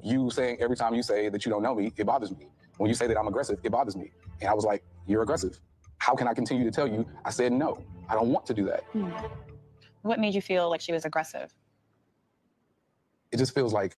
you saying every time you say that you don't know me, it bothers me. When you say that I'm aggressive, it bothers me. And I was like, you're aggressive. How can I continue to tell you? I said, no, I don't want to do that. What made you feel like she was aggressive? It just feels like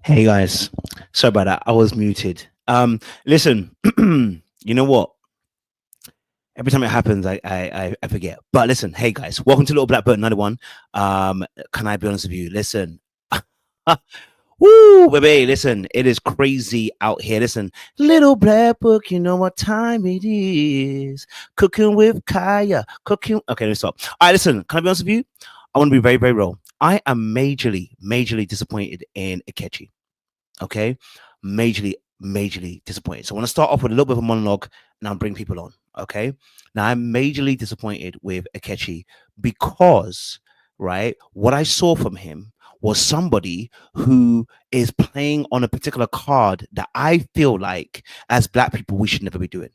Hey guys, sorry about that. I was muted. Listen, you know what? Every time it happens, I forget. But listen, hey guys, welcome to Little Black Bird 91. Can I be honest with you? Listen, woo, baby, listen, it is crazy out here. Listen, Little Black Book, you know what time it is? Cooking with Kaya, cooking. Okay, let me stop. All right, listen, can I be honest with you? I want to be very, very real. I am majorly disappointed in Ikechi. Okay, majorly disappointed. So I want to start off with a little bit of a monologue and I'll bring people on. Okay, now I'm majorly disappointed with Ikechi because, right, what I saw from him was somebody who is playing on a particular card that I feel like as Black people we should never be doing.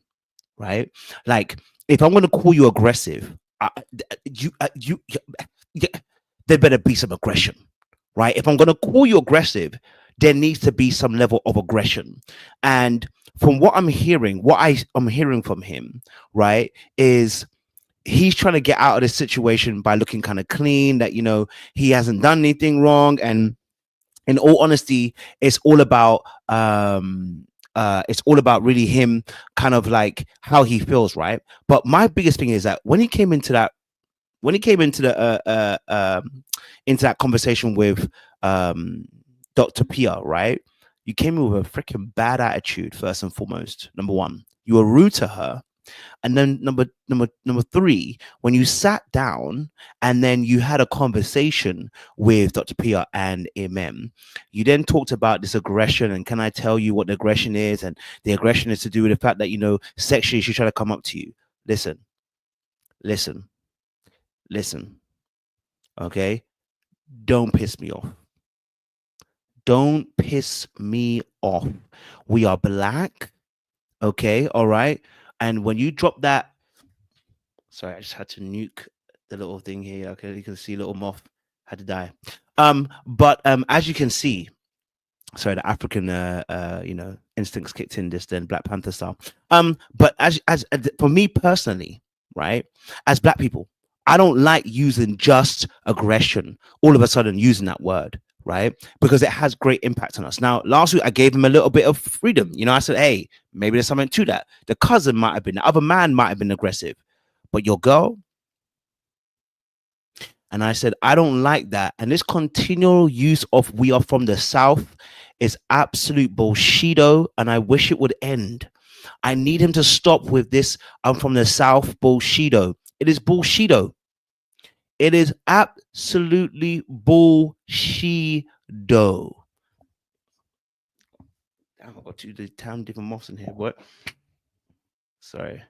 Right, like if I'm going to call you aggressive, there better be some aggression, right? If I'm going to call you aggressive, there needs to be some level of aggression. And from what I'm hearing, I'm hearing from him, right, is he's trying to get out of this situation by looking kind of clean, that, you know, he hasn't done anything wrong. And in all honesty, it's all about really him kind of like how he feels, right? But my biggest thing is that when he came into that conversation with Dr. Pia, right? You came in with a freaking bad attitude, first and foremost. Number one, you were rude to her. And then number three, when you sat down and then you had a conversation with Dr. Pia and Emem, you then talked about this aggression. And can I tell you what the aggression is? And the aggression is to do with the fact that, you know, sexually she's trying to come up to you. Listen. Okay, don't piss me off. Don't piss me off. We are Black. Okay, all right. And when you drop that, sorry, I just had to nuke the little thing here. Okay, you can see little moth had to die. But as you can see, sorry, the African instincts kicked in this then Black Panther style. But as for me personally, right, as Black people, I don't like using just aggression, all of a sudden using that word, right? Because it has great impact on us. Now, last week I gave him a little bit of freedom. You know, I said, hey, maybe there's something to that. The cousin might have been, the other man might have been aggressive, but your girl. And I said, I don't like that. And this continual use of "we are from the South" is absolute bullshito, and I wish it would end. I need him to stop with this "I'm from the South" bullshito. It is bullshito. It is absolutely bullshito. Damn, I got two different moths in here. What? Sorry.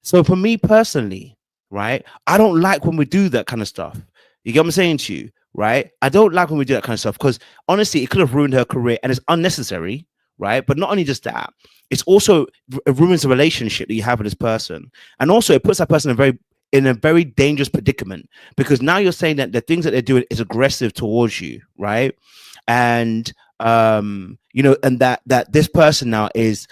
So for me personally, right, I don't like when we do that kind of stuff. You get what I'm saying to you, right? I don't like when we do that kind of stuff because honestly, it could have ruined her career and it's unnecessary, right? But not only just that, it's also it ruins the relationship that you have with this person, and also it puts that person in a very dangerous predicament because now you're saying that the things that they're doing is aggressive towards you, right? And you know, and that this person now is.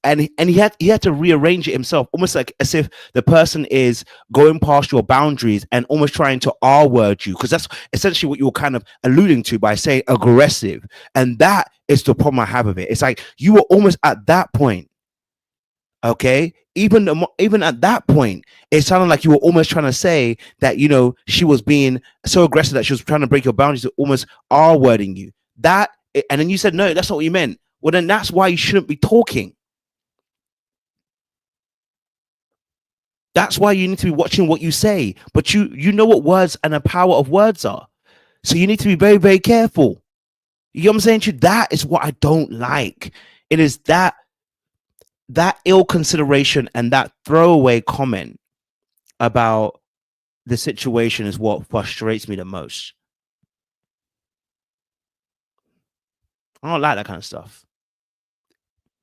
And he had to rearrange it himself, almost like as if the person is going past your boundaries and almost trying to R-word you, because that's essentially what you were kind of alluding to by saying aggressive. And that is the problem I have with it. It's like you were almost at that point Okay, even at that point, it sounded like you were almost trying to say that, you know, she was being so aggressive that she was trying to break your boundaries, almost R wording you. That, and then you said no, that's not what you meant. Well, then that's why you shouldn't be talking. That's why you need to be watching what you say. But you know what words and the power of words are, so you need to be very, very careful. You know what I'm saying to you? That is what I don't like. It is that ill consideration and that throwaway comment about the situation is what frustrates me the most. I don't like that kind of stuff.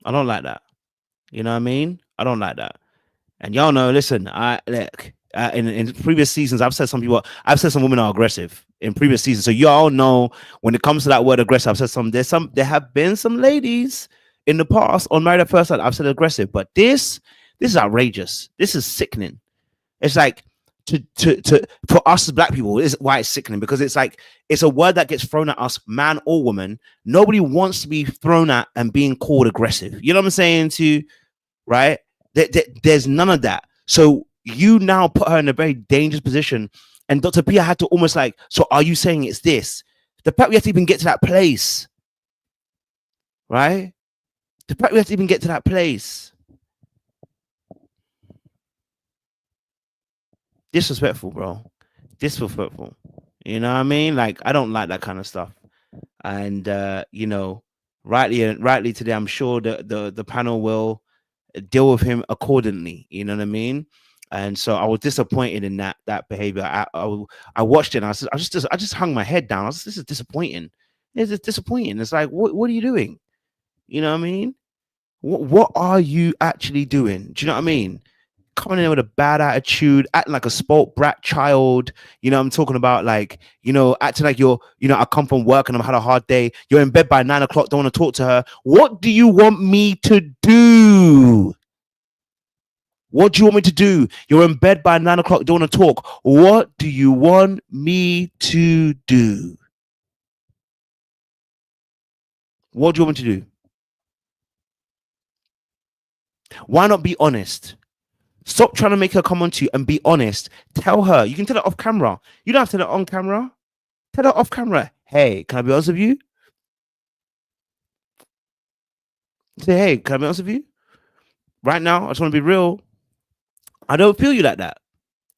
I don't like that. You know what I mean? I don't like that. And y'all know, listen, I look, in previous seasons, I've said some women are aggressive in previous seasons. So y'all know when it comes to that word aggressive, I've said there have been some ladies in the past on Married at First Sight, I've said aggressive, but this is outrageous. This is sickening. It's like for us as black people, is why it's sickening, because it's like it's a word that gets thrown at us, man or woman. Nobody wants to be thrown at and being called aggressive. You know what I'm saying to you, right? There's none of that. So you now put her in a very dangerous position, and Dr. Pia had to almost like, so are you saying it's this? The fact we have to even get to that place, right? The fact we have to even get to that place. Disrespectful, bro. Disrespectful. You know what I mean? Like, I don't like that kind of stuff. And you know, rightly today, I'm sure the panel will deal with him accordingly. You know what I mean? And so I was disappointed in that behavior. I watched it and I just hung my head down. This is disappointing. It's disappointing. It's like, what are you doing? You know what I mean? What are you actually doing? Do you know what I mean? Coming in with a bad attitude, acting like a spoilt brat child. You know, I'm talking about, like, you know, acting like you're, you know, I come from work and I've had a hard day. You're in bed by 9 o'clock, don't want to talk to her. What do you want me to do? What do you want me to do? You're in bed by 9 o'clock, don't want to talk. What do you want me to do? What do you want me to do? Why not be honest? Stop trying to make her come on to you and be honest. Tell her. You can tell her off camera. You don't have to tell her on camera. Tell her off camera. Hey, can I be honest with you? Say, hey, can I be honest with you? Right now, I just want to be real. I don't feel you like that.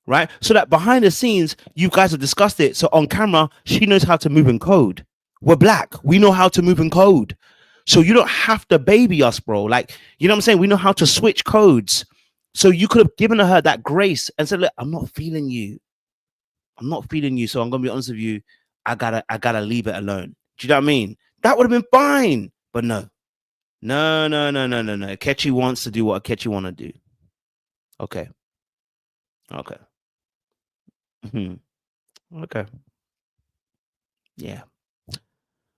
Right? So that behind the scenes, you guys have discussed it. So on camera, she knows how to move in code. We're black. We know how to move in code. So you don't have to baby us, bro. Like, you know what I'm saying? We know how to switch codes. So you could have given her that grace and said, look, I'm not feeling you. I'm not feeling you. So I'm going to be honest with you. I gotta leave it alone. Do you know what I mean? That would have been fine. But no. Ikechi wants to do what Ikechi want to do. Okay. Okay. Yeah.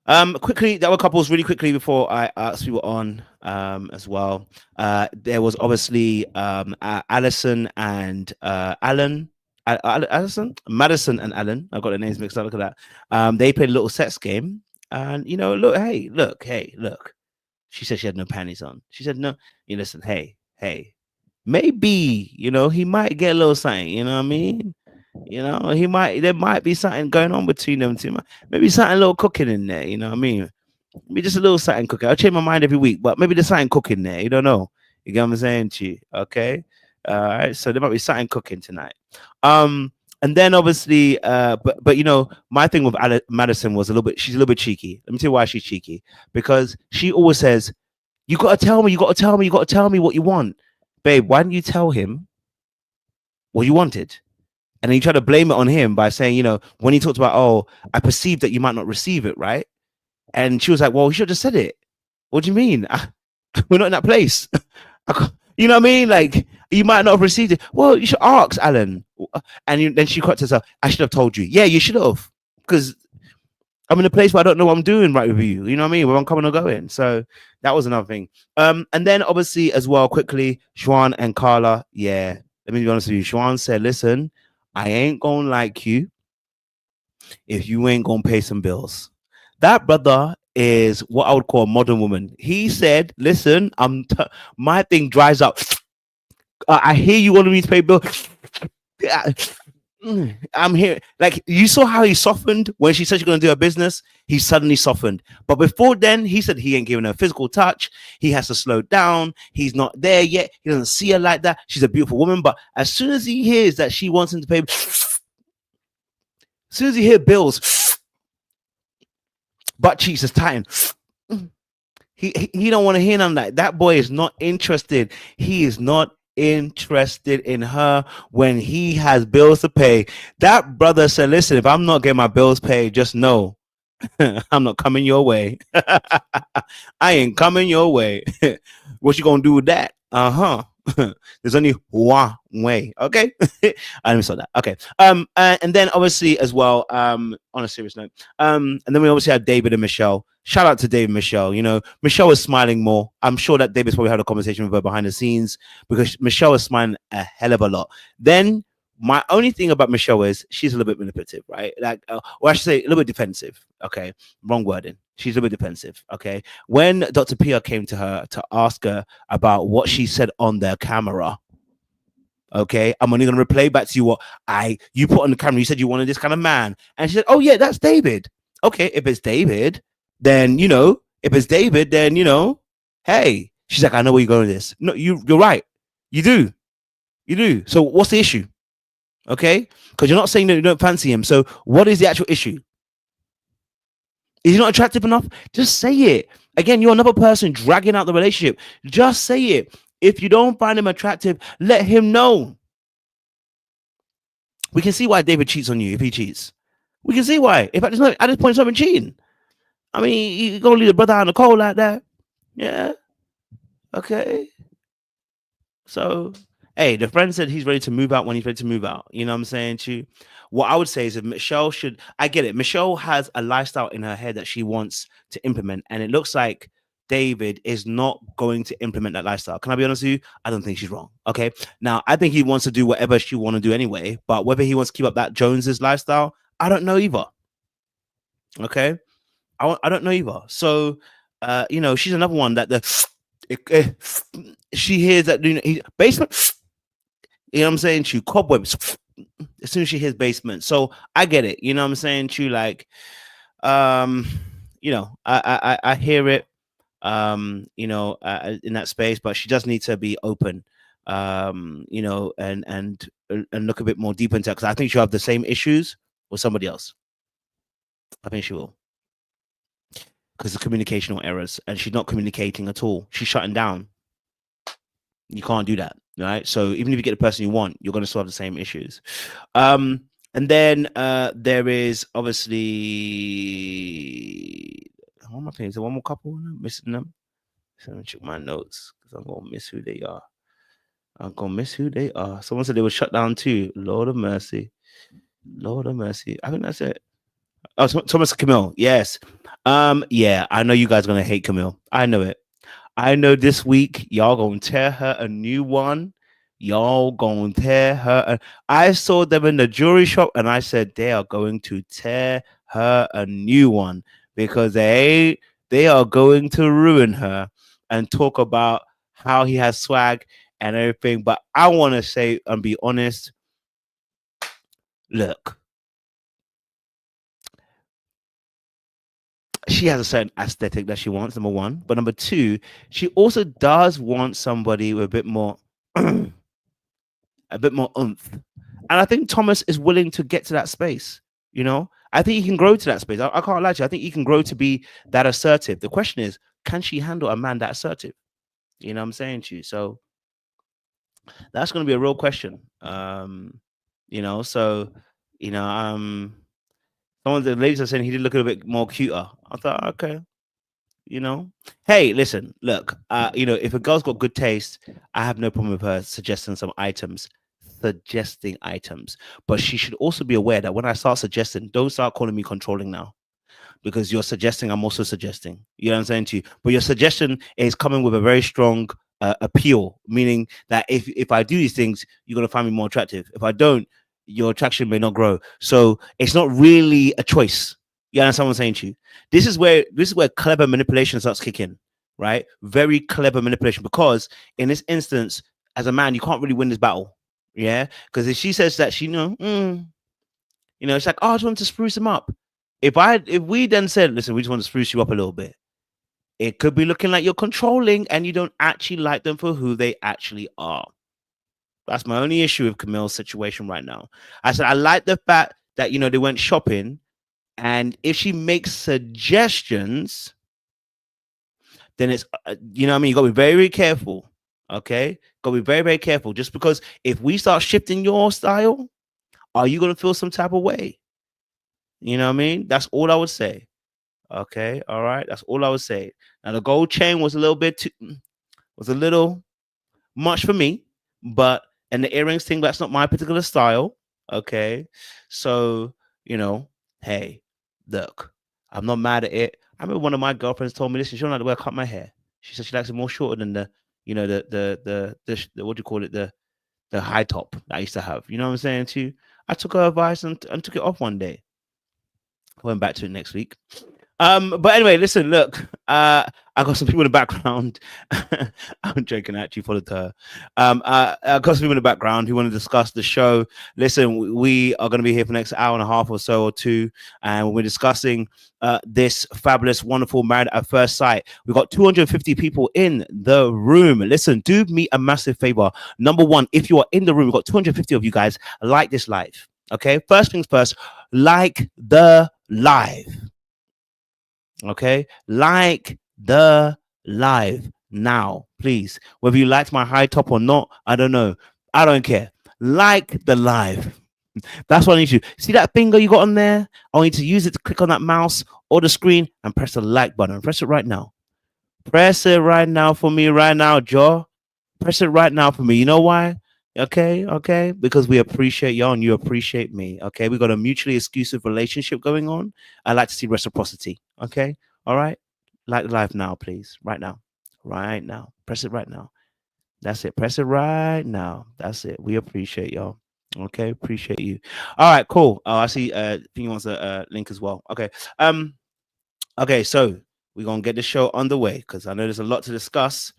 Quickly, there were couples really quickly before I asked people on as well. There was obviously Allison and Allen. Madison and Allen. I got the names mixed up. Look at that. They played a little sex game, and you know, look. She said she had no panties on. She said no. You listen, hey. Maybe, you know, he might get a little something. You know what I mean? You know, there might be something going on between them two. Maybe something a little cooking in there, you know what I mean? Maybe just a little something cooking. I'll change my mind every week, but maybe there's something cooking there. You don't know. You get what I'm saying to you? Okay. All right. So there might be something cooking tonight. And then obviously, but you know, my thing with Madison was she's a little bit cheeky. Let me tell you why she's cheeky. Because she always says, you gotta tell me what you want. Babe, why didn't you tell him what you wanted? And then you try to blame it on him by saying, you know, when he talked about, oh, I perceived that you might not receive it, right? And she was like, well, you should have just said it. What do you mean? We're not in that place. You know what I mean? Like, you might not have received it. Well, you should ask, Alan. And then she corrected herself. I should have told you. Yeah, you should have. Because I'm in a place where I don't know what I'm doing right with you. You know what I mean? Where I'm coming or going. So that was another thing. And then obviously as well, quickly, Juan and Carla. Yeah, let me be honest with you. Juan said, listen, I ain't gonna like you if you ain't gonna pay some bills. That brother is what I would call a modern woman. He said, listen, my thing dries up I hear you wanted me to pay bills. I'm here. Like, you saw how he softened when she said she's going to do a business. He suddenly softened. But before then, he said he ain't giving her a physical touch. He has to slow down. He's not there yet. He doesn't see her like that. She's a beautiful woman. But as soon as he hears that she wants him to pay, as soon as he hears bills, butt cheeks is tightened. He don't want to hear none of that. That boy is not interested. He is not interested in her when he has bills to pay. That brother said, listen, if I'm not getting my bills paid, just know I'm not coming your way. I ain't coming your way. What you gonna do with that? There's only one way. Okay. I never saw that. Okay. And then obviously as well, on a serious note, and then we obviously have David and Michelle. Shout out to David and Michelle. You know, Michelle is smiling more. I'm sure that David's probably had a conversation with her behind the scenes, because Michelle is smiling a hell of a lot. Then my only thing about Michelle is she's a little bit manipulative, right? Like, or I should say a little bit defensive. Okay. Wrong wording. She's a little bit defensive. Okay. When Dr. Pia came to her to ask her about what she said on their camera, okay, I'm only going to replay back to you what you put on the camera. You said you wanted this kind of man. And she said, oh, yeah, that's David. Okay. If it's David, then, you know, hey, she's like, I know where you're going with this. No, you're right. You do. So what's the issue? Okay. Because you're not saying that you don't fancy him. So what is the actual issue? Is he not attractive enough? Just say it. Again, you're another person dragging out the relationship. Just say it. If you don't find him attractive, let him know. We can see why David cheats on you if he cheats. We can see why. In fact, at this point, it's not even cheating. I mean, you gonna leave a brother out in the cold like that? Yeah. Okay. So, hey, the friend said he's ready to move out when he's ready to move out. You know what I'm saying to you? What I would say is, if Michelle should, I get it. Michelle has a lifestyle in her head that she wants to implement, and it looks like David is not going to implement that lifestyle. Can I be honest with you? I don't think she's wrong. Okay. Now, I think he wants to do whatever she want to do anyway, but whether he wants to keep up that Jones's lifestyle, I don't know either. Okay. I don't know either. So, you know, she's another one that she hears that, you know, basement. You know what I'm saying? To cobwebs. As soon as she hears basement. So I get it. You know what I'm saying? To like, you know, I hear it. You know, in that space, but she does need to be open. You know, and look a bit more deep into it, because I think she'll have the same issues with somebody else. I think she will. Because of communicational errors, and she's not communicating at all. She's shutting down. You can't do that, right? So even if you get the person you want, you're going to still have the same issues. And then there is obviously, what am I saying? Is there one more couple? I'm missing them. So let me check my notes, because I'm going to miss who they are. Someone said they were shut down too. Lord of mercy. I think that's it. Oh, Thomas Camille. Yes. Yeah, I know you guys are gonna hate Camille. I know it. I know this week y'all gonna tear her a new one. I saw them in the jewelry shop, and I said they are going to tear her a new one, because they are going to ruin her and talk about how he has swag and everything. But I want to say and be honest. Look. She has a certain aesthetic that she wants, number one. But number two, she also does want somebody with a bit more oomph. And I think Thomas is willing to get to that space. You know, I think he can grow to that space. I can't lie to you. I think he can grow to be that assertive. The question is, can she handle a man that assertive? You know what I'm saying to you? So that's going to be a real question. You know, so, you know, the ladies are saying he did look a little bit more cuter. I thought, okay, you know. Hey, listen, look, you know, if a girl's got good taste, I have no problem with her suggesting items. But she should also be aware that when I start suggesting, don't start calling me controlling now. Because you're suggesting, I'm also suggesting. You know what I'm saying to you? But your suggestion is coming with a very strong appeal, meaning that if I do these things, you're going to find me more attractive. If I don't, your attraction may not grow. So it's not really a choice. You understand what I'm saying to you? This is where clever manipulation starts kicking, right? Very clever manipulation, because in this instance, as a man, you can't really win this battle. Yeah, because if she says that she it's like, oh, I just want to spruce him up. If we then said, listen, we just want to spruce you up a little bit, it could be looking like you're controlling and you don't actually like them for who they actually are. That's my only issue with Camille's situation right now. I said, I like the fact that, they went shopping, and if she makes suggestions, then it's, you got to be very, very careful. Okay. Got to be very, very careful. Just because if we start shifting your style, are you going to feel some type of way? You know what I mean? That's all I would say. Okay. All right. That's all I would say. Now, the gold chain was a little much for me, and the earrings thing, that's not my particular style. Okay. So, hey, look, I'm not mad at it. I remember one of my girlfriends told me, listen, she don't like the way I cut my hair. She said she likes it more shorter than the what do you call it? The high top that I used to have. You know what I'm saying to you? I took her advice and took it off one day. Went back to it next week. But anyway, listen, look, I got some people in the background. I'm joking, I actually followed her. I got some people in the background who want to discuss the show. Listen, we are going to be here for the next hour and a half or so or two, and we're discussing this fabulous, wonderful Married at First Sight. We've got 250 people in the room. Listen, do me a massive favor. Number one, if you are in the room, we've got 250 of you guys, like this live. Okay, first things first, like the live. Okay, like the live now, please. Whether you liked my high top or not, I don't know. I don't care. Like the live. That's what I need you. See that finger you got on there? I need to use it to click on that mouse or the screen and press the like button. Press it right now. Press it right now for me right now, Joe. Press it right now for me. You know why? Okay. Because we appreciate y'all and you appreciate me. Okay. We got a mutually exclusive relationship going on. I like to see reciprocity. Okay. All right. Like live now, please. Right now. Right now. Press it right now. That's it. Press it right now. That's it. We appreciate y'all. Okay. Appreciate you. All right. Cool. Oh, I see. He wants a link as well. Okay. Okay. So we're going to get the show underway because I know there's a lot to discuss.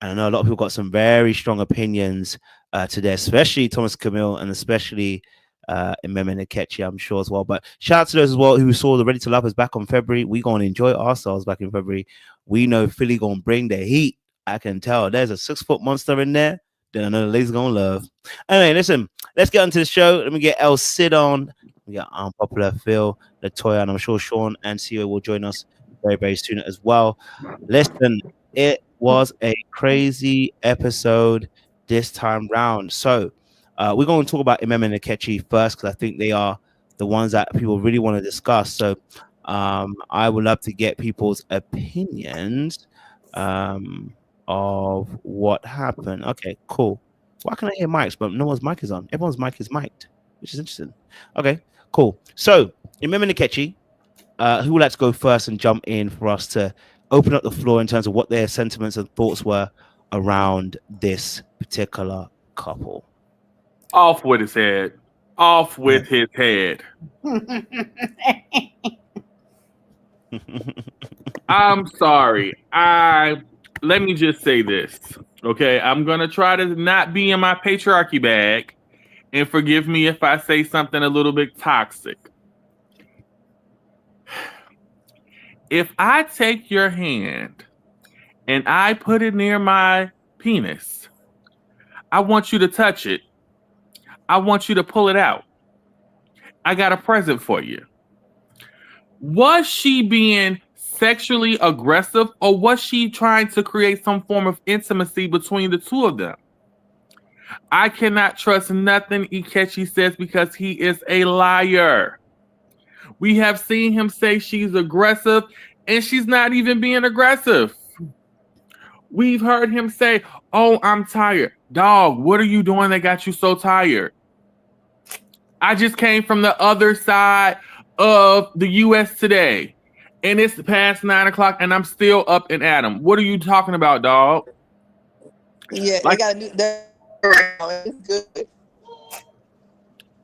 And I know a lot of people got some very strong opinions today, especially Thomas Camille and especially Emem and Ikechi, I'm sure as well. But shout out to those as well who saw the Ready to Love us back on February. We're going to enjoy ourselves back in February. We know Philly going to bring the heat. I can tell there's a 6-foot monster in there. Then I know the ladies going to love. Anyway, listen, let's get into the show. Let me get El Cid on. We got Unpopular Phil, Latoya, and I'm sure Sean and CEO will join us very, very soon as well. Listen, it was a crazy episode this time round. So we're going to talk about Emem and Ikechi first because I think they are the ones that people really want to discuss. So I would love to get people's opinions of what happened. Okay, cool. Why can I hear mics, but no one's mic is on? Everyone's mic is mic'd, which is interesting. Okay, cool. So Emem and Ikechi, who would like to go first and jump in for us to open up the floor in terms of what their sentiments and thoughts were around this particular couple? Off with his head. Off with his head. I'm sorry. Let me just say this. Okay, I'm going to try to not be in my patriarchy bag, and forgive me if I say something a little bit toxic. If I take your hand and I put it near my penis, I want you to touch it. I want you to pull it out. I got a present for you. Was she being sexually aggressive, or was she trying to create some form of intimacy between the two of them? I cannot trust nothing Ikechi says because he is a liar. We have seen him say she's aggressive, and she's not even being aggressive. We've heard him say, oh, I'm tired. Dog, what are you doing that got you so tired? I just came from the other side of the U.S. today, and it's past 9 o'clock, and I'm still up and at 'em. What are you talking about, dog? Yeah, like, they got to do that right now. It's good.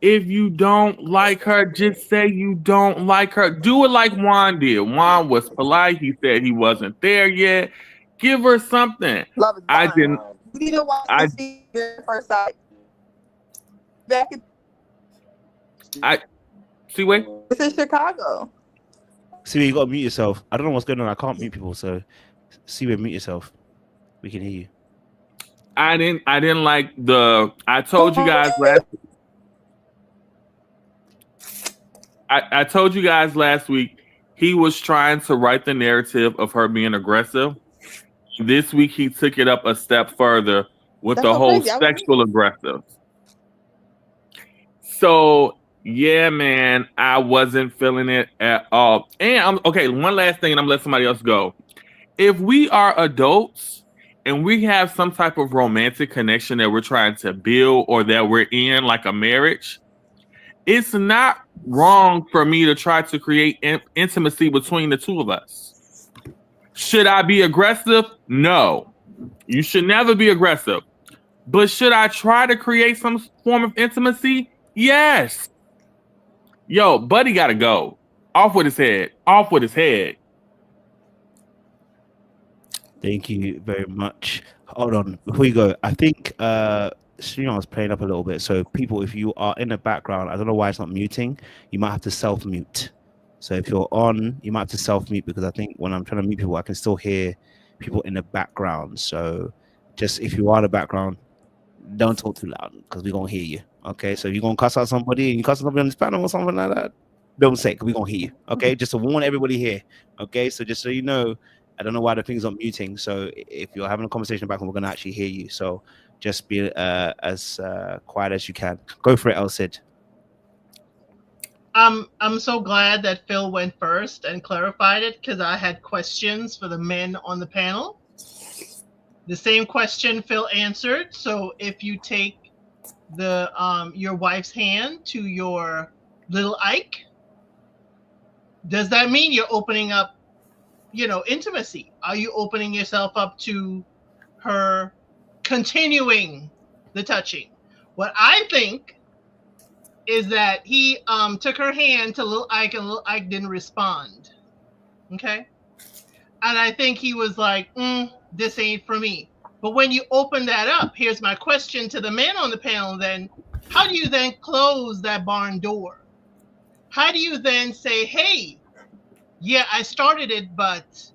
If you don't like her, just say you don't like her. Do it like Juan did. Juan was polite. He said he wasn't there yet. Give her something. Love is I blind. didn't. We need to watch I- the scene at first sight. Back in See, wait. it's in Chicago. See, you gotta mute yourself. I don't know what's going on. I can't mute people, so see, mute yourself. We can hear you. I didn't like the. I told you guys last. I told you guys last week he was trying to write the narrative of her being aggressive. This week he took it up a step further with That's the so whole crazy. sexual aggressive. So yeah, man, I wasn't feeling it at all. And I'm okay. One last thing, and I'm gonna let somebody else go. If we are adults and we have some type of romantic connection that we're trying to build or that we're in, like a marriage, it's not wrong for me to try to create intimacy between the two of us. Should I be aggressive? No. You should never be aggressive. But should I try to create some form of intimacy? Yes. Yo, buddy gotta go. Off with his head. Off with his head. Thank you very much. Hold on, before you go, I think Srina's playing up a little bit. So people, if you are in the background, I don't know why it's not muting. You might have to self-mute. So if you're on, you might have to self-mute, because I think when I'm trying to mute people, I can still hear people in the background. So just if you are in the background, don't talk too loud, because we're gonna hear you. Okay, so if you're gonna cuss out somebody and you cuss somebody on this panel or something like that, don't say it, because we're gonna hear you. Okay, just to warn everybody here. Okay, so just so you know, I don't know why the thing's not muting. So if you're having a conversation back, we're gonna actually hear you. So just be as quiet as you can. Go for it, El Cid. I'm so glad that Phil went first and clarified it, because I had questions for the men on the panel. The same question Phil answered. So if you take the your wife's hand to your little Ike, does that mean you're opening up, intimacy? Are you opening yourself up to her continuing the touching? What I think is that he took her hand to little Ike, and little Ike didn't respond. Okay? And I think he was like, this ain't for me. But when you open that up, here's my question to the men on the panel then. How do you then close that barn door? How do you then say, hey, yeah, I started it, but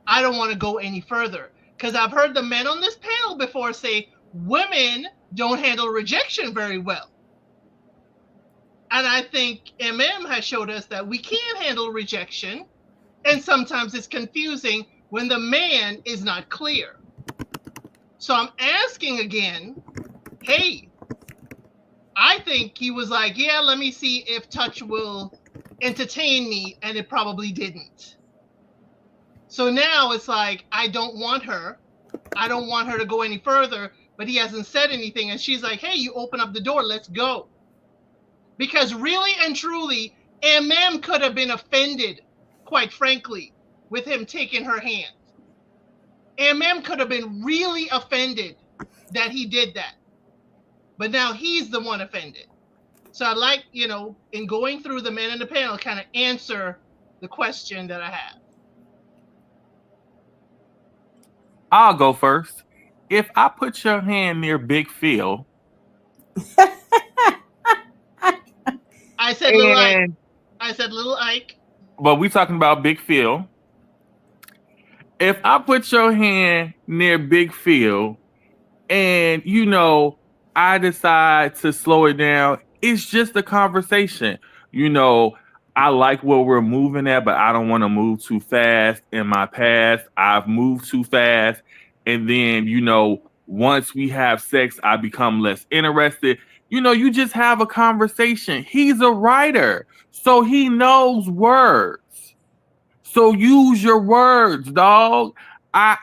I don't want to go any further? Because I've heard the men on this panel before say women don't handle rejection very well. And I think Emem has showed us that we can handle rejection, and sometimes it's confusing when the man is not clear. So I'm asking again, hey, I think he was like, yeah, let me see if touch will entertain me, and it probably didn't. So now it's like, I don't want her to go any further, but he hasn't said anything, and she's like, hey, you open up the door, let's go. Because really and truly, Emem could have been offended, quite frankly, with him taking her hand. Emem could have been really offended that he did that. But now he's the one offended. So I'd like, in going through the men in the panel, kind of answer the question that I have. I'll go first. If I put your hand near Big Phil, I said little Ike. I said little Ike. But we talking about Big Phil. If I put your hand near Big Phil and, I decide to slow it down, it's just a conversation. I like where we're moving at, but I don't want to move too fast. In my past, I've moved too fast. And then, once we have sex, I become less interested. You just have a conversation. He's a writer, so he knows words. So use your words, dog. I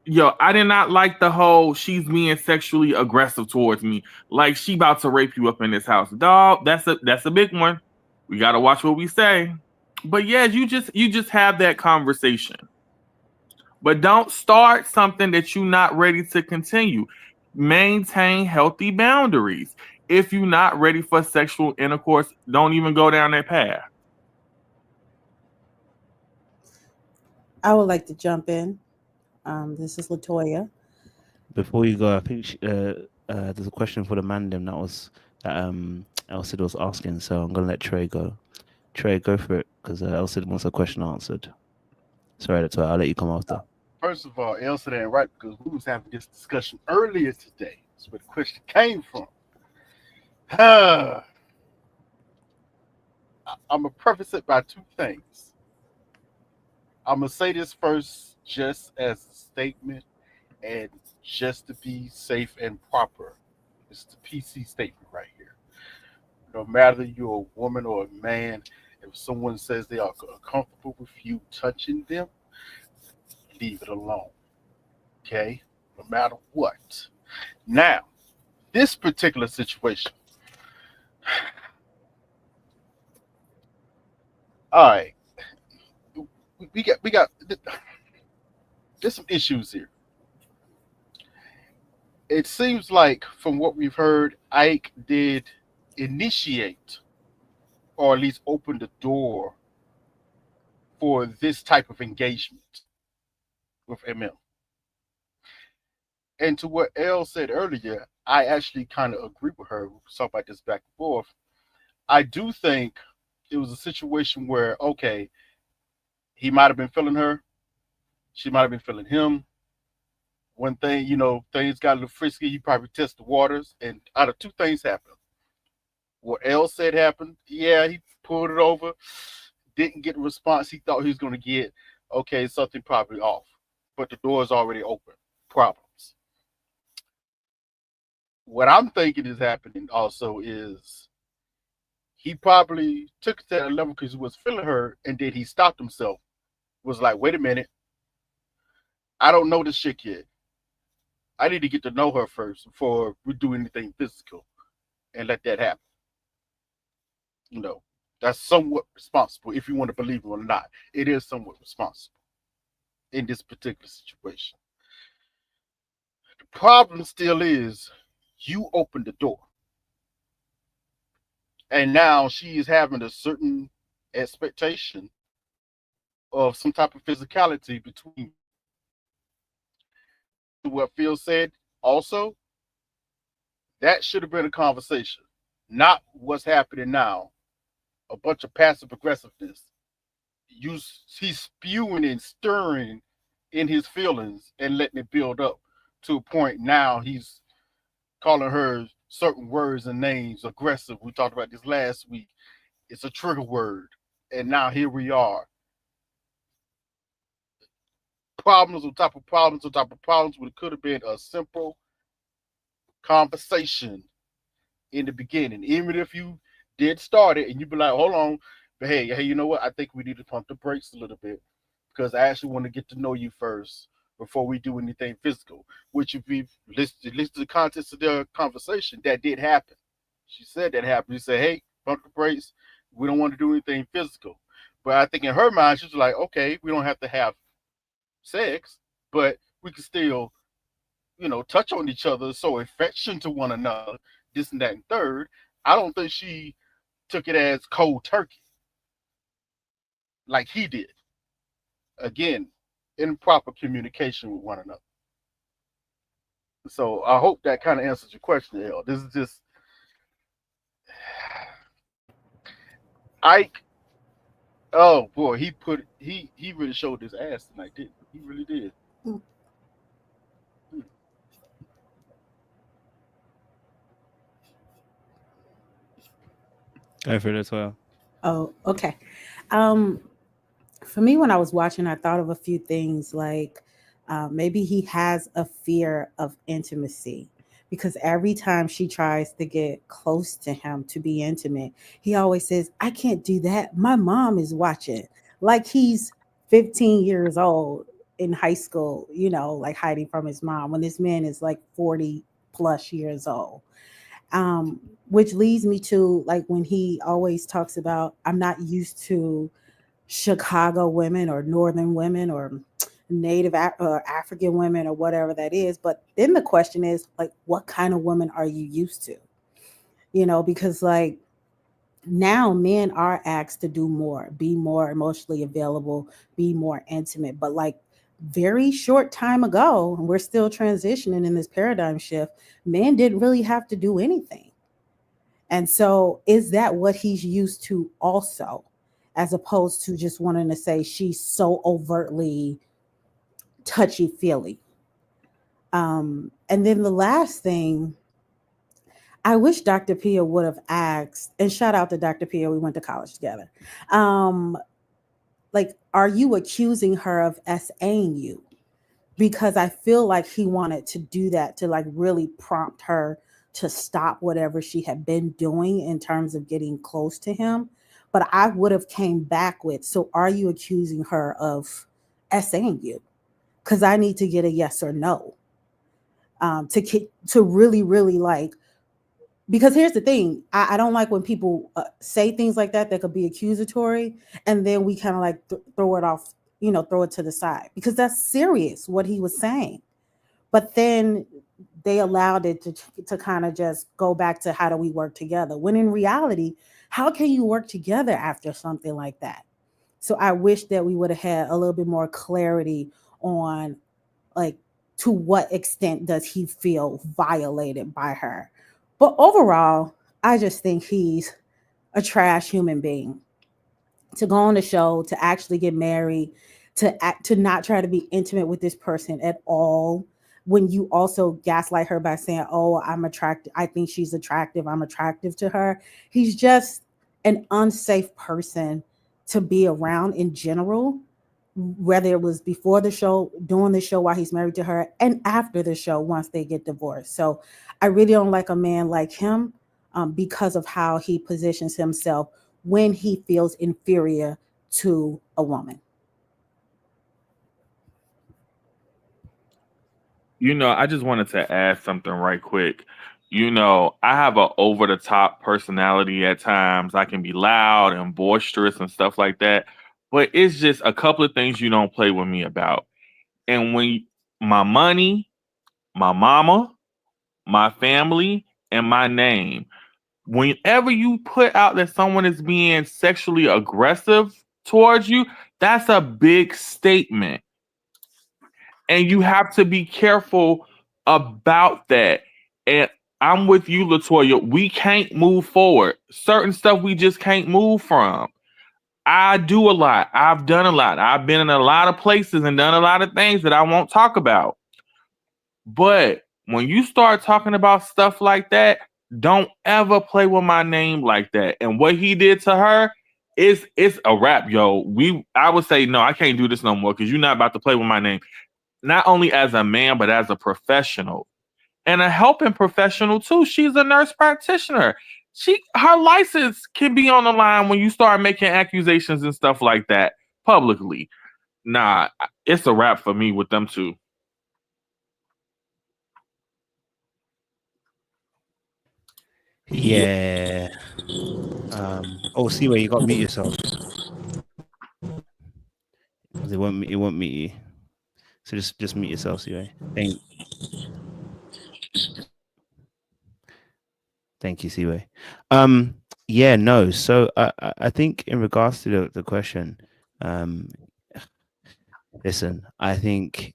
did not like the whole she's being sexually aggressive towards me. Like she about to rape you up in this house. Dog, that's a big one. We gotta watch what we say. But yeah, you just have that conversation. But don't start something that you're not ready to continue. Maintain healthy boundaries. If you're not ready for sexual intercourse, don't even go down that path. I would like to jump in. This is Latoya. Before you go, I think there's a question for the mandem that Elsid was asking, so I'm gonna let Trey go. Trey, go for it, because Elsid wants a question answered. Sorry, that's why I'll let you come after. First of all, Elsa ain't right, because we was having this discussion earlier today. That's where the question came from. I'm gonna preface it by two things. I'm gonna say this first, just as a statement, and just to be safe and proper. It's the PC statement right here. No matter you're a woman or a man, if someone says they are comfortable with you touching them, leave it alone. Okay? No matter what. Now, this particular situation. All right. We got there's some issues here. It seems like from what we've heard, Ike did initiate or at least open the door for this type of engagement with MM. And to what Elle said earlier, I actually kind of agree with her. We talk about this back and forth. I do think it was a situation where, okay, he might have been feeling her. She might have been feeling him. One thing, things got a little frisky. He probably tested the waters. And out of two things happened. What Elle said happened. Yeah, he pulled it over. Didn't get the response he thought he was going to get. Okay, something probably off. But the door is already open. Problems. What I'm thinking is happening also is he probably took it to that level because he was feeling her, and then he stopped himself. Was like, wait a minute. I don't know this chick yet. I need to get to know her first before we do anything physical and let that happen. That's somewhat responsible, if you want to believe it or not. It is somewhat responsible in this particular situation. The problem still is you opened the door. And now she is having a certain expectation of some type of physicality between what Phil said also. That should have been a conversation, not what's happening now. A bunch of passive aggressiveness. He's spewing and stirring in his feelings and letting it build up to a point now he's calling her certain words and names aggressive. We talked about this last week. It's a trigger word. And now here we are. Problems on top of problems on top of problems when it could have been a simple conversation in the beginning. Even if you did start it and you'd be like, hold on, but hey, you know what? I think we need to pump the brakes a little bit because I actually want to get to know you first before we do anything physical. Which, if we listen to the context of their conversation, that did happen. She said that happened. She said, hey, pump the brakes. We don't want to do anything physical. But I think in her mind, she's like, okay, we don't have to have sex, but we can still, touch on each other, so affection to one another, this and that and third. I don't think she took it as cold turkey like he did. Again, improper communication with one another. So I hope that kind of answers your question, Elle. This is just Ike. Oh boy, he really showed his ass tonight, didn't he? He really did. Go for it as well. Oh, okay. For me, when I was watching, I thought of a few things like maybe he has a fear of intimacy because every time she tries to get close to him to be intimate, he always says, I can't do that. My mom is watching. Like he's 15 years old in high school, like hiding from his mom when this man is like 40 plus years old. Which leads me to like when he always talks about, I'm not used to Chicago women or Northern women or Native or African women or whatever that is. But then the question is like, what kind of woman are you used to? Because like now men are asked to do more, be more emotionally available, be more intimate. But like very short time ago, and we're still transitioning in this paradigm shift, men didn't really have to do anything. And so is that what he's used to also, as opposed to just wanting to say she's so overtly touchy-feely? And then the last thing, I wish Dr. Pia would have asked, and shout out to Dr. Pia, we went to college together. Like, are you accusing her of SAing you? Because I feel like he wanted to do that to like really prompt her to stop whatever she had been doing in terms of getting close to him. But I would have came back with, so are you accusing her of SAing you? Because I need to get a yes or no. To really, really like, because here's the thing, I don't like when people say things like that could be accusatory, and then we kind of like throw it off, throw it to the side, because that's serious what he was saying. But then they allowed it to kind of just go back to how do we work together, when in reality, how can you work together after something like that? So I wish that we would have had a little bit more clarity on, like, to what extent does he feel violated by her. But overall, I just think he's a trash human being. To go on the show, to actually get married, to not try to be intimate with this person at all, when you also gaslight her by saying, oh, I'm attracted, I think she's attractive, I'm attractive to her. He's just an unsafe person to be around in general, whether it was before the show, during the show while he's married to her, and after the show once they get divorced. So I really don't like a man like him because of how he positions himself when he feels inferior to a woman. I just wanted to add something right quick. I have an over-the-top personality at times. I can be loud and boisterous and stuff like that. But it's just a couple of things you don't play with me about. And when my money, my mama, my family, and my name, whenever you put out that someone is being sexually aggressive towards you, that's a big statement. And you have to be careful about that. And I'm with you, LaToya. We can't move forward. Certain stuff we just can't move from. I do a lot. I've done a lot. I've been in a lot of places and done a lot of things that I won't talk about. But when you start talking about stuff like that, don't ever play with my name like that. And what he did to her, it's a wrap, yo. I would say, no, I can't do this no more because you're not about to play with my name. Not only as a man, but as a professional. And a helping professional too. She's a nurse practitioner. Her license can be on the line when you start making accusations and stuff like that publicly. Nah, it's a wrap for me with them two. Yeah. See where you got to meet yourself. It won't meet you. So just meet yourself, Siwe. Thank you, Siwe. Yeah, no. So I think in regards to the question, listen, I think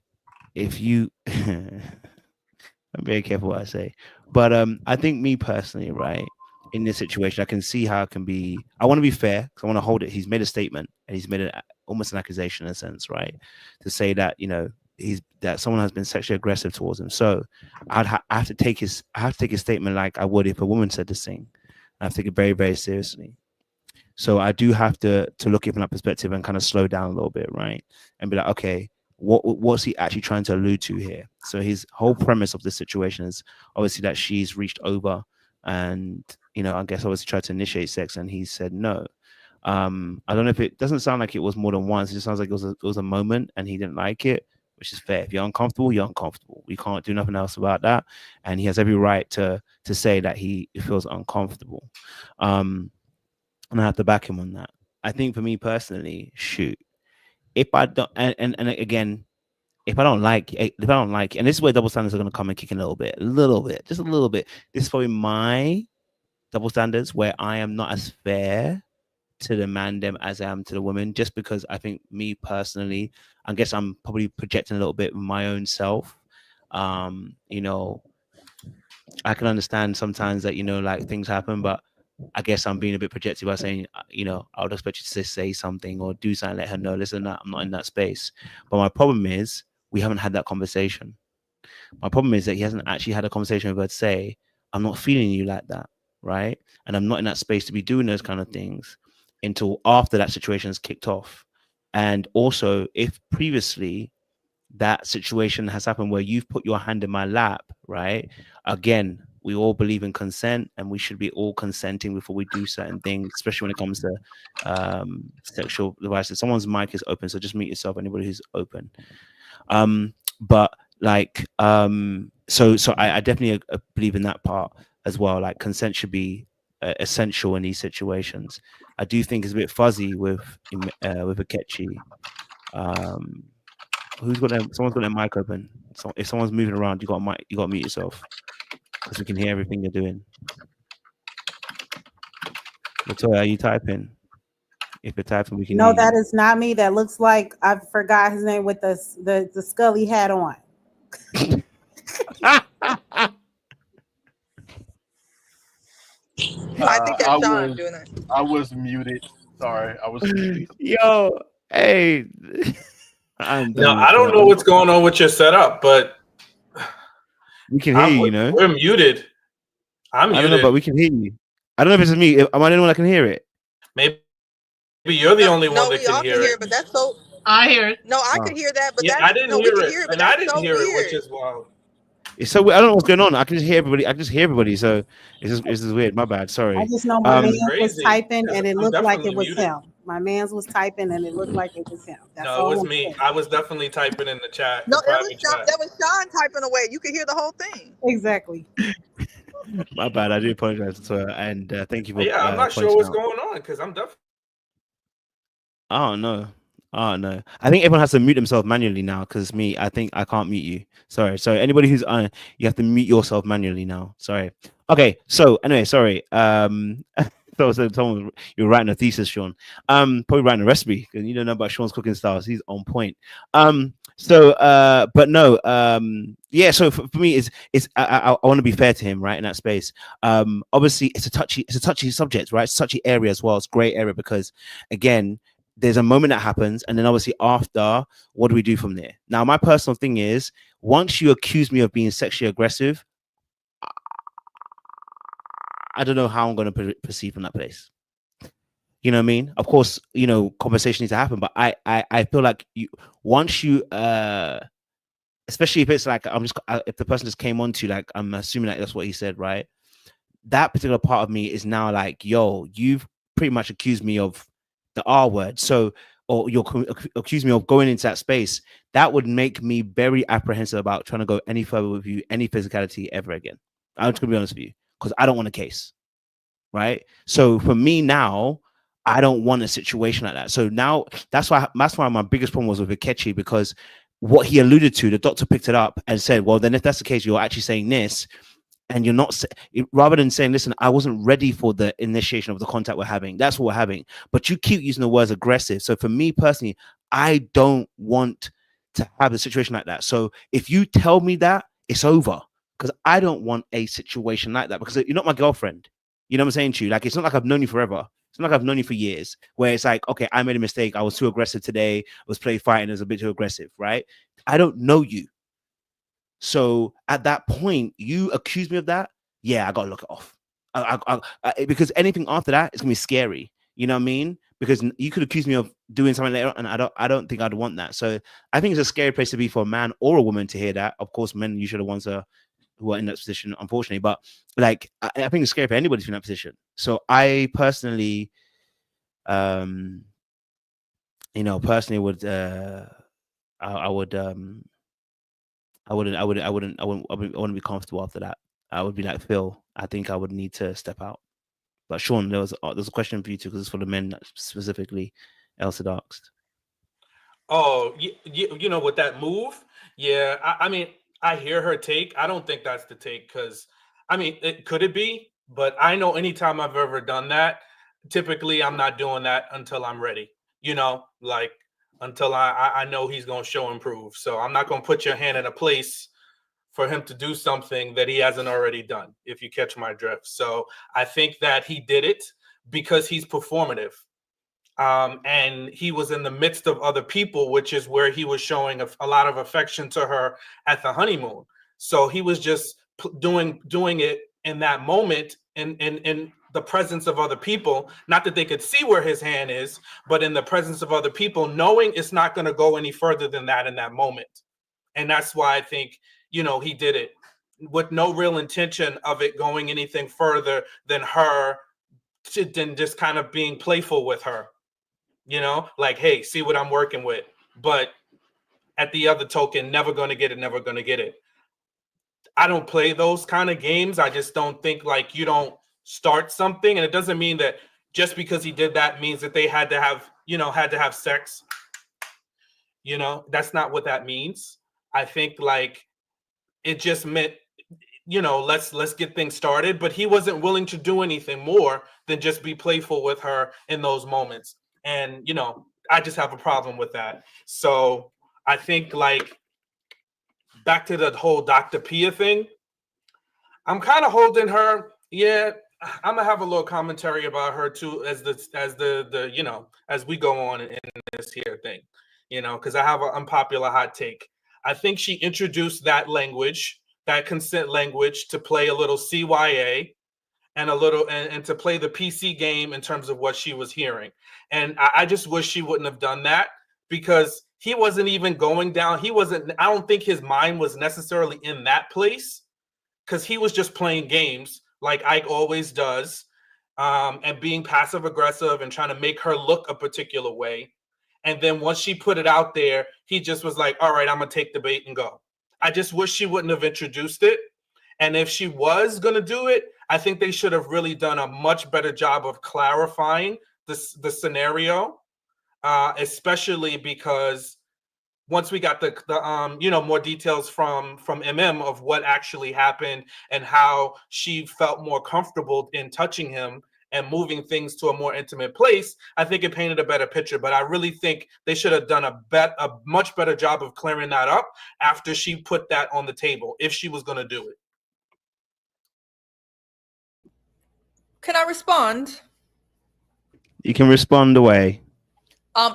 if you I'm very careful what I say, but I think me personally, right, in this situation, I can see how it can be. I want to be fair because I want to hold it. He's made a statement and he's made almost an accusation in a sense, right, to say that that someone has been sexually aggressive towards him. So I have to take his statement like I would if a woman said the same. I have to take it very, very seriously. So I do have to look at it from that perspective and kind of slow down a little bit, right, and be like, okay, what's he actually trying to allude to here? So his whole premise of this situation is obviously that she's reached over and I guess obviously tried to initiate sex, and he said no. I don't know if it doesn't sound like it was more than once. It just sounds like it was a moment and he didn't like it, which is fair. If you're uncomfortable, you're uncomfortable. We can't do nothing else about that, and he has every right to say that he feels uncomfortable. And I have to back him on that. I think for me personally, shoot, if I don't, and again, if I don't like, and this is where double standards are going to come and kick in a little bit, just a little bit. This is probably my double standards where I am not as fair to the man them as I am to the woman, just because I think me personally, I guess I'm probably projecting a little bit of my own self. You know, I can understand sometimes that, you know, like things happen, but I guess I'm being a bit projective by saying, you know, I would expect you to say something or do something, let her know, listen, I'm not in that space. But my problem is we haven't had that conversation. My problem is that he hasn't actually had a conversation with her to say, I'm not feeling you like that, right? And I'm not in that space to be doing those kind of things until after that situation has kicked off. And also, if previously that situation has happened where you've put your hand in my lap, right? Again, we all believe in consent, and we should be all consenting before we do certain things, especially when it comes to sexual devices. Someone's mic is open, so just mute yourself, anybody who's open. But like, so I definitely believe in that part as well. Like, consent should be essential in these situations. I do think it's a bit fuzzy with Ikechi. Who's got them? Someone's got their mic open. So if someone's moving around, you got to mute yourself because we can hear everything you're doing. Latoya, are you typing? If you're typing, we can. No, that is not me. That looks like I forgot his name with the Scully hat on. I think that's Sean doing that. I was muted. Sorry, I was muted. Yo, hey. No, I don't know what's going on with your setup, but we can hear you. You know, we're muted. I'm muted. I don't know, but we can hear you. I don't know if it's me. Am I the only one that can hear it? Maybe you're the only one that can hear it. But that's so. I hear it. No, I could hear that, but I didn't hear it, and I didn't hear it, which is wild. It's so weird. I don't know what's going on. I can just hear everybody. So it's just weird. My bad. Sorry. I just know my man was typing, and it looked like it was him. My man's was typing, and it looked like it was him. No, it was me. I was definitely typing in the chat. No, that was Sean typing away. You could hear the whole thing. Exactly. My bad. I do apologize to her, and thank you for. Yeah, I'm not sure what's going on because I'm definitely. Oh no. I think everyone has to mute themselves manually now because me, I think I can't mute you. Sorry. So anybody who's on, you have to mute yourself manually now. Sorry. Okay. So anyway, sorry. So someone, you're writing a thesis, Sean. Probably writing a recipe because you don't know about Sean's cooking styles. He's on point. But no. Yeah. So for me, I want to be fair to him, right, in that space. Obviously, it's a touchy subject, right? It's a touchy area as well. It's a great area because, again, there's a moment that happens, and then obviously after, what do we do from there? Now, my personal thing is, once you accuse me of being sexually aggressive, I don't know how I'm going to proceed from that place. You know what I mean? Of course, you know, conversation needs to happen, but I feel like once you, especially if it's like, if the person just came on to, like, I'm assuming that that's what he said, right? That particular part of me is now like, yo, you've pretty much accused me of the R word. So, or you'll accuse me of going into that space. That would make me very apprehensive about trying to go any further with you, any physicality ever again. I'm just gonna be honest with you, because I don't want a case, right? So for me now, I don't want a situation like that. So now that's why my biggest problem was with Ikechi, because what he alluded to, the doctor picked it up and said, well, then if that's the case, you're actually saying this. And you're not, rather than saying, listen, I wasn't ready for the initiation of the contact we're having. That's what we're having. But you keep using the words aggressive. So for me personally, I don't want to have a situation like that. So if you tell me that, it's over. Because I don't want a situation like that. Because you're not my girlfriend. You know what I'm saying to you? Like, it's not like I've known you forever. It's not like I've known you for years. Where it's like, okay, I made a mistake. I was too aggressive today. I was play fighting. I was a bit too aggressive, right? I don't know you. So at that point, you accuse me of that. Yeah, I gotta look it off. Because anything after that is gonna be scary. You know what I mean? Because you could accuse me of doing something later, and I don't think I'd want that. So I think it's a scary place to be for a man or a woman to hear that. Of course, men usually are the ones who are in that position, unfortunately. But like, I think it's scary for anybody in that position. So I personally, you know, personally would, I wouldn't be comfortable after that. I would be like, Phil, I think I would need to step out. But Sean, there's a question for you too, because it's for the men specifically. Elsa asked. Oh, you know, with that move, yeah. I mean, I hear her take. I don't think that's the take, because I mean, could it be? But I know anytime I've ever done that, typically I'm not doing that until I'm ready, you know, like until I know he's going to show improve. So I'm not going to put your hand in a place for him to do something that he hasn't already done, if you catch my drift. So I think that he did it because he's performative. And he was in the midst of other people, which is where he was showing a lot of affection to her at the honeymoon. So he was just doing it in that moment in the presence of other people, not that they could see where his hand is, but in the presence of other people, knowing it's not going to go any further than that in that moment. And that's why I think, you know, he did it with no real intention of it going anything further than than just kind of being playful with her, you know, like, hey, see what I'm working with. But at the other token, never going to get it, never going to get it. I don't play those kind of games. I just don't think, like, you don't start something. And it doesn't mean that just because he did that means that they had to have sex. You know, that's not what that means. I think, like, it just meant, you know, let's get things started. But he wasn't willing to do anything more than just be playful with her in those moments. And, you know, I just have a problem with that. So I think, like, back to the whole Dr. Pia thing, I'm kind of holding her. Yeah, I'm gonna have a little commentary about her too, as the you know, as we go on in this here thing, you know, because I have an unpopular hot take. I think she introduced that language, that consent language, to play a little CYA and a little and to play the PC game in terms of what she was hearing. And I just wish she wouldn't have done that, because he wasn't even going down. I don't think his mind was necessarily in that place, because he was just playing games like Ike always does, and being passive aggressive and trying to make her look a particular way. And then once she put it out there, he just was like, all right, I'm going to take the bait and go. I just wish she wouldn't have introduced it. And if she was going to do it, I think they should have really done a much better job of clarifying the scenario, especially because once we got the you know, more details from Emem of what actually happened and how she felt more comfortable in touching him and moving things to a more intimate place, I think it painted a better picture. But I really think they should have done a much better job of clearing that up after she put that on the table, if she was going to do it. Can I respond? You can respond away.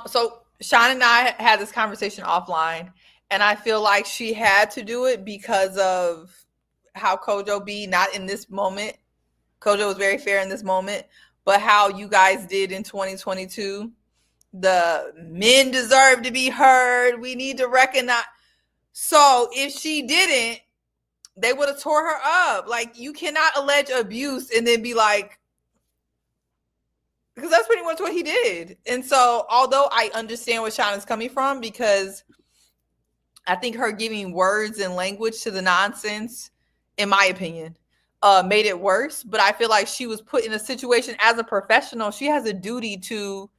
So Sean and I had this conversation offline, and I feel like she had to do it because of how Kojo be, not in this moment. Kojo was very fair in this moment, but how you guys did in 2022. The men deserve to be heard. We need to recognize. So if she didn't, they would have tore her up. Like, you cannot allege abuse and then be like, because that's pretty much what he did. And so, although I understand where Shauna's coming from, because I think her giving words and language to the nonsense, in my opinion, made it worse. But I feel like she was put in a situation as a professional. She has a duty to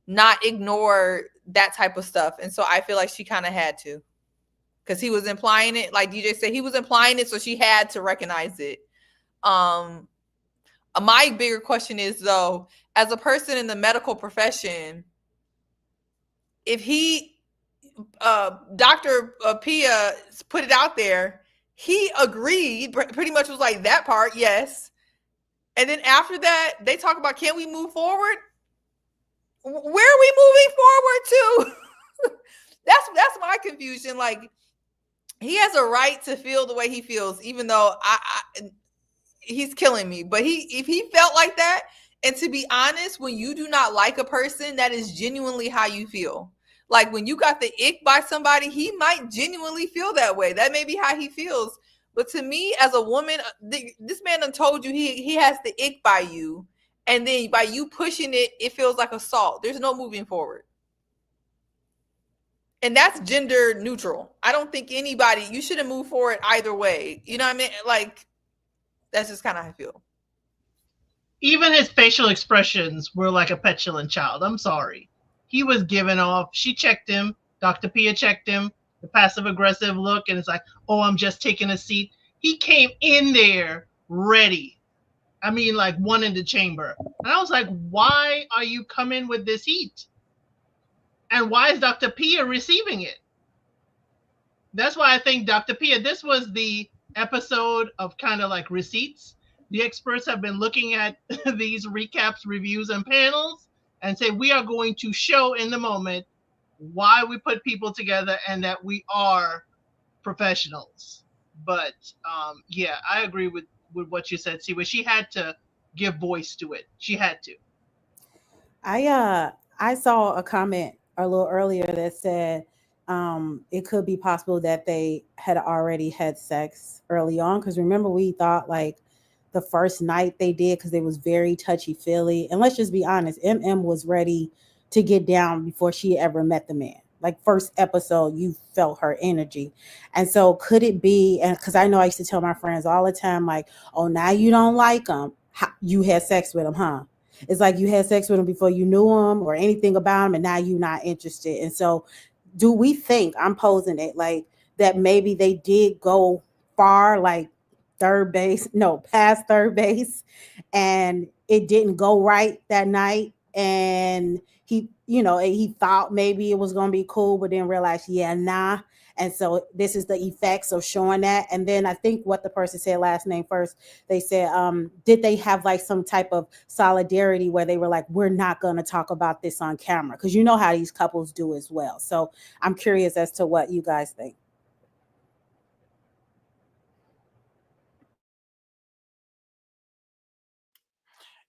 not ignore that type of stuff. And so I feel like she kind of had to, because he was implying it. Like DJ said, he was implying it, so she had to recognize it. My bigger question is, though, as a person in the medical profession, if Dr. Pia put it out there, he agreed, pretty much was like, that part, yes. And then after that, they talk about, can we move forward? Where are we moving forward to? That's my confusion. Like, he has a right to feel the way he feels, even though he's killing me. But if he felt like that, and to be honest, when you do not like a person, that is genuinely how you feel. Like, when you got the ick by somebody, he might genuinely feel that way. That may be how he feels. But to me, as a woman, this man done told you he has the ick by you. And then by you pushing it, it feels like assault. There's no moving forward. And that's gender neutral. I don't think you shouldn't move forward either way. You know what I mean? Like, that's just kind of how I feel. Even his facial expressions were like a petulant child. I'm sorry. He was giving off. She checked him. Dr. Pia checked him. The passive aggressive look. And it's like, oh, I'm just taking a seat. He came in there ready. I mean, like one in the chamber. And I was like, why are you coming with this heat? And why is Dr. Pia receiving it? That's why I think Dr. Pia, this was the episode of kind of like receipts. The experts have been looking at these recaps, reviews, and panels and say, we are going to show in the moment why we put people together and that we are professionals. But yeah, I agree with what you said, Siwa. She had to give voice to it. She had to. I saw a comment a little earlier that said it could be possible that they had already had sex early on. Because remember, we thought like the first night they did, because it was very touchy-feely. And let's just be honest, MM was ready to get down before she ever met the man. Like first episode, you felt her energy. And so could it be, and because I know I used to tell my friends all the time, like, oh, now you don't like him. You had sex with him, huh? It's like you had sex with him before you knew him or anything about him, and now you're not interested. And so do we think, I'm posing it, like that maybe they did go far, like past third base, and it didn't go right that night, and he thought maybe it was going to be cool, but then realized, yeah, nah. And so this is the effects of showing that. And then I think what the person said, last name first, they said, did they have like some type of solidarity where they were like, we're not going to talk about this on camera? Because you know how these couples do as well. So I'm curious as to what you guys think.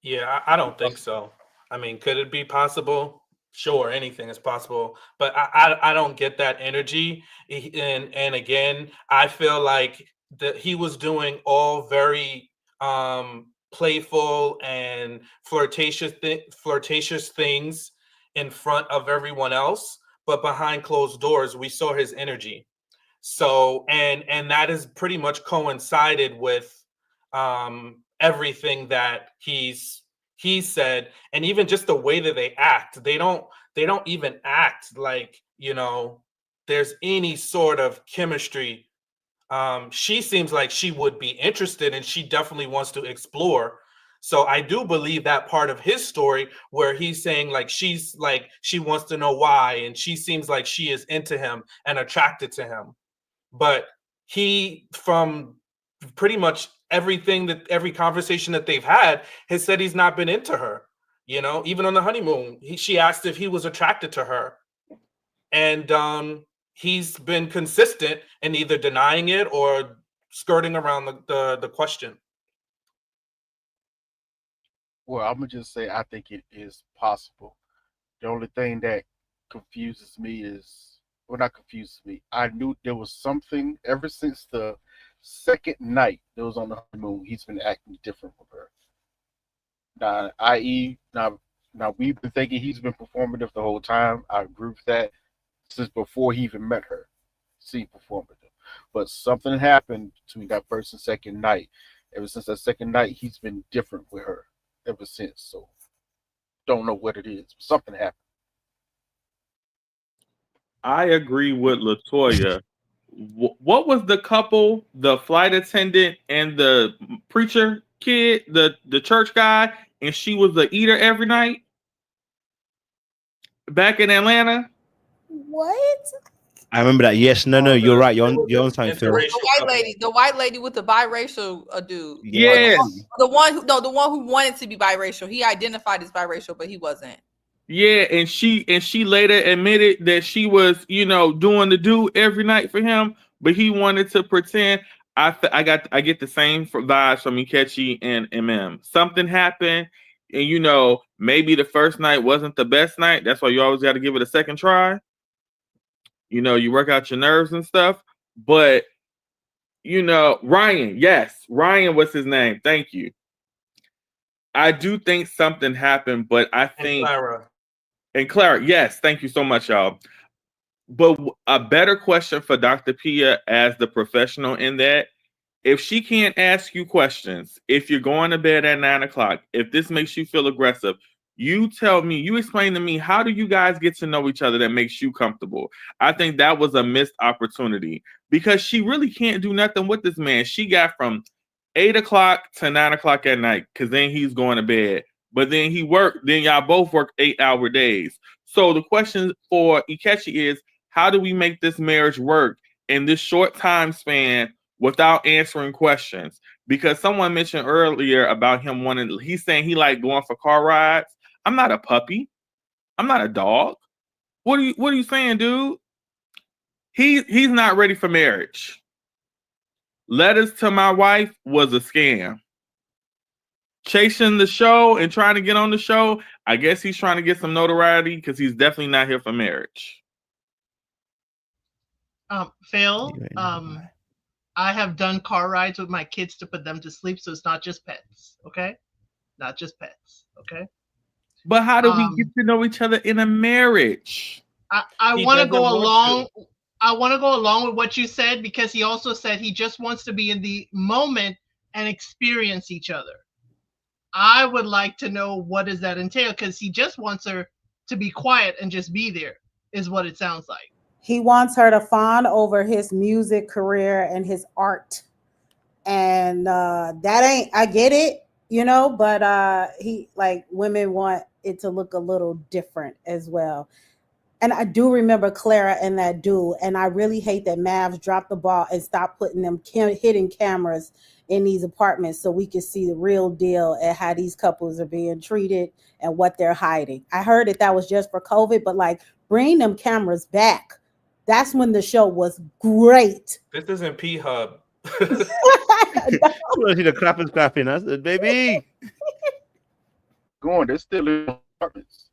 Yeah, I don't think so. I mean, could it be possible? Sure, anything is possible, but I don't get that energy. And again, I feel like that he was doing all very playful and flirtatious things in front of everyone else, but behind closed doors, we saw his energy. So and that is pretty much coincided with everything that he said, and even just the way that they act. They don't even act like, there's any sort of chemistry. She seems like she would be interested, and she definitely wants to explore. So I do believe that part of his story where he's saying like she's like she wants to know why, and she seems like she is into him and attracted to him. But he, from pretty much every conversation that they've had, has said he's not been into her. Even on the honeymoon, she asked if he was attracted to her, and he's been consistent in either denying it or skirting around the question. Well, I'm gonna just say I think it is possible. The only thing that confuses me is, well, not confuses me. I knew there was something ever since the second night that was on the honeymoon. He's been acting different with her. Now, i.e., now we've been thinking he's been performative the whole time. I agree with that since before he even met her. See, performative, but something happened between that first and second night. Ever since that second night, he's been different with her ever since. So, don't know what it is. But something happened. I agree with LaToya. What was the couple, the flight attendant and the preacher kid, the church guy, and she was the eater every night back in Atlanta? What? I remember that. Yes, no, you're right. You're on something, Phil. The white lady with the biracial dude. Yeah. The one who wanted to be biracial. He identified as biracial, but he wasn't. Yeah, and she later admitted that she was, doing the do every night for him, but he wanted to pretend. I get the same vibes from Ikechi and Emem. Something happened, and maybe the first night wasn't the best night. That's why you always got to give it a second try. You work out your nerves and stuff. But Ryan, yes, Ryan was his name. Thank you. I do think something happened, but I think and Clara, yes, thank you so much, y'all. But a better question for Dr. Pia as the professional in that, if she can't ask you questions, if you're going to bed at 9 o'clock, if this makes you feel aggressive, you explain to me, how do you guys get to know each other that makes you comfortable? I think that was a missed opportunity because she really can't do nothing with this man. She got from 8 o'clock to 9 o'clock at night, because then he's going to bed. But then then y'all both work 8-hour days. So the question for Ikechi is, how do we make this marriage work in this short time span without answering questions? Because someone mentioned earlier about him he's saying he like going for car rides. I'm not a puppy. I'm not a dog. What are you saying, dude? He's not ready for marriage. Letters to my wife was a scam. Chasing the show and trying to get on the show, I guess he's trying to get some notoriety because he's definitely not here for marriage. Phil, I have done car rides with my kids to put them to sleep, so it's not just pets, okay? Not just pets, okay? But how do we get to know each other in a marriage? I want to go along. I want to go along with what you said, because he also said he just wants to be in the moment and experience each other. I would like to know, what does that entail? Because he just wants her to be quiet and just be there, is what it sounds like. He wants her to fawn over his music career and his art. And that ain't, I get it, you know, but he, like, women want it to look a little different as well. And I do remember Clara and that dude. And I really hate that Mavs dropped the ball and stopped putting them hidden cameras in these apartments so we can see the real deal and how these couples are being treated and what they're hiding. I heard that was just for COVID, but like, bring them cameras back. That's when the show was great. This isn't P-Hub. The clapping. I said, baby. They're still in apartments.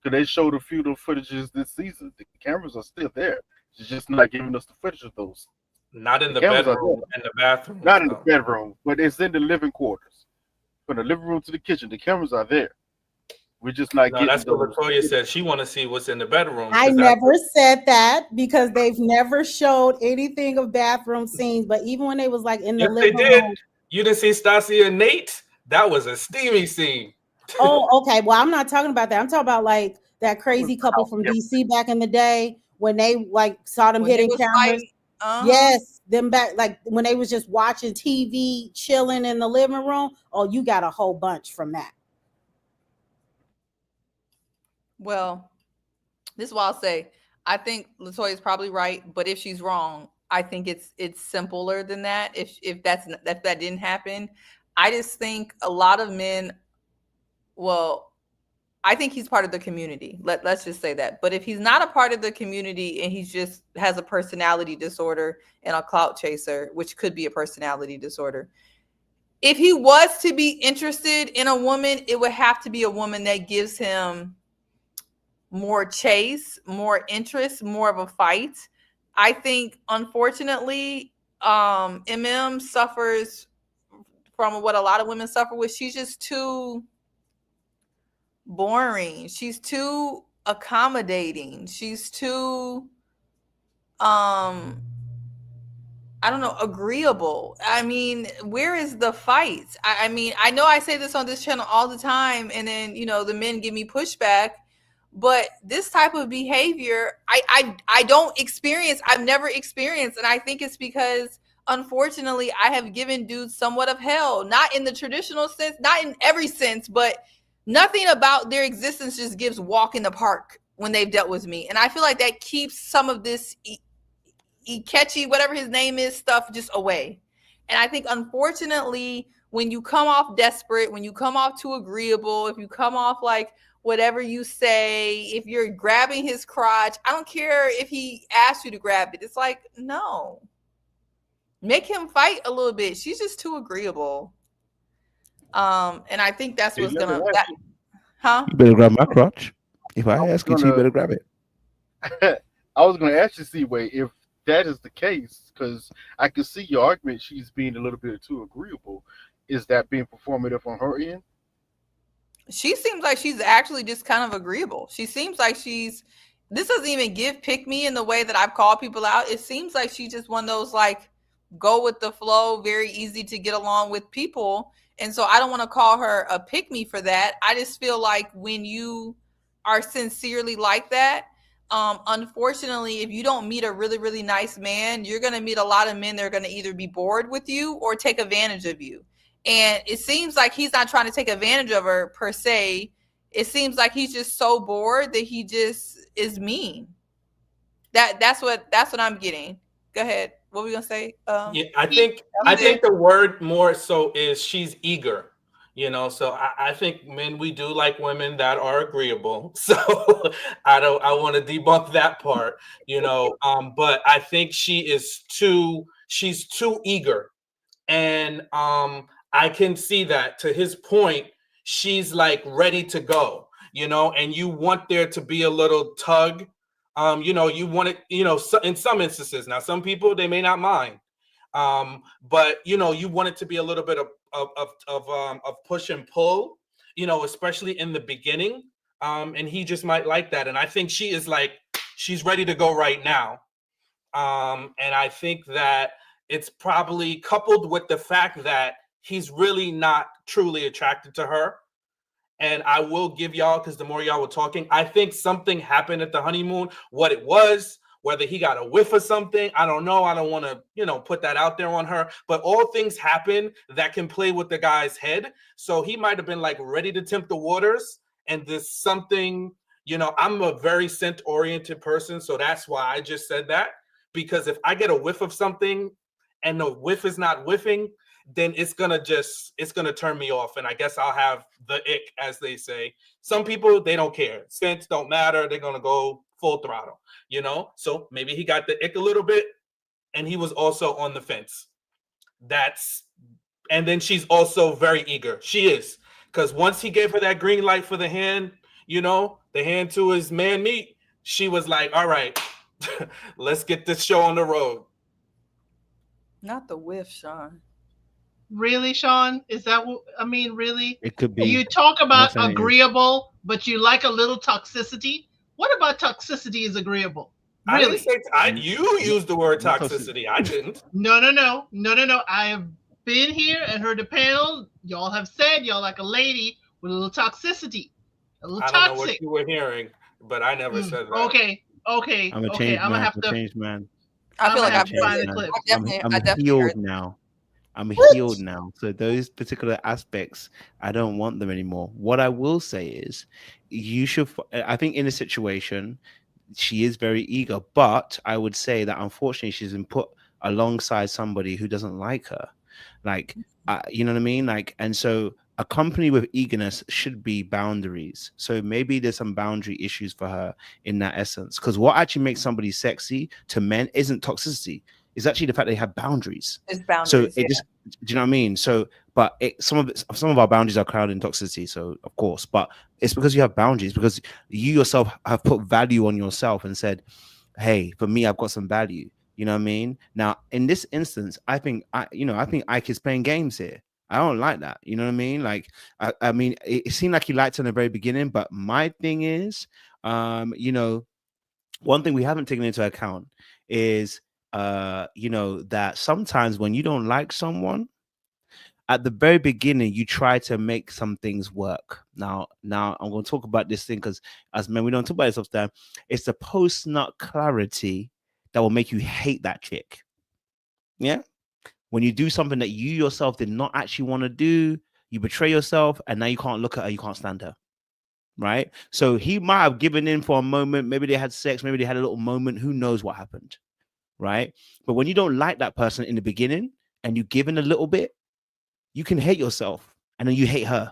Because they showed a few of the footages this season. The cameras are still there. It's just not giving us the footage of those. Not in the bedroom, in the bathroom. Not in the bedroom, but it's in the living quarters. From the living room to the kitchen, the cameras are there. We're just not getting. That's what Latoya said. She want to see what's in the bedroom. I never said that, because they've never showed anything of bathroom scenes. But even when they was like in the living room, you didn't see Stasia and Nate. That was a steamy scene. Oh, okay. Well, I'm not talking about that. I'm talking about like that crazy couple from DC back in the day when they like saw them hitting cameras. Yes, them back like when they was just watching TV, chilling in the living room. Oh, you got a whole bunch from that. Well, this is what I'll say. I think Latoya is probably right, but if she's wrong, I think it's simpler than that. If that didn't happen, I just think a lot of men. Well, I think he's part of the community. Let's just say that. But if he's not a part of the community and he just has a personality disorder and a clout chaser, which could be a personality disorder, if he was to be interested in a woman, it would have to be a woman that gives him more chase, more interest, more of a fight. I think, unfortunately, Emem suffers from what a lot of women suffer with. She's just too boring. She's too accommodating. She's too I don't know, agreeable. I mean, where is the fight? I mean, I know I say this on this channel all the time, and then, you know, the men give me pushback, but this type of behavior, I don't experience. I've never experienced, and I think it's because, unfortunately, I have given dudes somewhat of hell, not in the traditional sense, not in every sense, but nothing about their existence just gives walk in the park when they've dealt with me. And I feel like that keeps some of this Ikechi, whatever his name is, stuff just away. And I think, unfortunately, when you come off desperate, when you come off too agreeable, if you come off like whatever you say, if you're grabbing his crotch, I don't care if he asks you to grab it. It's like, no. Make him fight a little bit. She's just too agreeable. And I think that's what's gonna You better grab my crotch. If I ask you, you better grab it. I was gonna ask you, Seaway, if that is the case, because I could see your argument she's being a little bit too agreeable. Is that being performative on her end? She seems like she's actually just kind of agreeable. She seems like this doesn't even give pick me in the way that I've called people out. It seems like she's just one of those like go with the flow, very easy to get along with people. And so I don't want to call her a pick me for that. I just feel like when you are sincerely like that, unfortunately, if you don't meet a really, really nice man, you're going to meet a lot of men that are going to either be bored with you or take advantage of you. And it seems like he's not trying to take advantage of her per se. It seems like he's just so bored that he just is mean. That's what I'm getting. Go ahead. What were we gonna say? Yeah, I think the word more so is she's eager. You know, so I think men, we do like women that are agreeable. So I want to debunk that part, you know. But I think she's too eager. And I can see that, to his point, she's like ready to go, you know, and you want there to be a little tug. You know, you want it, you know, in some instances. Now, some people, they may not mind. But you know, you want it to be a little bit of push and pull, you know, especially in the beginning. And he just might like that. And I think she is like, she's ready to go right now. And I think that it's probably coupled with the fact that he's really not truly attracted to her. And I will give y'all, because the more y'all were talking, I think something happened at the honeymoon. What it was, whether he got a whiff of something, I don't know. I don't want to, you know, put that out there on her. But all things happen that can play with the guy's head. So he might have been like ready to tempt the waters. And there's something, you know, I'm a very scent-oriented person. So that's why I just said that. Because if I get a whiff of something and the whiff is not whiffing, then it's going to turn me off. And I guess I'll have the ick, as they say. Some people, they don't care. Scents don't matter. They're going to go full throttle, you know? So maybe he got the ick a little bit and he was also on the fence. And then she's also very eager. She is. Because once he gave her that green light for the hand, you know, the hand to his man meat, she was like, all right, let's get this show on the road. Not the whiff, Sean. Really, Sean? Is that what I mean? Really? It could be. You talk about agreeable, but you like a little toxicity. What about toxicity is agreeable? Really? You used the word toxicity. I didn't. No. I have been here and heard the panel. Y'all have said y'all like a lady with a little toxicity. A little toxic. I don't know what you were hearing, but I never said that. Okay. I'm a changed man. I'm a changed man. I feel like I've healed now. I'm healed now. So those particular aspects, I don't want them anymore. What I will say is, you should. I think in a situation, she is very eager, but I would say that unfortunately she's been put alongside somebody who doesn't like her. Like, you know what I mean? Like, and so a company with eagerness should be boundaries. So maybe there's some boundary issues for her in that essence. Because what actually makes somebody sexy to men isn't toxicity. It's actually the fact they have boundaries. It's boundaries. So it just, do you know what I mean? So, but some of our boundaries are clouded in toxicity. So of course, but it's because you have boundaries, because you yourself have put value on yourself and said, hey, for me, I've got some value. You know what I mean? Now, in this instance, I think Ike is playing games here. I don't like that. You know what I mean? Like, I mean, it seemed like he liked her in the very beginning, but my thing is, you know, one thing we haven't taken into account is, you know, that sometimes when you don't like someone, at the very beginning, you try to make some things work. Now I'm going to talk about this thing because as men, we don't talk about this often. It's the post-nut clarity that will make you hate that chick. Yeah. When you do something that you yourself did not actually want to do, you betray yourself, and now you can't look at her, you can't stand her. Right? So he might have given in for a moment. Maybe they had sex. Maybe they had a little moment. Who knows what happened? Right? But when you don't like that person in the beginning and you give in a little bit, you can hate yourself and then you hate her.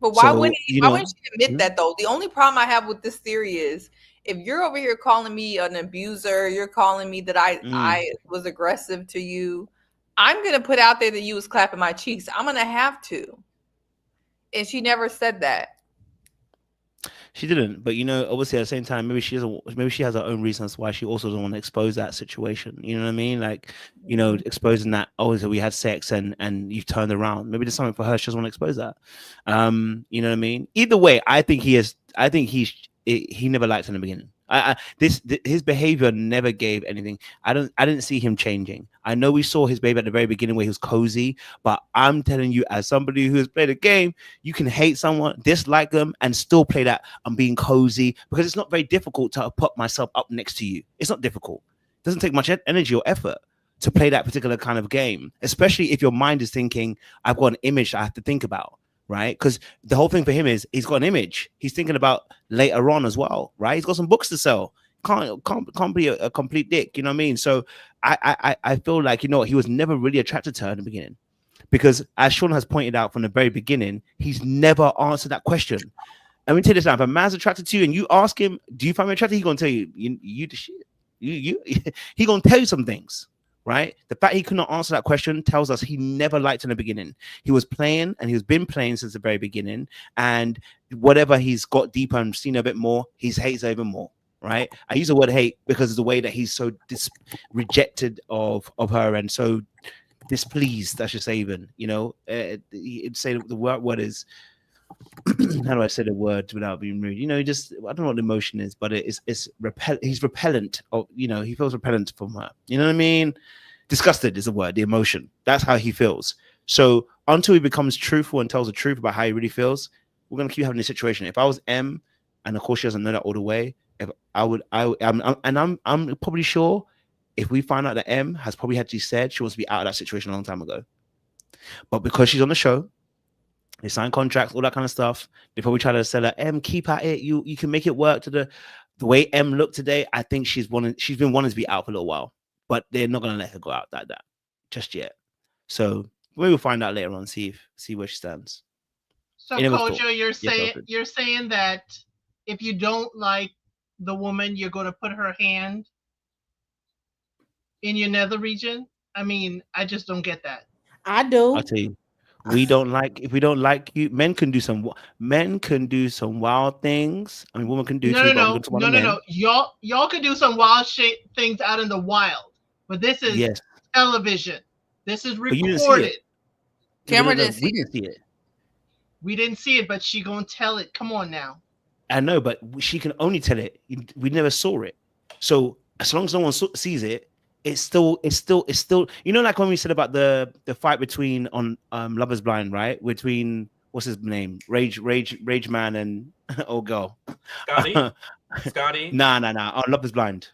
But why wouldn't she admit that though? The only problem I have with this theory is if you're over here calling me an abuser, you're calling me that I was aggressive to you, I'm going to put out there that you was clapping my cheeks. I'm going to have to. And she never said that. She didn't, but you know, obviously at the same time, maybe she has her own reasons why she also doesn't want to expose that situation. You know what I mean? Like, you know, exposing that, oh, so we had sex and you've turned around. Maybe there's something for her. She doesn't want to expose that. You know what I mean? Either way, I think he never liked her in the beginning. His behavior never gave anything. I didn't see him changing. I know we saw his behavior at the very beginning where he was cozy, but I'm telling you, as somebody who has played a game, you can hate someone, dislike them, and still play that I'm being cozy, because it's not very difficult to put myself up next to you. It's not difficult. It doesn't take much energy or effort. to play that particular kind of game, especially if your mind is thinking, I've got an image I have to think about, right? Because the whole thing for him is he's got an image. He's thinking about later on as well, right? He's got some books to sell. Can't be a complete dick, you know what I mean? So I feel like, you know, he was never really attracted to her in the beginning, because as Sean has pointed out from the very beginning, he's never answered that question. And we tell you this now: if a man's attracted to you and you ask him, "Do you find me attractive?" He's gonna tell you, "You the shit." He gonna tell you some things, right? The fact he could not answer that question tells us he never liked in the beginning. He was playing, and he's been playing since the very beginning. And whatever he's got deeper and seen a bit more, he hates even more, right? I use the word hate because of the way that he's so rejected of her and so displeased, I should say, even, you know, say the word is, how do I say the word without being rude? You know, just, I don't know what the emotion is, but it's he's repellent, or, you know, he feels repellent from her. You know what I mean? Disgusted is the word, the emotion. That's how he feels. So until he becomes truthful and tells the truth about how he really feels, we're gonna keep having this situation. If I was M, and of course she doesn't know that all the way, I'm probably sure if we find out that M has probably actually said she wants to be out of that situation a long time ago, but because she's on the show, they sign contracts, all that kind of stuff, they probably try to sell her, M, keep at it. You can make it work. To the way M looked today, I think she's been wanting to be out for a little while, but they're not gonna let her go out like that just yet. So we will find out later on, see where she stands. So Kojo, you're saying that if you don't like the woman, you're going to put her hand in your nether region? I mean, I just don't get that. I do. I'll tell you, if we don't like you, men can do some wild things. I mean, women can do no. Y'all can do some wild shit things out in the wild, but this is television. This is recorded. Camera didn't see it. We didn't see it. We didn't see it, but she gonna tell it. Come on now. I know, but she can only tell it. We never saw it. So as long as no one sees it, it's still. You know, like when we said about the fight between on Love Is Blind, right? Between what's his name, Rage Man and old girl, Scotty. Nah. On Love Is Blind,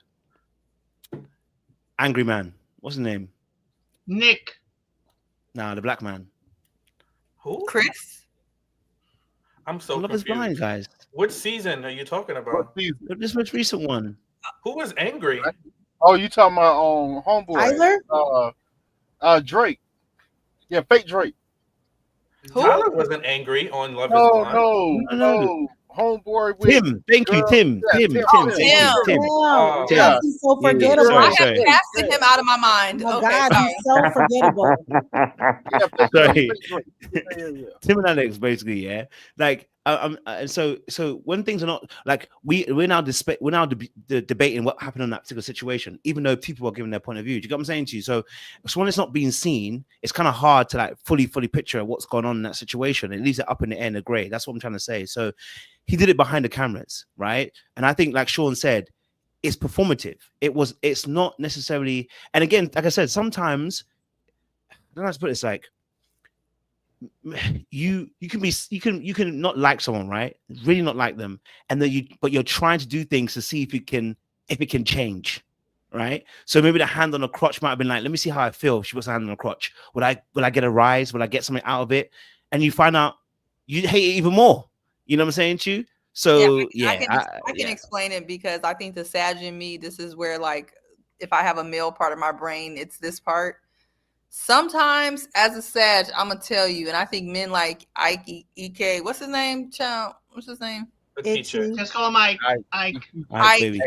Angry Man. What's his name? Nick. Nah, the black man. Who? Chris. I'm so Love Is Blind, guys. What season are you talking about? This most recent one. Who was angry? Oh, you talking about homeboy? Tyler? Drake. Yeah, fake Drake. Who? Tyler wasn't angry on Love Is Blind. No. Homeboy with Tim. Thank you, Tim. Tim. He's so forgettable. I have casted him out of my mind. Oh God, he's so forgettable. Sorry. Tim and Alex, basically, yeah. Like, and so when things are not like we're now debating what happened in that particular situation, even though people are giving their point of view. Do you get what I'm saying to you? So when it's not being seen, it's kind of hard to like fully picture what's going on in that situation. It leaves it up in the air in the gray. That's what I'm trying to say. So he did it behind the cameras, right? And I think, like Sean said, it's performative. It's not necessarily. And again, like I said, sometimes I don't know how to put it. It's like you can not like someone, right? Really not like them, and then but you're trying to do things to see if it can change, right? So maybe the hand on the crotch might have been like, let me see how I feel if she puts a hand on the crotch. Will I get a rise? Will I get something out of it? And you find out you hate it even more. You know what I'm saying to you? So I can explain it, because I think the Sag in me, this is where, like, if I have a male part of my brain, it's this part. Sometimes as a Sag, I'm gonna tell you, and I think men like Ike, what's his name? What's his name? The teacher. Just call him Ike. Ike.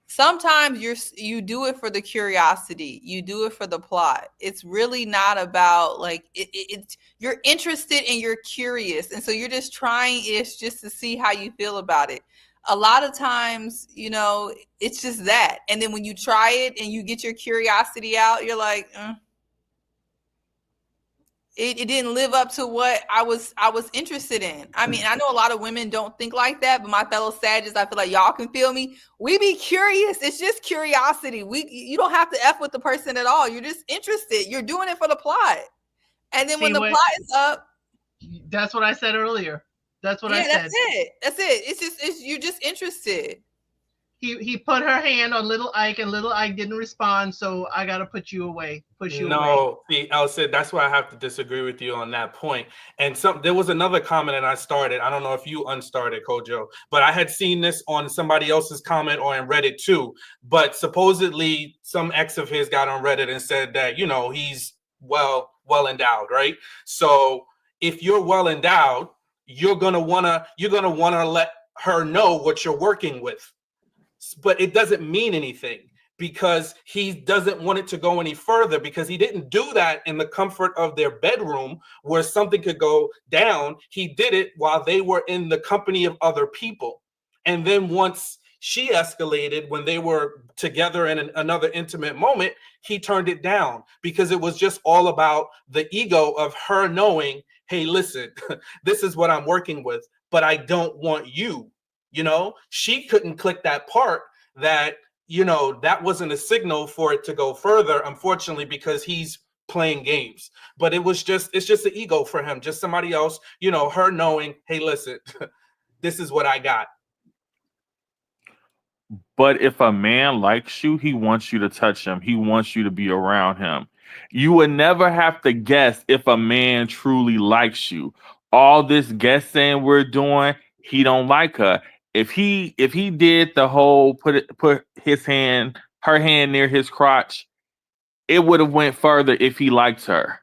Sometimes you do it for the curiosity, you do it for the plot. It's really not about like it's you're interested and you're curious, and so you're just trying it just to see how you feel about it. A lot of times, you know, it's just that, and then when you try it and you get your curiosity out, you're like, It didn't live up to what I was interested in. I mean, I know a lot of women don't think like that, but my fellow Sages, I feel like y'all can feel me. We be curious. It's just curiosity. You don't have to F with the person at all. You're just interested. You're doing it for the plot. And then when the plot is up. That's what I said earlier. That's what I said. That's it. It's you're just interested. He put her hand on little Ike, and little Ike didn't respond, so I gotta put you away, push you away. No, see, Elsa, that's why I have to disagree with you on that point. And there was another comment that I started. I don't know if you unstarted, Kojo, but I had seen this on somebody else's comment or in Reddit too. But supposedly some ex of his got on Reddit and said that, you know, he's well endowed, right? So if you're well endowed, you're gonna wanna let her know what you're working with. But it doesn't mean anything, because he doesn't want it to go any further, because he didn't do that in the comfort of their bedroom where something could go down. He did it while they were in the company of other people. And then once she escalated, when they were together in another intimate moment, he turned it down, because it was just all about the ego of her knowing, hey, listen, this is what I'm working with, but I don't want you. You know, she couldn't click that part that, you know, that wasn't a signal for it to go further, unfortunately, because he's playing games. But it's just the ego for him, just somebody else, you know, her knowing, hey, listen, this is what I got. But if a man likes you, he wants you to touch him. He wants you to be around him. You would never have to guess if a man truly likes you. All this guessing we're doing, he don't like her. If he did the whole put her hand near his crotch, it would have went further if he liked her.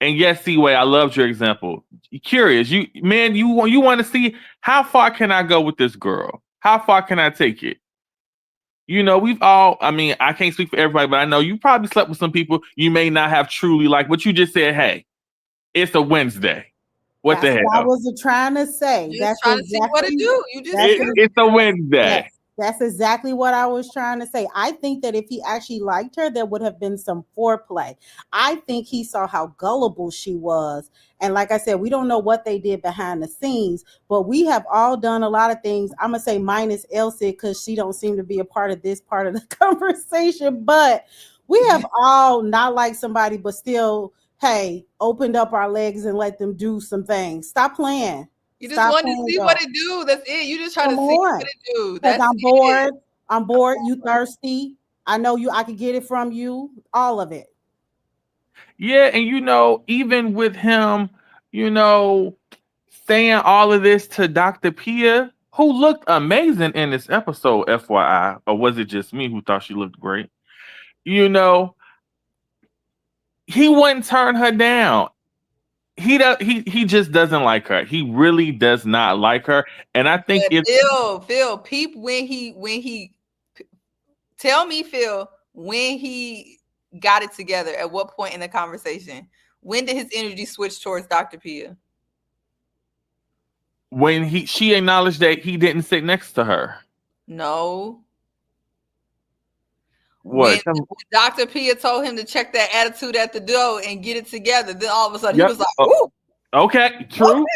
And yes, C-Way, I loved your example. Curious, you want to see how far can I go with this girl? How far can I take it? You know, I can't speak for everybody, but I know you probably slept with some people you may not have truly liked, but you just said, hey, it's a Wednesday. What the hell? I wasn't trying to say. That's trying to see what to do. It's a Wednesday. Yes, that's exactly what I was trying to say. I think that if he actually liked her, there would have been some foreplay. I think he saw how gullible she was. And like I said, we don't know what they did behind the scenes, but we have all done a lot of things. I'm going to say minus Elsie, because she don't seem to be a part of this part of the conversation. But we have all not liked somebody, but still, hey, opened up our legs and let them do some things. Stop playing. You just want to see what it do. That's it. You just trying to see what it do. That's I'm bored. I'm bored. You thirsty. I know you. I could get it from you. All of it. Yeah, and you know, even with him, you know, saying all of this to Dr. Pia, who looked amazing in this episode, FYI, or was it just me who thought she looked great? You know, he wouldn't turn her down. He just doesn't like her. He really does not like her. And I think Phil, peep when he tell me, Phil, when he got it together, at what point in the conversation? When did his energy switch towards Dr. Pia? When she acknowledged that he didn't sit next to her. No. What? When Dr. Pia told him to check that attitude at the door and get it together, then all of a sudden he was like, "Ooh, okay, true."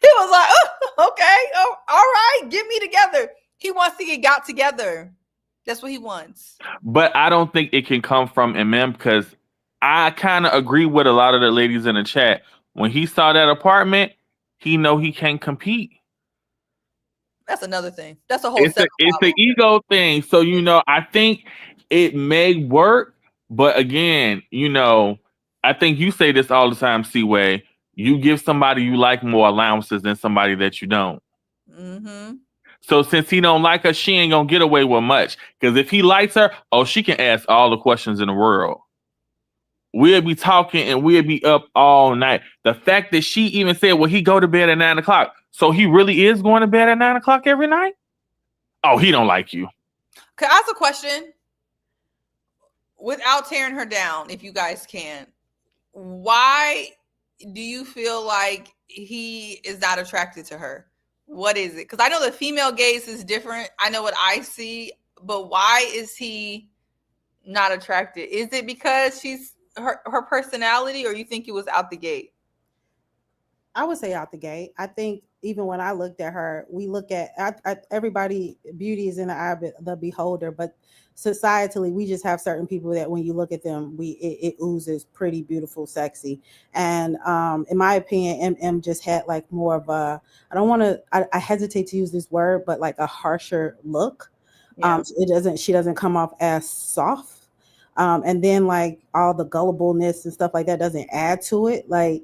He was like, "Oh, okay, oh, all right, get me together." He wants to get got together. That's what he wants. But I don't think it can come from Emem, because I kind of agree with a lot of the ladies in the chat. When he saw that apartment, he know he can't compete. That's another thing. That's a whole. It's an ego thing. So, you know, I think it may work, but again, you know, I think you say this all the time, C-Way. You give somebody you like more allowances than somebody that you don't. Mm-hmm. So since he don't like her, she ain't gonna get away with much. Because if he likes her, she can ask all the questions in the world. We'll be talking and we'll be up all night. The fact that she even said, well, he go to bed at 9 o'clock. So he really is going to bed at 9 o'clock every night? Oh, he don't like you. Can I ask a question? Without tearing her down, if you guys can, why do you feel like he is not attracted to her? What is it? Because I know the female gaze is different. I know what I see, but why is he not attracted? Is it because she's her personality, or you think it was out the gate? I would say out the gate. I think even when I looked at her, we look at everybody, beauty is in the eye of the beholder, but societally, we just have certain people that when you look at them, it oozes pretty beautiful, sexy. And in my opinion, MM just had like more of a, I hesitate to use this word, but like a harsher look. Yeah. She doesn't come off as soft. And then like all the gullibleness and stuff like that doesn't add to it. Like,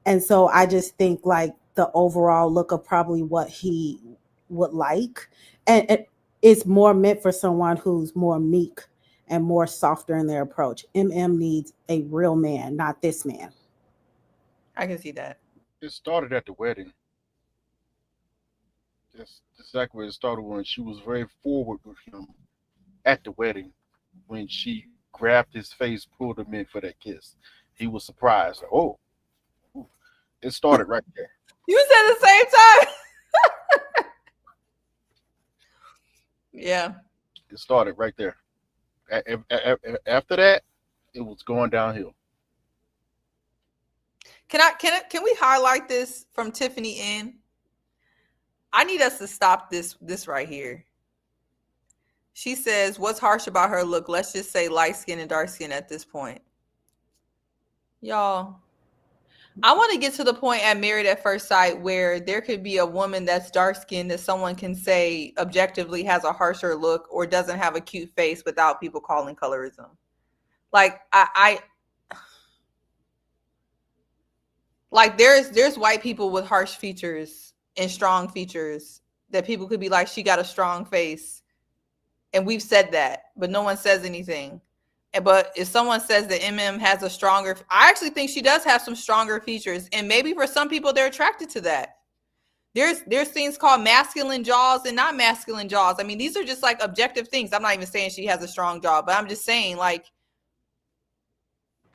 and so I just think like the overall look of probably what he would like, and it's more meant for someone who's more meek and more softer in their approach. MM needs a real man, not this man. I can see that. It started at the wedding. That's exactly where it started, when she was very forward with him at the wedding, when she grabbed his face, pulled him in for that kiss. He was surprised. Like, oh, it started right there. You said the same time. Yeah. It started right there. After that, it was going downhill. Can we highlight this from Tiffany N? I need us to stop this right here. She says, what's harsh about her look? Let's just say light skin and dark skin at this point. Y'all, I want to get to the point at Married at First Sight where there could be a woman that's dark skinned that someone can say objectively has a harsher look or doesn't have a cute face without people calling colorism. Like like there's white people with harsh features and strong features that people could be like, she got a strong face. And we've said that, but no one says anything. But if someone says that MM has a stronger, I actually think she does have some stronger features. And maybe for some people, they're attracted to that. There's things called masculine jaws and not masculine jaws. I mean, these are just like objective things. I'm not even saying she has a strong jaw, but I'm just saying like,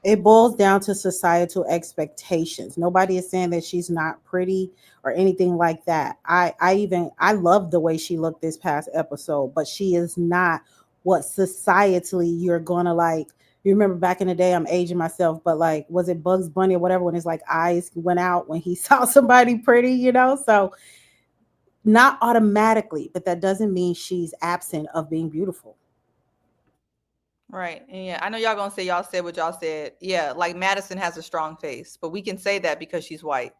it boils down to societal expectations. Nobody is saying that she's not pretty or anything like that. I love the way she looked this past episode, but she is not what societally you're gonna like. You remember back in the day, I'm aging myself, but like, was it Bugs Bunny or whatever, when his like eyes went out when he saw somebody pretty, you know? So not automatically, but that doesn't mean she's absent of being beautiful. right. And yeah, I know y'all gonna say y'all said what y'all said. Yeah, like Madison has a strong face, but we can say that because she's white.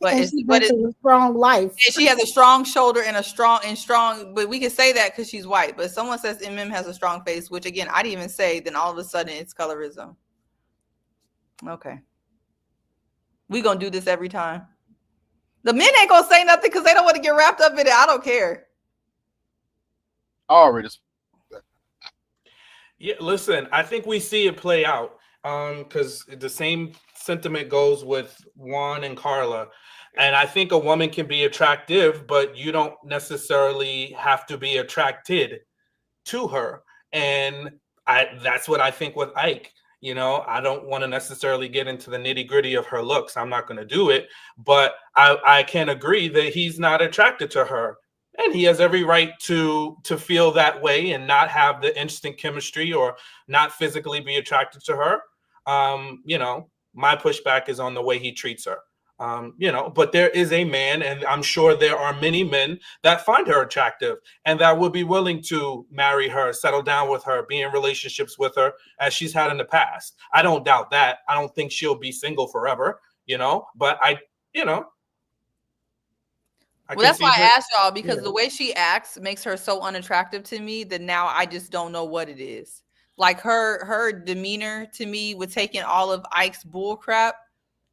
But and it's a strong life. And she has a strong shoulder and a strong, but we can say that because she's white. But if someone says MM has a strong face, which again, I didn't even say, then all of a sudden it's colorism. Okay. We gonna do this every time. The men ain't gonna say nothing because they don't want to get wrapped up in it. I don't care. Already. Yeah, listen, I think we see it play out because the same sentiment goes with Juan and Carla. And I think a woman can be attractive, but you don't necessarily have to be attracted to her. And that's what I think with Ike. You know, I don't want to necessarily get into the nitty gritty of her looks. I'm not going to do it. But I can agree that he's not attracted to her. And he has every right to feel that way and not have the instant chemistry or not physically be attracted to her. You know, my pushback is on the way he treats her. You know, but there is a man, and I'm sure there are many men that find her attractive and that would be willing to marry her, settle down with her, be in relationships with her as she's had in the past. I don't doubt that. I don't think she'll be single forever, you know, but you know. Well, that's why I asked y'all, because the way she acts makes her so unattractive to me that now I just don't know what it is. Like her demeanor to me with taking all of Ike's bull crap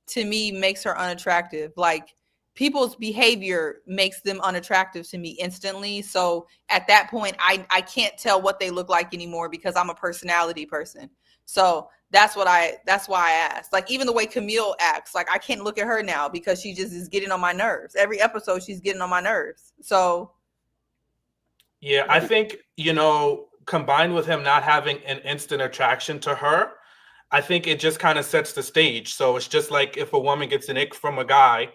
to me makes her unattractive. Like people's behavior makes them unattractive to me instantly. So at that point, I can't tell what they look like anymore because I'm a personality person. So that's why I asked. Like even the way Camille acts, like I can't look at her now because she just is getting on my nerves. Every episode she's getting on my nerves. So yeah, I think, you know, combined with him not having an instant attraction to her, I think it just kind of sets the stage. So it's just like if a woman gets an ick from a guy,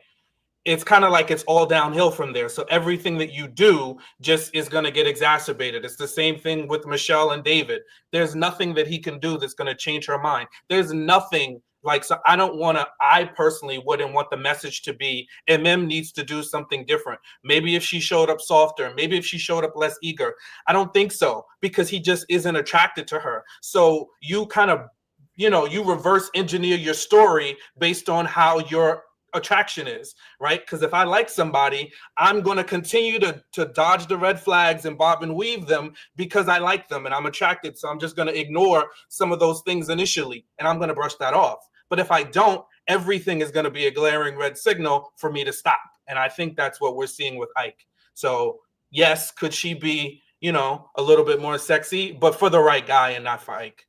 it's kind of like it's all downhill from there. So everything that you do just is going to get exacerbated. It's the same thing with Michelle and David. There's nothing that he can do that's going to change her mind. There's nothing Like, so I personally wouldn't want the message to be MM needs to do something different. Maybe if she showed up softer, maybe if she showed up less eager. I don't think so, because he just isn't attracted to her. So you kind of, you reverse engineer your story based on how your attraction is, right? Because if I like somebody, I'm going to continue to dodge the red flags and bob and weave them because I like them and I'm attracted. So I'm just going to ignore some of those things initially and I'm going to brush that off. But if I don't, everything is going to be a glaring red signal for me to stop. And I think that's what we're seeing with Ike. So yes, could she be, a little bit more sexy, but for the right guy and not for Ike?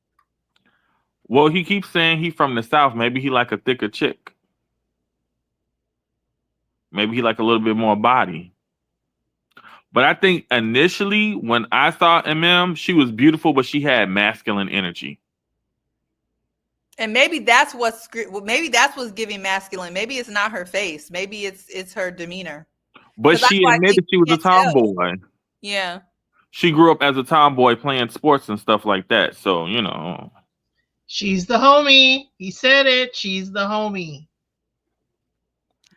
Well, he keeps saying he from the South. Maybe he like a thicker chick. Maybe he like a little bit more body. But I think initially when I saw Emem, she was beautiful, but she had masculine energy. And maybe that's what's giving masculine. Maybe it's not her face. Maybe it's her demeanor. But she admitted she was a tomboy. Yeah. She grew up as a tomboy playing sports and stuff like that. So, She's the homie. He said it. She's the homie.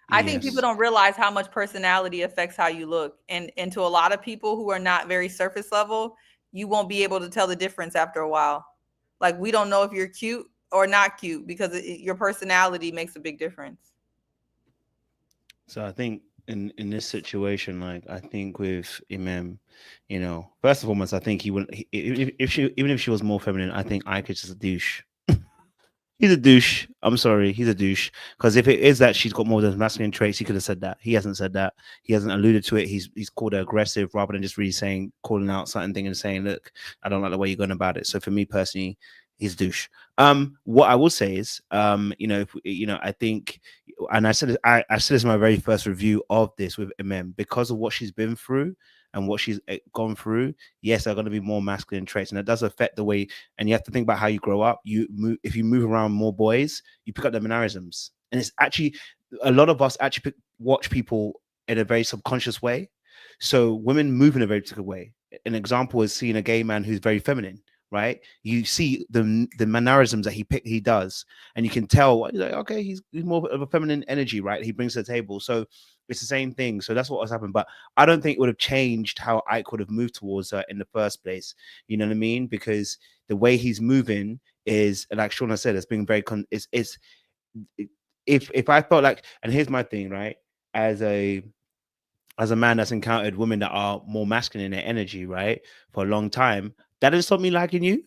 I think people don't realize how much personality affects how you look. And to a lot of people who are not very surface level, you won't be able to tell the difference after a while. Like, we don't know if you're cute or not cute because your personality makes a big difference. So I think in this situation, like, I think with Emem, first and foremost, I think he wouldn't, even if she was more feminine, I think Ike is just a douche. He's a douche. I'm sorry, he's a douche. Because if it is that she's got more than masculine traits, he could have said that. He hasn't said that. He hasn't alluded to it. He's called her aggressive rather than just really calling out certain thing and saying, look, I don't like the way you're going about it. So for me personally, he's a douche. What I will say is, I think, and I said this in my very first review of this with Emem, because of what she's been through and what she's gone through, yes, there are going to be more masculine traits, and that does affect the way. And you have to think about how you grow up. If you move around more boys, you pick up their mannerisms, and it's actually a lot of us actually watch people in a very subconscious way. So women move in a very particular way. An example is seeing a gay man who's very feminine. Right, you see the mannerisms that he does, and you can tell, like, okay, he's more of a feminine energy, right? He brings to the table. So it's the same thing. So that's what has happened. But I don't think it would have changed how Ike would have moved towards her in the first place. You know what I mean? Because the way he's moving is, like Shauna said, it's being very if I felt like, and here's my thing, right? As a man that's encountered women that are more masculine in their energy, right, for a long time, that didn't stop me liking you.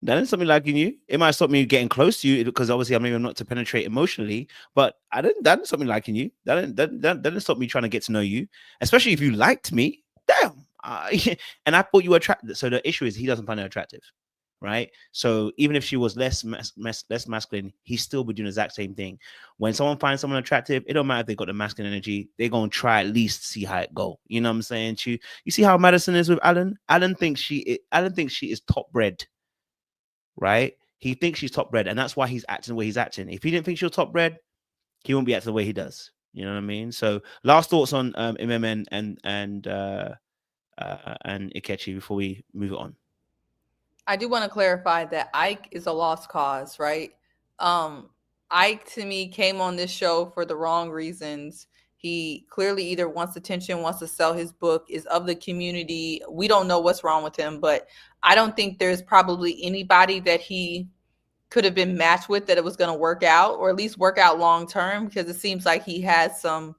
That didn't stop me liking you. It might stop me getting close to you because obviously I'm not to penetrate emotionally, but that didn't stop me liking you. That didn't stop me trying to get to know you, especially if you liked me. Damn. And I thought you were attractive. So the issue is he doesn't find her attractive, right? So even if she was less masculine, he's still be doing the exact same thing. When someone finds someone attractive, it don't matter if they got the masculine energy, they're gonna try at least see how it go. You know what I'm saying? You see how Madison is with Allen? Allen thinks she is top bred, right? He thinks she's top bred, and that's why he's acting the way he's acting. If he didn't think she was top bred, he won't be acting the way he does. You know what I mean? So last thoughts on Emem and Ikechi before we move on. I do want to clarify that Ike is a lost cause, right? Ike, to me, came on this show for the wrong reasons. He clearly either wants attention, wants to sell his book, is of the community. We don't know what's wrong with him, but I don't think there's probably anybody that he could have been matched with that it was going to work out, or at least work out long term, because it seems like he has some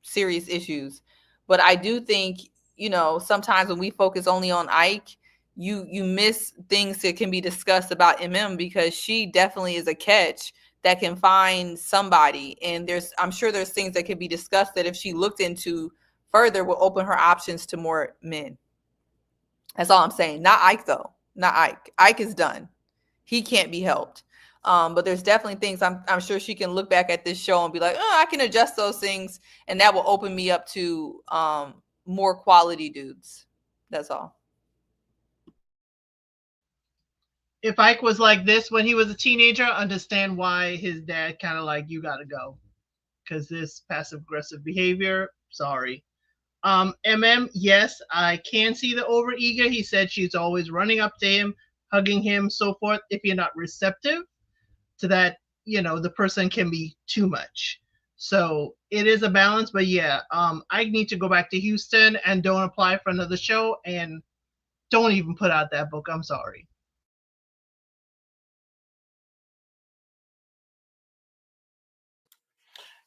serious issues. But I do think, sometimes when we focus only on Ike, you miss things that can be discussed about Emem, because she definitely is a catch that can find somebody. And I'm sure there's things that could be discussed that if she looked into further will open her options to more men. That's all I'm saying. Not Ike though. Not Ike. Ike is done. He can't be helped. But there's definitely things I'm sure she can look back at this show and be like, oh, I can adjust those things. And that will open me up to more quality dudes. That's all. If Ike was like this when he was a teenager, understand why his dad kind of like, you gotta go, because this passive aggressive behavior, sorry. Emem, yes, I can see the overeager. He said she's always running up to him, hugging him, so forth. If you're not receptive to that the person can be too much. So it is a balance, but yeah, I need to go back to Houston and don't apply for another show and don't even put out that book. I'm sorry.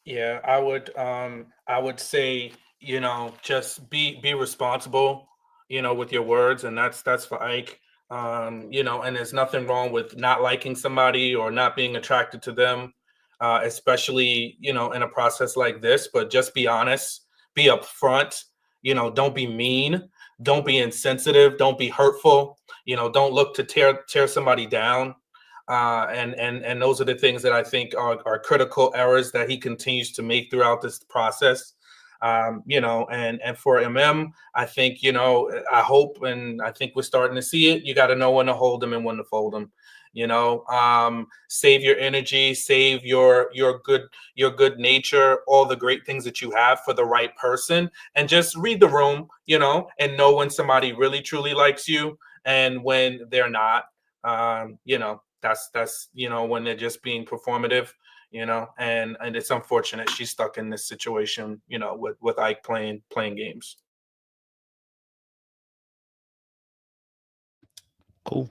Yeah, I would say, just be responsible, with your words, and that's for Ike. And there's nothing wrong with not liking somebody or not being attracted to them, especially, in a process like this, but just be honest, be upfront, don't be mean, don't be insensitive, don't be hurtful, don't look to tear somebody down. And those are the things that I think are critical errors that he continues to make throughout this process. And for MM, I think, I hope, and I think we're starting to see it. You got to know when to hold them and when to fold them. Save your energy, save your good nature, all the great things that you have for the right person, and just read the room, and know when somebody really truly likes you and when they're not. That's when they're just being performative, and it's unfortunate she's stuck in this situation, with Ike playing games. Cool.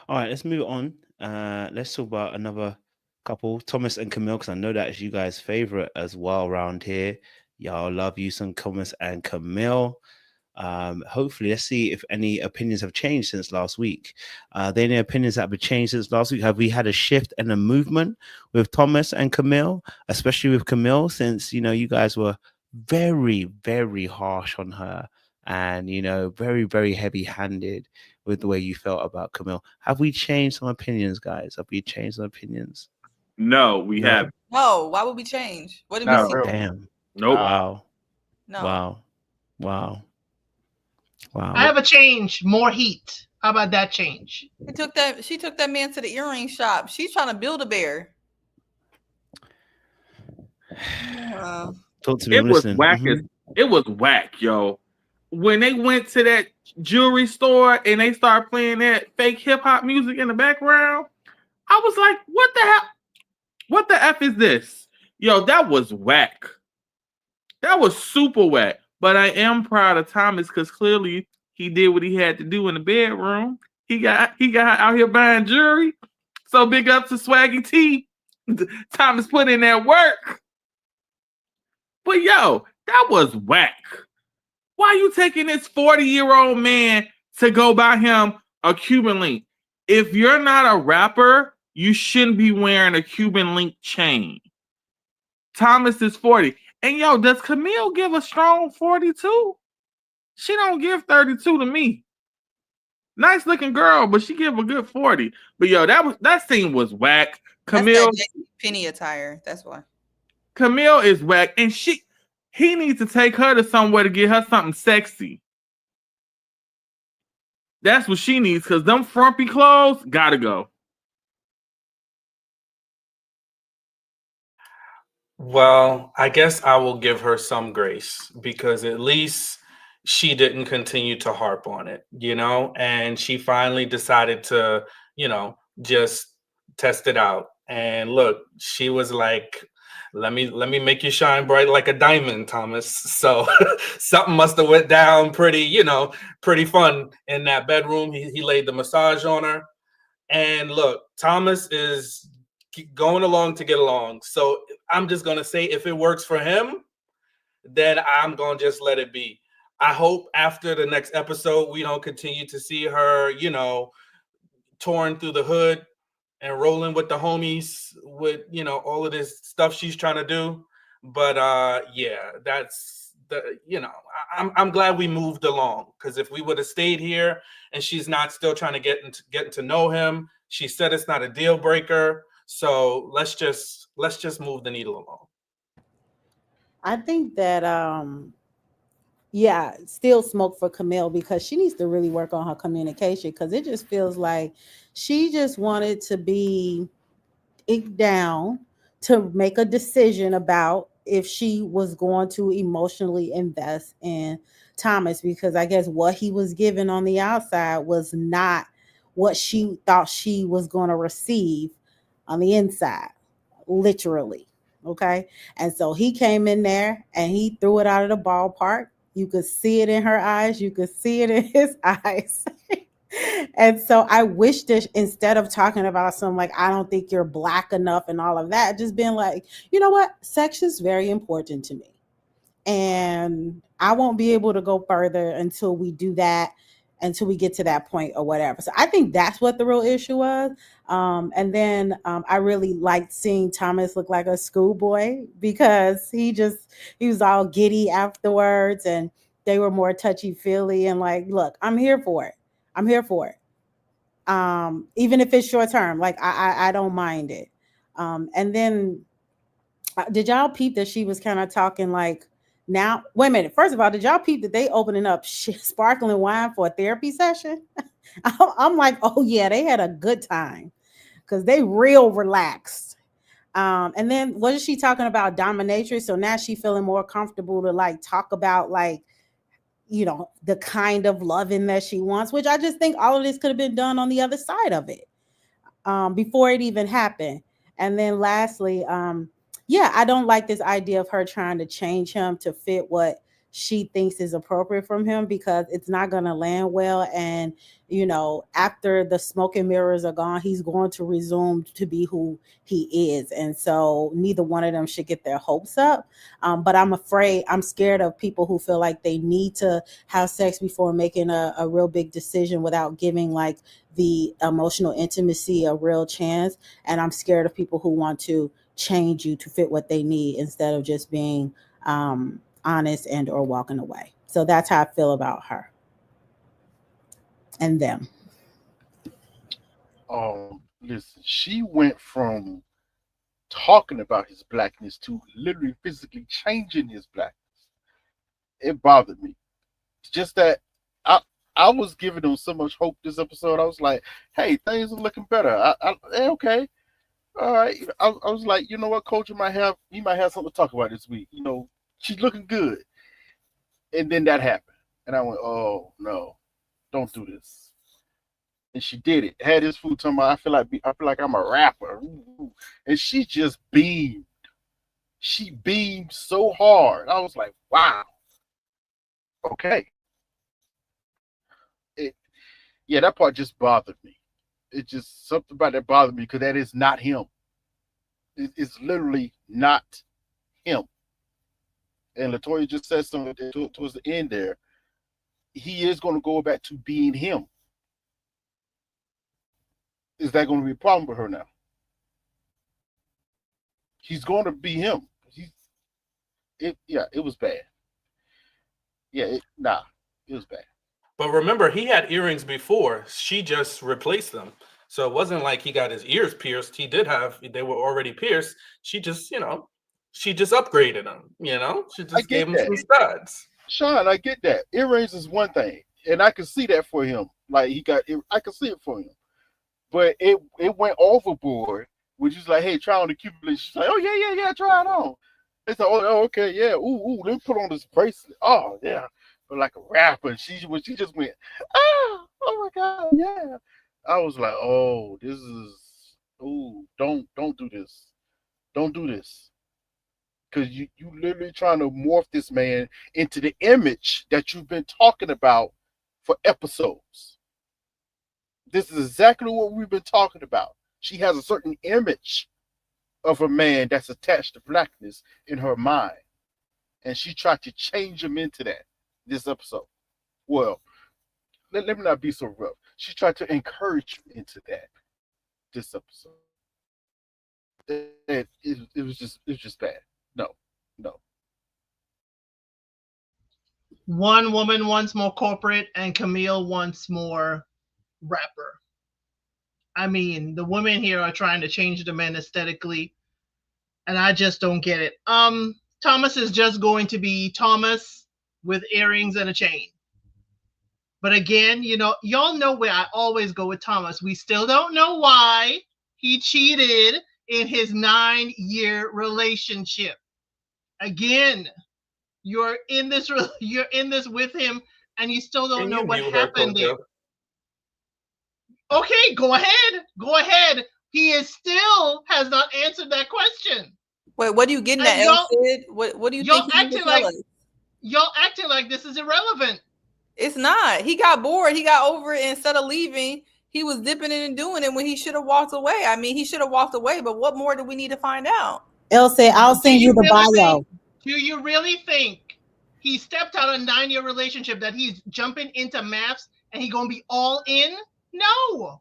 All right, let's move on. Let's talk about another couple, Thomas and Camille, because I know that is you guys' favorite as well around here. Y'all love you some Thomas and Camille. Hopefully, let's see if any opinions have changed since last week. Any opinions that have been changed since last week? Have we had a shift and a movement with Thomas and Camille, especially with Camille, since you guys were very, very harsh on her and very, very heavy-handed with the way you felt about Camille? Have we changed some opinions, guys? Have we changed some opinions? No, we have. No, why would we change? What did No. we see? Damn. Nope. Wow. No. Wow. I have a change. More heat. How about that change? She took that man to the earring shop. She's trying to build a bear. Talk to me. It was listening. whack. It was whack, yo. When they went to that jewelry store and they started playing that fake hip hop music in the background, I was like, what the hell? What the F is this? Yo, that was whack. That was super whack. But I am proud of Thomas because clearly he did what he had to do in the bedroom. He got out here buying jewelry. So big up to Swaggy T. Thomas put in that work. But yo, that was whack. Why are you taking this 40-year-old man to go buy him a Cuban link? If you're not a rapper, you shouldn't be wearing a Cuban link chain. Thomas is 40. And yo, does Camille give a strong 42? She don't give 32 to me. Nice looking girl, but she give a good 40. But yo, that scene was whack. Camille, that's that penny attire. That's why. Camille is whack, and he needs to take her to somewhere to get her something sexy. That's what she needs, because them frumpy clothes gotta go. Well, I guess I will give her some grace because at least she didn't continue to harp on it, and she finally decided to, just test it out. And look, she was like, let me make you shine bright like a diamond, Thomas. So something must have went down pretty fun in that bedroom. He laid the massage on her. And look, Thomas is going along to get along. So I'm just going to say if it works for him, then I'm going to just let it be. I hope after the next episode, we don't continue to see her, touring through the hood and rolling with the homies with, all of this stuff she's trying to do. But yeah, that's I'm glad we moved along, because if we would have stayed here and she's not still trying to get to know him, she said it's not a deal breaker. So let's just move the needle along. I think that still smoke for Camille, because she needs to really work on her communication, because it just feels like she just wanted to be down to make a decision about if she was going to emotionally invest in Thomas, because I guess what he was given on the outside was not what she thought she was going to receive on the inside. literally. Okay. And so he came in there and he threw it out of the ballpark. You could see it in her eyes, you could see it in his eyes. And so I wish that instead of talking about some like, I don't think you're black enough and all of that, just being like, you know what? Sex is very important to me. And I won't be able to go further until we do that, until we get to that point or whatever. So I think that's what the real issue was. And then I really liked seeing Thomas look like a schoolboy because he was all giddy afterwards, and they were more touchy feely and like, look, I'm here for it. I'm here for it. Even if it's short term, like I don't mind it. And then did y'all peep that she was kind of talking like, now, wait a minute. First of all, did y'all peep that they opening up sparkling wine for a therapy session? I'm like, oh yeah, they had a good time because they real relaxed. And then what is she talking about? Dominatrix. So now she feeling more comfortable to like talk about like, you know, the kind of loving that she wants, which I just think all of this could have been done on the other side of it before it even happened. And then lastly, yeah, I don't like this idea of her trying to change him to fit what she thinks is appropriate from him, because it's not going to land well. And, you know, after the smoke and mirrors are gone, he's going to resume to be who he is. And so neither one of them should get their hopes up. But I'm scared of people who feel like they need to have sex before making a real big decision without giving like the emotional intimacy a real chance. And I'm scared of people who want to change you to fit what they need instead of just being honest and or walking away. So that's how I feel about her and them. Listen, she went from talking about his blackness to literally physically changing his blackness. It bothered me. It's just that I was giving him so much hope this episode. I was like, hey, things are looking better. Okay. All right. I was like, you know what, Coach, he might have something to talk about this week. You know, she's looking good. And then that happened. And I went, oh no, don't do this. And she did it. Had his food talking about, I feel like I'm a rapper. And she just beamed. She beamed so hard. I was like, wow. Okay. Yeah, that part just bothered me. It just something about that bothered me because that is not him. It's literally not him. And Latoya just said something towards the end there. He is going to go back to being him. Is that going to be a problem for her now? He's going to be him. It was bad. Yeah, it was bad. But remember, he had earrings before. She just replaced them. So it wasn't like he got his ears pierced. They were already pierced. She just upgraded them, She just gave him some studs. Sean, I get that. Earrings is one thing. And I can see that for him. Like I can see it for him. But it went overboard, which is like, hey, try on the Cupid. She's like, oh yeah, try it on. It's like, oh, okay, yeah. Ooh, let me put on this bracelet. Oh, yeah. But like a rapper, she just went, oh my God, yeah. I was like, oh, don't do this. Don't do this. Because you literally trying to morph this man into the image that you've been talking about for episodes. This is exactly what we've been talking about. She has a certain image of a man that's attached to blackness in her mind. And she tried to change him into that this episode. Well, let me not be so rough. She tried to encourage him into that this episode. It was just bad. No. One woman wants more corporate and Camille wants more rapper. I mean, the women here are trying to change the men aesthetically, and I just don't get it. Thomas is just going to be Thomas with earrings and a chain. But again, y'all know where I always go with Thomas. We still don't know why he cheated in his 9-year relationship. Again, you're in this with him, and you still don't know what happened there. Okay, go ahead. He is still has not answered that question. Wait, what are you getting at, And y'all- Sid? What do you y'all think he acting can tell like- us? Y'all acting like this is irrelevant. It's not. He got bored. He got over it. Instead of leaving, he was dipping in and doing it when he should have walked away. I mean, he should have walked away, but what more do we need to find out? Elle said, I'll send you the really bio. Do you really think he stepped out of a 9-year relationship that he's jumping into maths and he gonna be all in? No.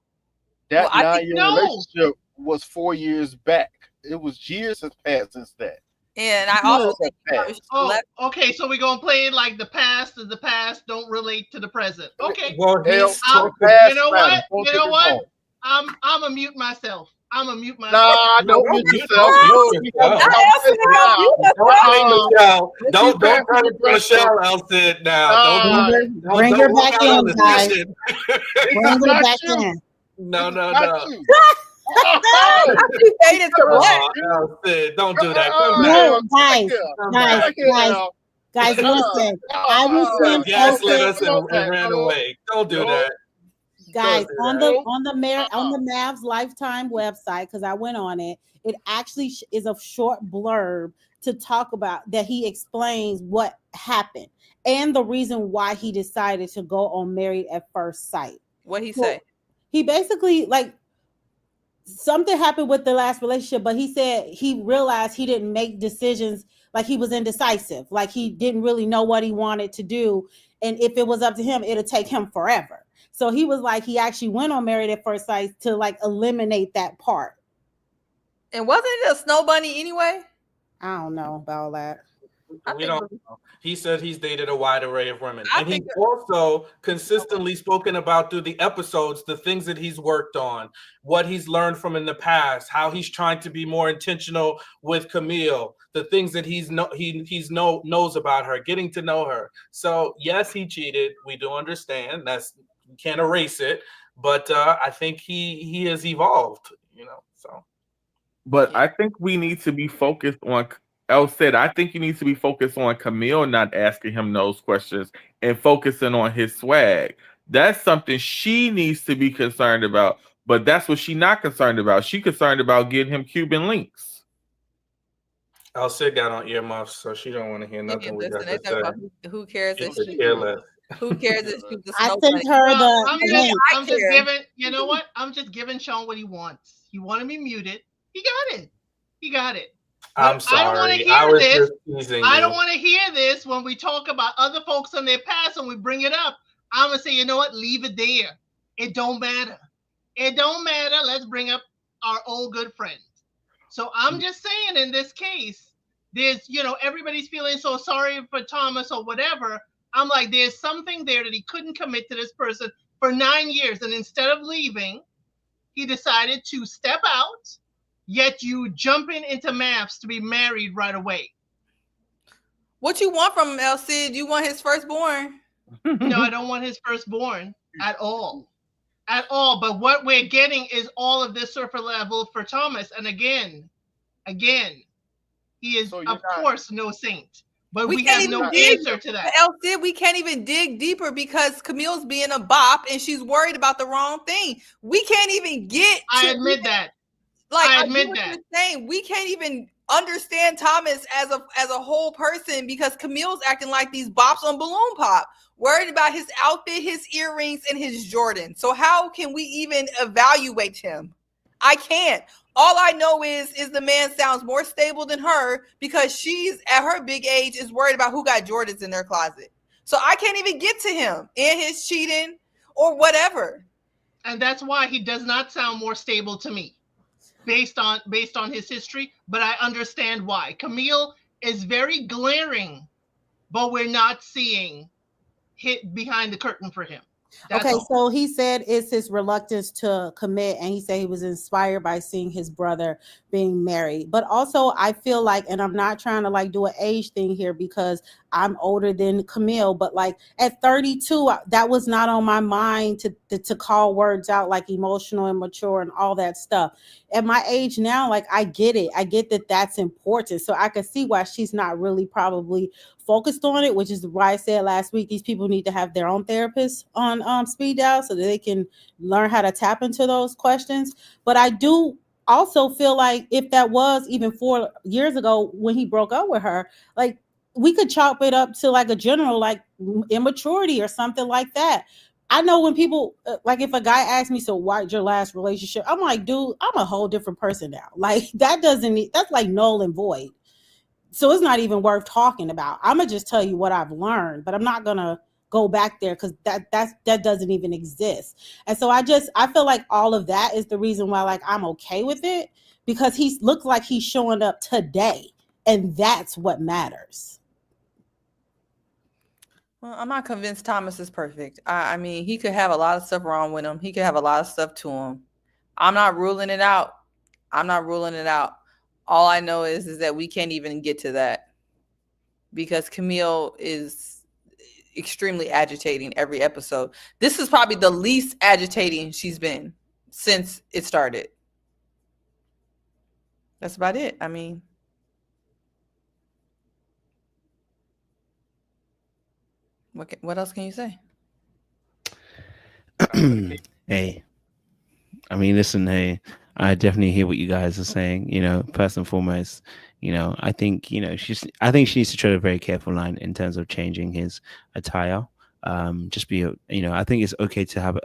That Well, I think 9-year relationship was 4 years back. It was years has passed since that. And I also think he Yes. probably should have Oh, left. okay. So we're gonna play it like the past is the past. Don't relate to the present. Okay. Well, Hell, he's Um, past you know matters. what? Don't You get know me what? wrong. I'm a mute myself. I'm a mute myself. Nah, No, don't don't mute mute yourself. yourself. No, we Don't gonna Not talk asking this about now. you. That's Don't right. play Michelle. Let's Don't keep that try to to put Michelle else in now. Nah, Bring her don't back walk out on in, the guys. mission. Bring her not back you. in. No, This no, is not no. you. She faded to black. Sid, don't do that. Come back. No, guys, Come guys, back. guys, listen. I will Oh, send Gaslit Elle us said, and ran away. Don't do that. guys, do on that. the Mavs Lifetime website, because I went on it, it actually is a short blurb to talk about that. He explains what happened and the reason why he decided to go on Married at First Sight. What he So, say? he basically, like, something happened with the last relationship, but he said he realized he didn't make decisions, like he was indecisive, like he didn't really know what he wanted to do, and if it was up to him, it'd take him forever. So he was like, he actually went on Married at First Sight to like eliminate that part. And wasn't it a snow bunny anyway? I don't know about all that. We don't know. He said he's dated a wide array of women. I And he's think- also consistently spoken about through the episodes the things that he's worked on, what he's learned from in the past, how he's trying to be more intentional with Camille, the things that knows about her, getting to know her. So yes, he cheated. We do understand. You can't erase it. But I think he has evolved, so. But I think we need to be focused on. Elle said, I think you need to be focused on Camille not asking him those questions and focusing on his swag. That's something she needs to be concerned about. But that's what she's not concerned about. She's concerned about getting him Cuban links. Sid got on earmuffs, so she don't want to hear nothing we got Listen, they to talk about say. who cares She if could she care less. who cares if she's a I snow sent bunny? her Well, the I'm link. just care. giving, you know what? I'm just giving Sean what he wants. He wanted me muted. He got it. He got it. I'm But I don't wanna sorry. hear I was this. just teasing I you. don't want to hear this when we talk about other folks on their past and we bring it up. I'm going to say, you know what? Leave it there. It don't matter. It don't matter. Let's bring up our old good friends. So I'm just saying in this case, there's, everybody's feeling so sorry for Thomas or whatever. I'm like, there's something there that he couldn't commit to this person for 9 years. And instead of leaving, he decided to step out. Yet you jumping into maths to be married right away. What you want from him, El Cid? You want his firstborn? No, I don't want his firstborn at all. At all. But what we're getting is all of this surface level for Thomas. And again, he is, So of course, no saint. But we can't have no even dig. answer to that. El Cid, we can't even dig deeper because Camille's being a bop and she's worried about the wrong thing. We can't even get to I admit that. Like I I admit get what that. you're saying. We can't even understand Thomas as a whole person because Camille's acting like these bops on Balloon Pop, worried about his outfit, his earrings, and his Jordan. So how can we even evaluate him? I can't. All I know is the man sounds more stable than her because she's at her big age is worried about who got Jordans in their closet. So I can't even get to him and his cheating or whatever. And that's why he does not sound more stable to me. Based on his history, but I understand why. Camille is very glaring, but we're not seeing hit behind the curtain for him. That's Okay, all. so he said it's his reluctance to commit, and he said he was inspired by seeing his brother being married. But also, I feel like, and I'm not trying to like do an age thing here because I'm older than Camille, but like at 32, that was not on my mind to call words out like emotional, immature, and all that stuff. At my age now, like I get it. I get that that's important. So I can see why she's not really probably focused on it, which is why I said last week, these people need to have their own therapists on speed dial so that they can learn how to tap into those questions. But I do also feel like if that was even 4 years ago when he broke up with her, like we could chop it up to like a general like immaturity or something like that. I know when people like if a guy asks me, so why'd your last relationship? I'm like, dude, I'm a whole different person now. Like that's like null and void. So it's not even worth talking about. I'm gonna just tell you what I've learned, but I'm not gonna go back there because that doesn't even exist. And so I feel like all of that is the reason why like I'm okay with it, because he looks like he's showing up today, and that's what matters. Well, I'm not convinced Thomas is perfect. I mean, he could have a lot of stuff wrong with him. He could have a lot of stuff to him. I'm not ruling it out. All I know is that we can't even get to that because Camille is extremely agitating every episode. This is probably the least agitating she's been since it started. That's about it. I mean, what else can you say? Hey, I mean, listen, hey, I definitely hear what you guys are saying. You know, first and foremost, you know, I think, you know, I think she needs to tread a very careful line in terms of changing his attire. Just be, you know, I think it's okay to have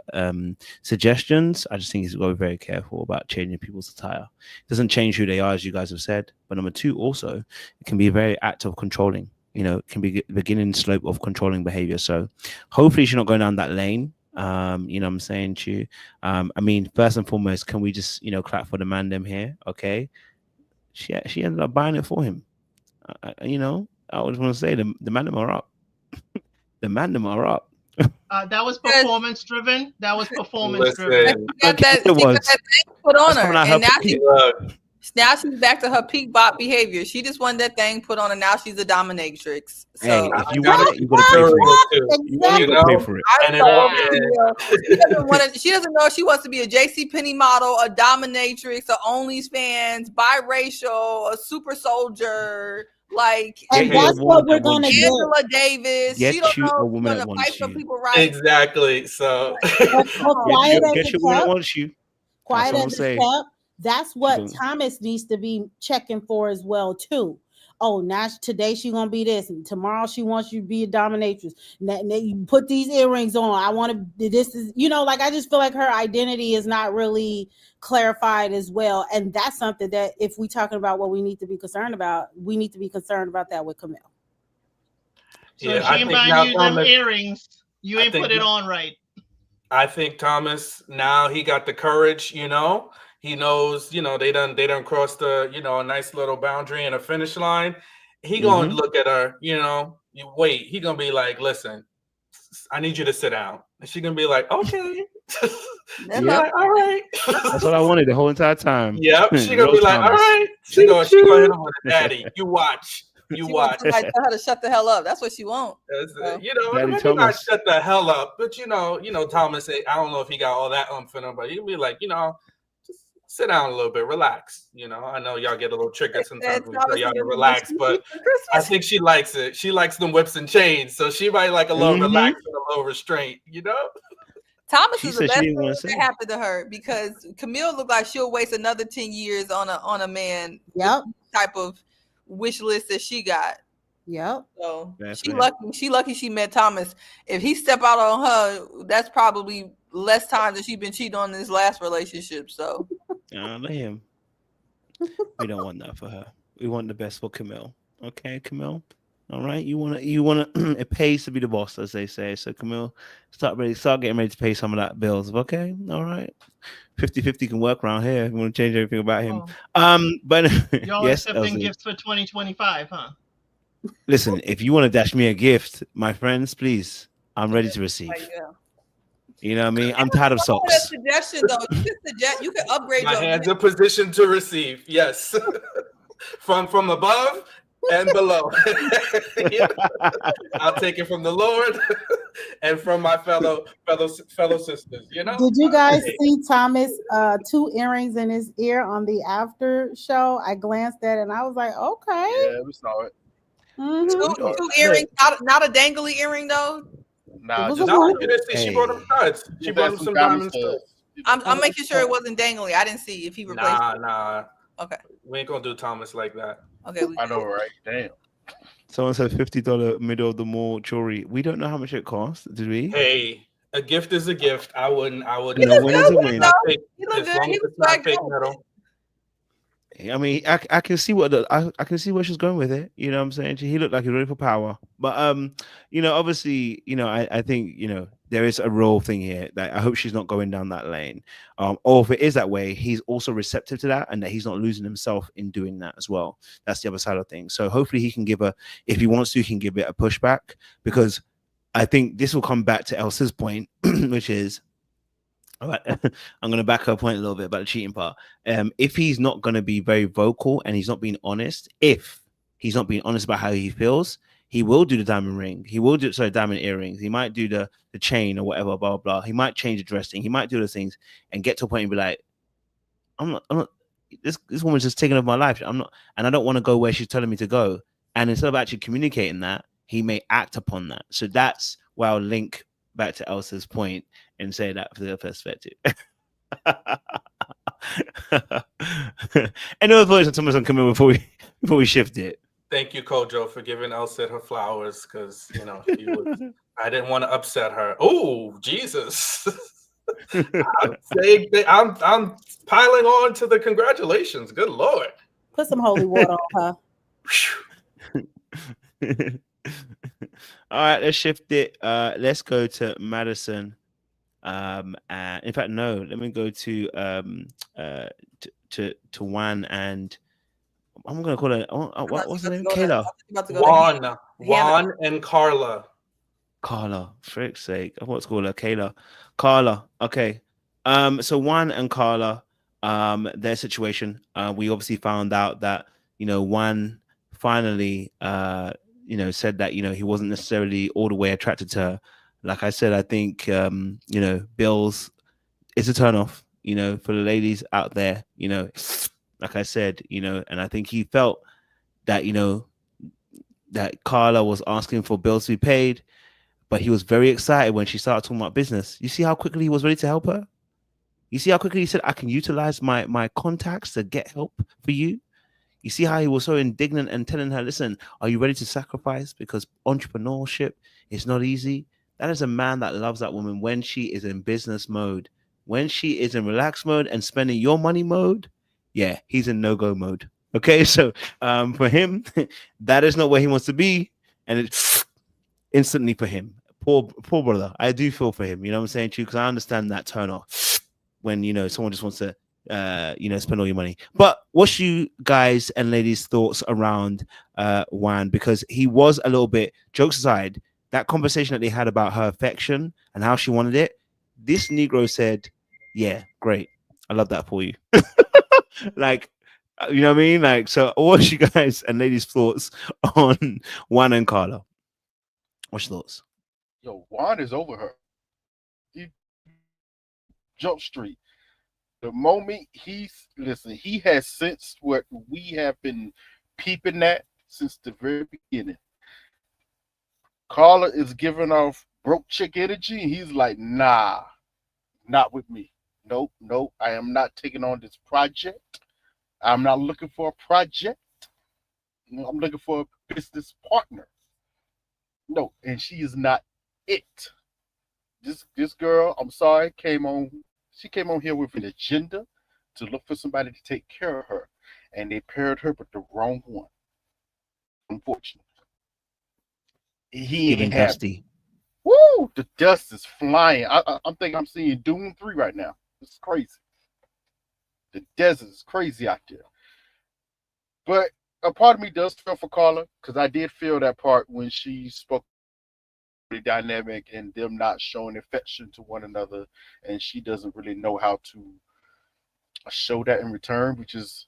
suggestions. I just think he's got to be very careful about changing people's attire. It doesn't change who they are, as you guys have said. But number two, also, it can be a very act of controlling. You know, it can be the beginning slope of controlling behavior. So hopefully she's not going down that lane. You know what I'm saying to you? I mean, first and foremost, can we just, you know, clap for the man them here? Okay. She ended up buying it for him. You know, I just want to say the man them are up. The man them are up. That was performance driven. That was performance driven. She got that thing put on her, and now she's back to her peak bot behavior. She just wanted that thing put on her. Now she's a dominatrix. So hey, if you want it, you gotta pay for it. You gotta pay for it. She doesn't know if she wants to be a JCPenney model, a dominatrix, a OnlyFans, biracial, a super soldier. Like, and that's what we're gonna get. Angela Davis. She don't know a woman that wants fight for you. people right. Exactly. So quiet as get your woman that wants you. Quiet as a kept. That's what Thomas needs to be checking for as well too. Oh, now today she gonna be this, and tomorrow she wants you to be a dominatrix. Now you put these earrings on. I want to. This is, you know, like I just feel like her identity is not really clarified as well, and that's something that if we talking about what we need to be concerned about, we need to be concerned about that with Camille. So if she buying you them earrings, you ain't put it on right. I think Thomas, now he got the courage, you know. He knows, you know, they done crossed the, you know, a nice little boundary and a finish line. He gonna look at her, you know, he gonna be like, listen, I need you to sit down. And she gonna be like, okay. Like, all right. That's what I wanted the whole entire time. Yep. She gonna be like, all right. She gonna hit him with a daddy. You watch. She wants somebody tell her to shut the hell up. That's what she wants. You know, maybe not shut the hell up, but you know, Thomas, I don't know if he got all that in him, but he'd be like, you know, just sit down a little bit, relax. You know, I know y'all get a little triggered sometimes when we tell y'all to relax, but I think she likes it. She likes them whips and chains, so she might like a little relaxed and a little restraint, you know? Thomas is the best thing that happened to her because Camille looked like she'll waste another 10 years on a man type of wish list that she got. Yep. So she lucky she met Thomas. If he step out on her, that's probably less time than she's been cheating on in his last relationship. So let him. We don't want that for her. We want the best for Camille. Okay, Camille. All right. You wanna it pays to be the boss, as they say. So Camille, start getting ready to pay some of that bills. Okay. All right. 50-50 can work around here. If you want to change everything about him. But y'all yes, accepting Elsie. gifts for 2025, huh? Listen, if you want to dash me a gift, my friends, please, I'm ready to receive. You know what I mean? I'm tired of socks. That suggestion though, you can upgrade. My hands are positioned to receive. Yes, from above and below. I'll take it from the Lord and from my fellow sisters. You know. Did you guys see Thomas 2 earrings in his ear on the after show? I glanced at it and I was like, okay. Yeah, we saw it. Two earrings, not a dangly earring though. Nah, she brought them studs. She brought them some diamond studs. I'm making sure it wasn't dangly. I didn't see if he replaced it. Nah. Okay. We ain't gonna do Thomas like that. Okay. I know, right? Damn. Someone said $50 middle of the mall jewelry. We don't know how much it costs, did we? Hey, a gift is a gift. I wouldn't. No win is a win. He looked As good. long He as was it's not like, fake metal. I mean, I can see what I can see where she's going with it. You know what I'm saying? He looked like he's ready for power. But obviously, I think, there is a real thing here that I hope she's not going down that lane. Or if it is that way, he's also receptive to that and that he's not losing himself in doing that as well. That's the other side of things. So hopefully he can give if he wants to, he can give it a pushback, because I think this will come back to Elsa's point, which is, all right, I'm going to back her point a little bit about the cheating part. If he's not going to be very vocal and he's not being honest, if he's not being honest about how he feels, he will do the diamond ring. He will do, diamond earrings. He might do the chain or whatever, blah, blah, blah. He might change the dressing. He might do those things and get to a point and be like, I'm not, this woman's just taking over my life. I'm not, and I don't want to go where she's telling me to go. And instead of actually communicating that, he may act upon that. So that's where I'll link back to Elsa's point and say that for the perspective. Any other thoughts on Thomas and Camille before we shift it? Thank you, Kojo, for giving Elsa her flowers, because I didn't want to upset her. Oh, Jesus. I'm piling on to the congratulations. Good Lord. Put some holy water on her. All right, let's shift it. Let's go to Madison. And in fact, no, let me go to Juan and I'm gonna call her. What's her name? Kayla. Juan and Carla. Carla, frick's sake. I want to call her Kayla. Carla. Okay. So Juan and Carla, their situation. We obviously found out that Juan finally said that he wasn't necessarily all the way attracted to her. Like I said, I think bills is a turnoff, for the ladies out there, like I said, and I think he felt that that Carla was asking for bills to be paid, but he was very excited when she started talking about business. You see how quickly he was ready to help her? You see how quickly he said, I can utilize my contacts to get help for you? You see how he was so indignant and telling her, listen, are you ready to sacrifice? Because entrepreneurship is not easy. That is a man that loves that woman when she is in business mode. When she is in relaxed mode and spending your money mode, yeah, he's in no-go mode. Okay, so for him, that is not where he wants to be. And it's instantly for him. Poor brother. I do feel for him. You know what I'm saying to you? Because I understand that turn off when, someone just wants to spend all your money. But what's you guys and ladies' thoughts around Juan? Because he was a little bit, jokes aside, that conversation that they had about her affection and how she wanted it, this Negro said, yeah, great. I love that for you. Like, you know what I mean? Like, so what's you guys and ladies' thoughts on Juan and Carla? What's your thoughts? Yo, Juan is over her. He Jump Street. The moment he has sensed what we have been peeping at since the very beginning. Carla is giving off broke chick energy, and he's like, nah, not with me. Nope, I am not taking on this project. I'm not looking for a project. I'm looking for a business partner. No, and she is not it. This girl, I'm sorry, she came on here with an agenda to look for somebody to take care of her, and they paired her with the wrong one. Unfortunately. He ain't happy. Woo! The dust is flying. I'm thinking I'm seeing Doom 3 right now. It's crazy. The desert is crazy out there. But a part of me does feel for Carla, because I did feel that part when she spoke the dynamic and them not showing affection to one another, and she doesn't really know how to show that in return, which is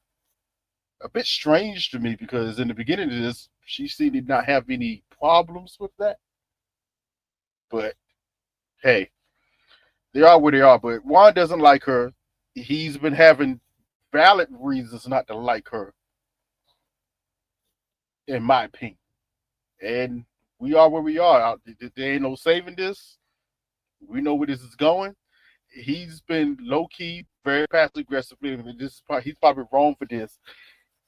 a bit strange to me, because in the beginning of this, she seemed to not have any problems with that. But hey, they are where they are. But Juan doesn't like her. He's been having valid reasons not to like her, in my opinion. And we are where we are. There ain't no saving this. We know where this is going. he's been low key, very passive aggressive. He's probably wrong for this.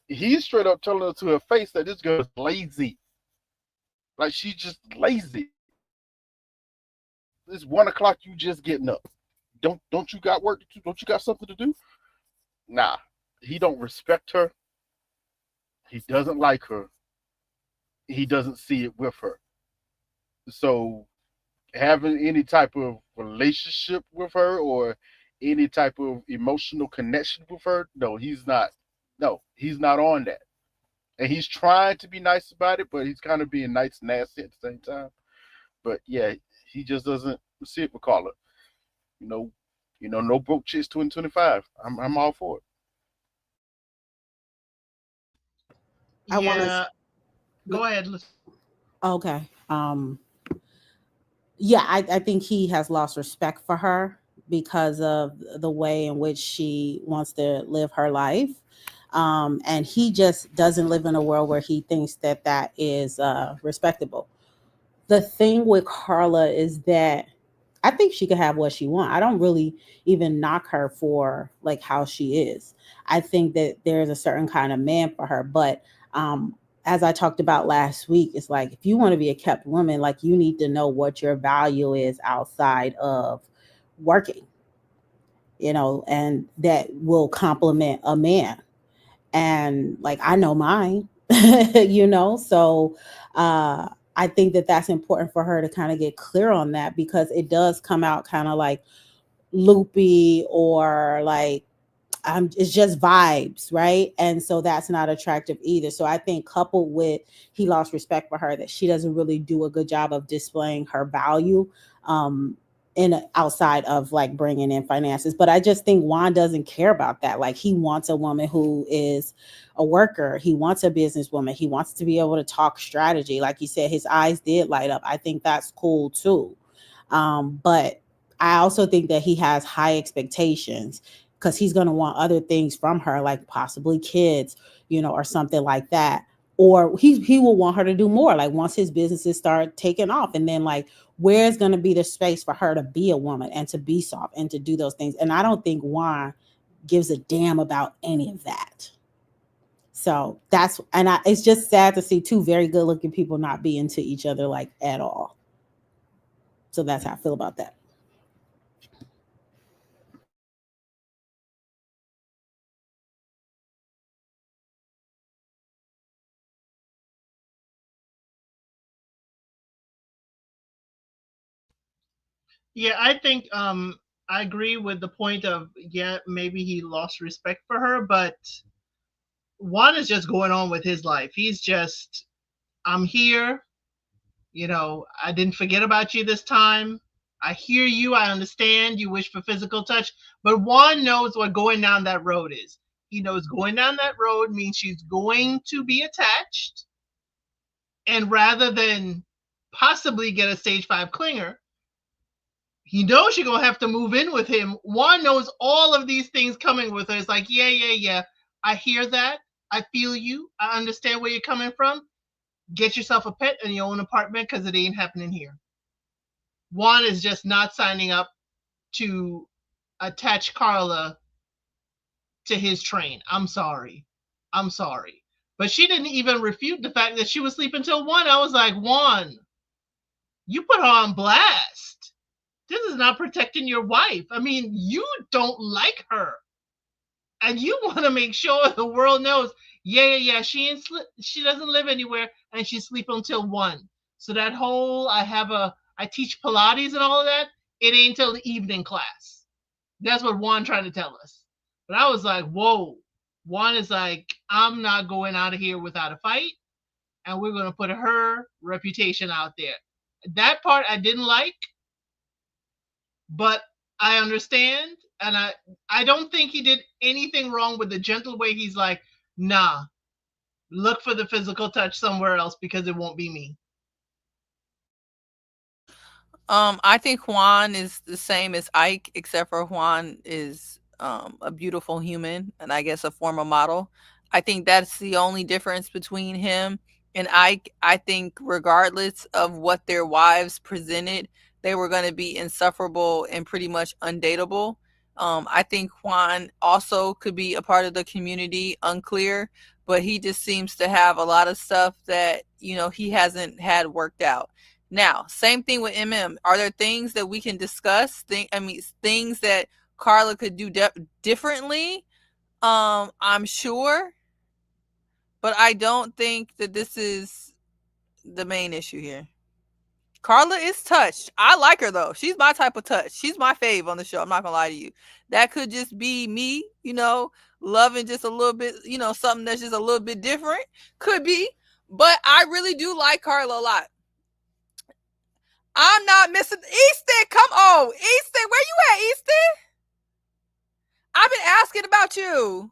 He's straight up telling her to her face that this girl is lazy. Like, she's just lazy. It's 1 o'clock. You just getting up. Don't you got work to do? Don't you got something to do? Nah, he don't respect her. He doesn't like her. He doesn't see it with her. So having any type of relationship with her or any type of emotional connection with her, no, he's not. No, he's not on that. And he's trying to be nice about it, but he's kind of being nice and nasty at the same time. But yeah, he just doesn't see it with Carla. No broke chicks 2025. I'm all for it. I wanna- Yeah. Go ahead. Okay. Yeah, I think he has lost respect for her because of the way in which she wants to live her life. And he just doesn't live in a world where he thinks that that is respectable. The thing with Carla is that I think she could have what she wants. I don't really even knock her for like how she is. I think that there's a certain kind of man for her. But as I talked about last week, it's like, if you want to be a kept woman, like, you need to know what your value is outside of working, and that will complement a man. And like, I know mine, so I think that that's important for her to kind of get clear on that, because it does come out kind of like loopy or like it's just vibes, right? And so that's not attractive either. So I think, coupled with he lost respect for her, that she doesn't really do a good job of displaying her value outside of like bringing in finances. But I just think Juan doesn't care about that. Like, he wants a woman who is a worker. He wants a businesswoman. He wants to be able to talk strategy. Like you said, his eyes did light up. I think that's cool too. But I also think that he has high expectations, because he's going to want other things from her, like possibly kids, or something like that. Or he will want her to do more, like once his businesses start taking off. And then, like, where's going to be the space for her to be a woman and to be soft and to do those things? And I don't think Juan gives a damn about any of that. So it's just sad to see two very good looking people not be into each other like at all. So that's how I feel about that. Yeah, I think I agree with the point of, yeah, maybe he lost respect for her, but Juan is just going on with his life. He's just, I'm here, I didn't forget about you this time. I hear you, I understand you wish for physical touch, but Juan knows what going down that road is. He knows going down that road means she's going to be attached, and rather than possibly get a stage 5 clinger, he knows you're gonna have to move in with him. Juan knows all of these things coming with her. It's like, yeah. I hear that. I feel you. I understand where you're coming from. Get yourself a pet in your own apartment, because it ain't happening here. Juan is just not signing up to attach Carla to his train. I'm sorry. But she didn't even refute the fact that she was sleeping till 1. I was like, Juan, you put her on blast. This is not protecting your wife. I mean, you don't like her, and you want to make sure the world knows, yeah, she doesn't live anywhere, and she's sleeping until 1. So that whole, I teach Pilates and all of that, it ain't till the evening class. That's what Juan tried to tell us. But I was like, whoa. Juan is like, I'm not going out of here without a fight, and we're going to put her reputation out there. That part I didn't like, but I understand, and I don't think he did anything wrong with the gentle way he's like, nah, look for the physical touch somewhere else, because it won't be me. I think Juan is the same as Ike, except for Juan is a beautiful human, and I guess a former model. I think that's the only difference between him and Ike. I think regardless of what their wives presented, they were going to be insufferable and pretty much undateable. I think Juan also could be a part of the community, unclear, but he just seems to have a lot of stuff that, you know, he hasn't had worked out. Now, same thing with MM. Are there things that we can discuss? Things that Carla could do differently? I'm sure, but I don't think that this is the main issue here. Carla is touched. I like her though. She's my type of touch. She's my fave on the show. I'm not gonna lie to you. That could just be me, you know, loving just a little bit, you know, something that's just a little bit different. Could be, but I really do like Carla a lot. I'm not missing Easton. Come on, Easton. Where you at, Easton? I've been asking about you.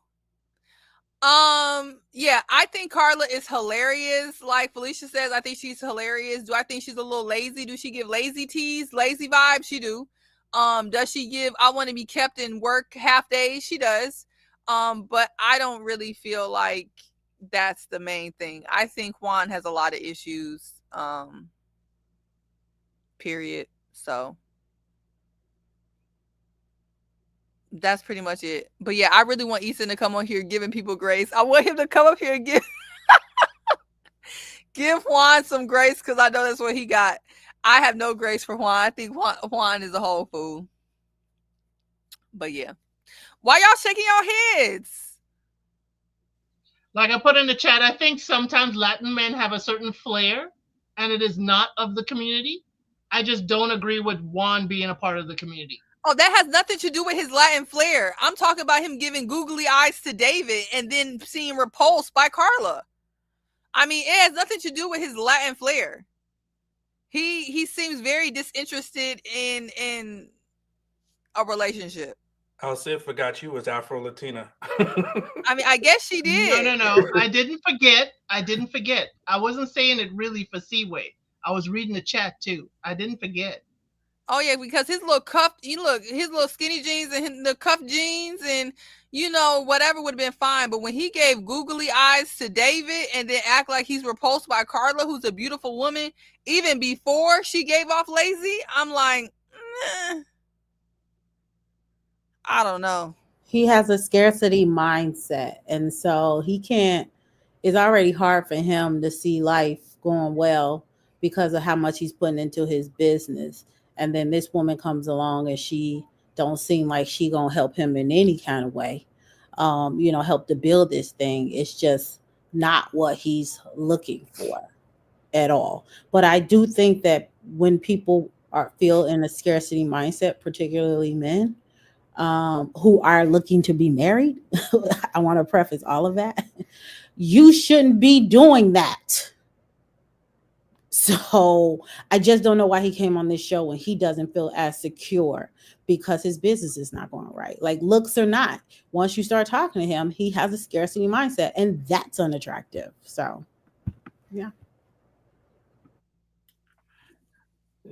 Yeah, I think Carla is hilarious. Like Felicia says, I think she's hilarious. Do I think she's a little lazy? Do she give lazy tease, lazy vibes? She do. Does she give I want to be kept in work half days? She does. But I don't really feel like that's the main thing. I think Juan has a lot of issues. Period. So that's pretty much it. But yeah, I really want Easton to come on here giving people grace. I want him to come up here and give Juan some grace, because I know that's what he got. I have no grace for Juan. I think Juan is a whole fool. But yeah. Why y'all shaking your heads? Like I put in the chat, I think sometimes Latin men have a certain flair, and it is not of the community. I just don't agree with Juan being a part of the community. Oh, that has nothing to do with his Latin flair. I'm talking about him giving googly eyes to David and then seeing repulsed by Carla. I mean, it has nothing to do with his Latin flair. He seems very disinterested in a relationship. Alcid forgot you was Afro-Latina. I mean, I guess she did. No. I didn't forget. I wasn't saying it really for Seaway. I was reading the chat too. I didn't forget. Oh yeah, because his little cuff, his little skinny jeans and the cuff jeans and, you know, whatever would have been fine. But when he gave googly eyes to David and then act like he's repulsed by Carla, who's a beautiful woman, even before she gave off lazy, I'm like, I don't know. He has a scarcity mindset, and so it's already hard for him to see life going well because of how much he's putting into his business. And then this woman comes along and she don't seem like she gonna help him in any kind of way, help to build this thing. It's just not what he's looking for at all. But I do think that when people feel in a scarcity mindset, particularly men who are looking to be married, I want to preface all of that. You shouldn't be doing that. So I just don't know why he came on this show when he doesn't feel as secure, because his business is not going right. Like, looks or not, once you start talking to him, he has a scarcity mindset, and that's unattractive. So, yeah.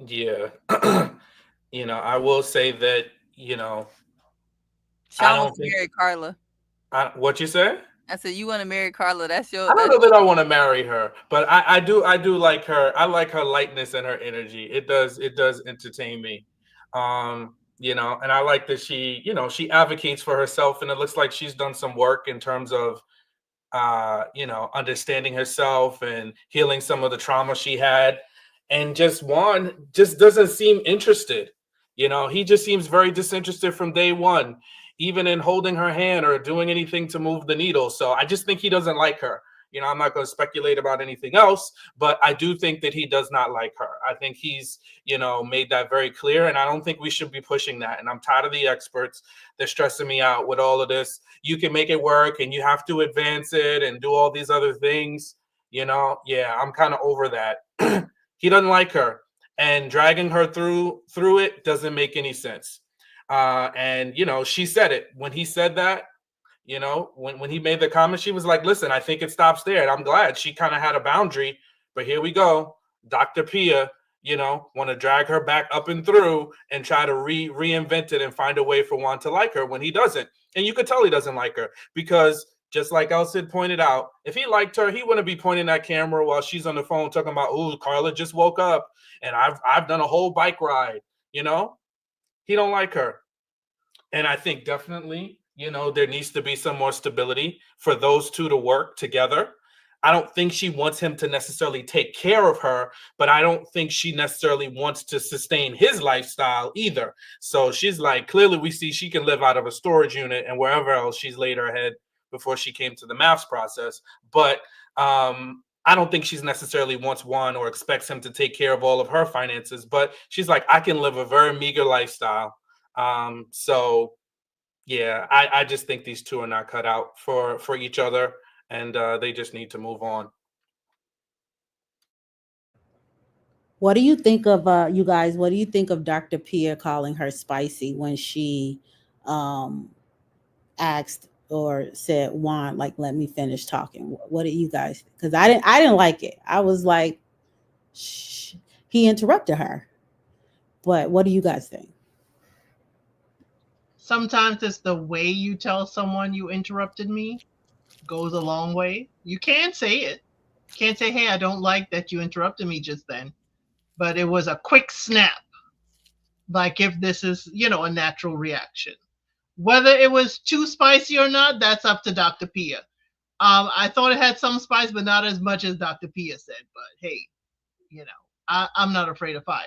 Yeah. I will say that, Sean I don't wants to marry Carla. What you say? I said, you want to marry Carla? That's your. I don't know that I want to marry her, but I do like her. I like her lightness and her energy. It does entertain me. And I like that she advocates for herself, and it looks like she's done some work in terms of understanding herself and healing some of the trauma she had. And Juan just doesn't seem interested. He just seems very disinterested from day one, even in holding her hand or doing anything to move the needle. So I just think he doesn't like her. I'm not going to speculate about anything else, but I do think that he does not like her. I think he's, made that very clear, and I don't think we should be pushing that. And I'm tired of the experts. They're stressing me out with all of this. You can make it work, and you have to advance it and do all these other things. Yeah, I'm kind of over that. He doesn't like her, and dragging her through it doesn't make any sense. And she said it when he said that. When he made the comment, she was like, listen, I think it stops there. And I'm glad she kind of had a boundary. But here we go. Dr. Pia, want to drag her back up and through and try to reinvent it and find a way for Juan to like her when he doesn't. And you could tell he doesn't like her because Just like Elsid pointed out, if he liked her, he wouldn't be pointing that camera while she's on the phone talking about, "Oh, Carla just woke up and I've done a whole bike ride." You know, he don't like her. And I think definitely, there needs to be some more stability for those two to work together. I don't think she wants him to necessarily take care of her, but I don't think she necessarily wants to sustain his lifestyle either. So she's like, clearly we see she can live out of a storage unit and wherever else she's laid her head before she came to the maths process. But I don't think she's necessarily wants Juan or expects him to take care of all of her finances. But she's like, I can live a very meager lifestyle. So yeah, I just think these two are not cut out for each other, and they just need to move on. What do you think of you guys? What do you think of Dr. Pia calling her spicy when she asked or said, Juan, like, let me finish talking? What do you guys? Because I didn't like it. I was like, shh, he interrupted her. But what do you guys think? Sometimes it's the way you tell someone you interrupted me goes a long way. You can say it. You can't say, hey, I don't like that you interrupted me just then. But it was a quick snap. Like if this is, a natural reaction. Whether it was too spicy or not, that's up to Dr. Pia. I thought it had some spice, but not as much as Dr. Pia said. But hey, I'm not afraid of fire.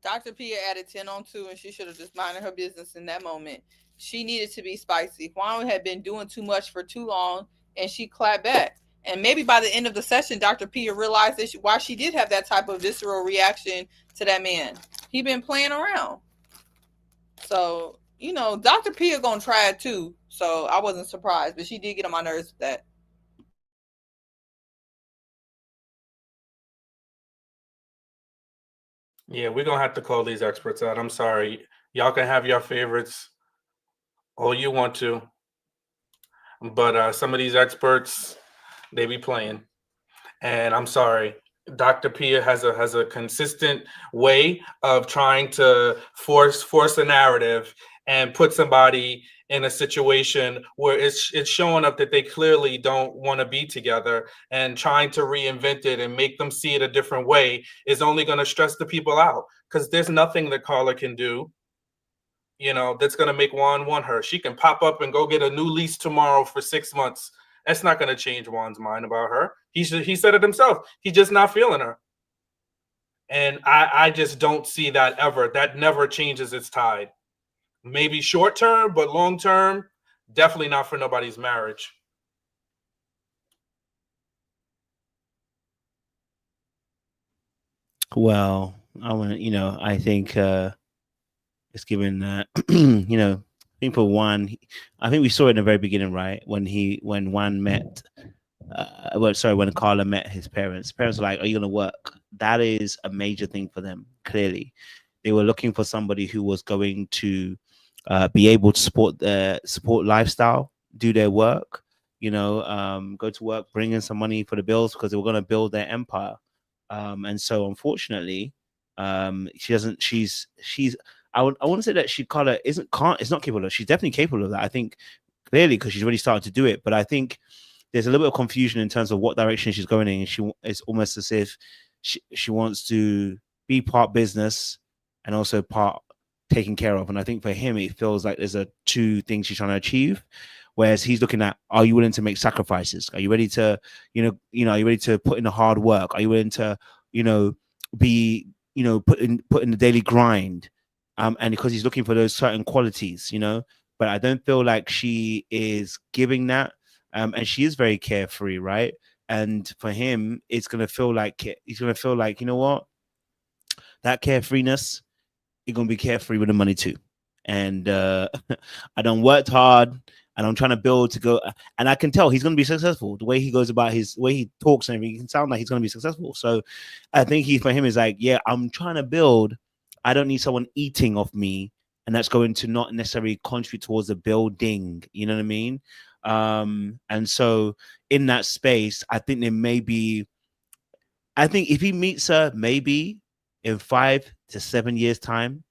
Dr. Pia added 10 on 2, and she should have just minded her business in that moment. She needed to be spicy. Juan had been doing too much for too long, and she clapped back. And maybe by the end of the session, Dr. Pia realized that why she did have that type of visceral reaction to that man. He been playing around. So, Dr. Pia gonna try it too. So I wasn't surprised, but she did get on my nerves with that. Yeah, we're gonna have to call these experts out. I'm sorry. Y'all can have your favorites all you want to, but some of these experts, they be playing. And I'm sorry. Dr. Pia has a consistent way of trying to force a narrative and put somebody in a situation where it's showing up that they clearly don't want to be together, and trying to reinvent it and make them see it a different way is only going to stress the people out, because there's nothing that Carla can do, that's going to make Juan want her. She can pop up and go get a new lease tomorrow for 6 months. That's not going to change Juan's mind about her. He said it himself. He's just not feeling her. And I just don't see that ever. That never changes its tide. Maybe short term, but long term, definitely not for nobody's marriage. Well, I think it's given, I think for Juan, I think we saw it in the very beginning, right? When Juan met, when Carla met his parents. Parents were like, "Are you going to work?" That is a major thing for them. Clearly, they were looking for somebody who was going to be able to support lifestyle, do their work, go to work, bring in some money for the bills, because they were going to build their empire. And so, unfortunately, she doesn't. She's. I want to say that Carla is not capable of. She's definitely capable of that. I think clearly, because she's already started to do it. But I think there's a little bit of confusion in terms of what direction she's going in. It's almost as if she wants to be part business and also part taken care of. And I think for him, it feels like there's two things she's trying to achieve. Whereas he's looking at, are you willing to make sacrifices? Are you ready to, are you ready to put in the hard work? Are you willing to, be, put in the daily grind? And because he's looking for those certain qualities, but I don't feel like she is giving that. And she is very carefree, right? And for him, he's going to feel like, you know what? That carefreeness, you're going to be carefree with the money too. And I done worked hard, and I'm trying to build to go. And I can tell he's going to be successful. The way he goes about the way he talks and everything, he can sound like he's going to be successful. So I think for him is like, yeah, I'm trying to build. I don't need someone eating off me, and that's going to not necessarily contribute towards the building. You know what I mean? And so in that space, I think there may be, I think if he meets her, maybe in 5 to 7 years time,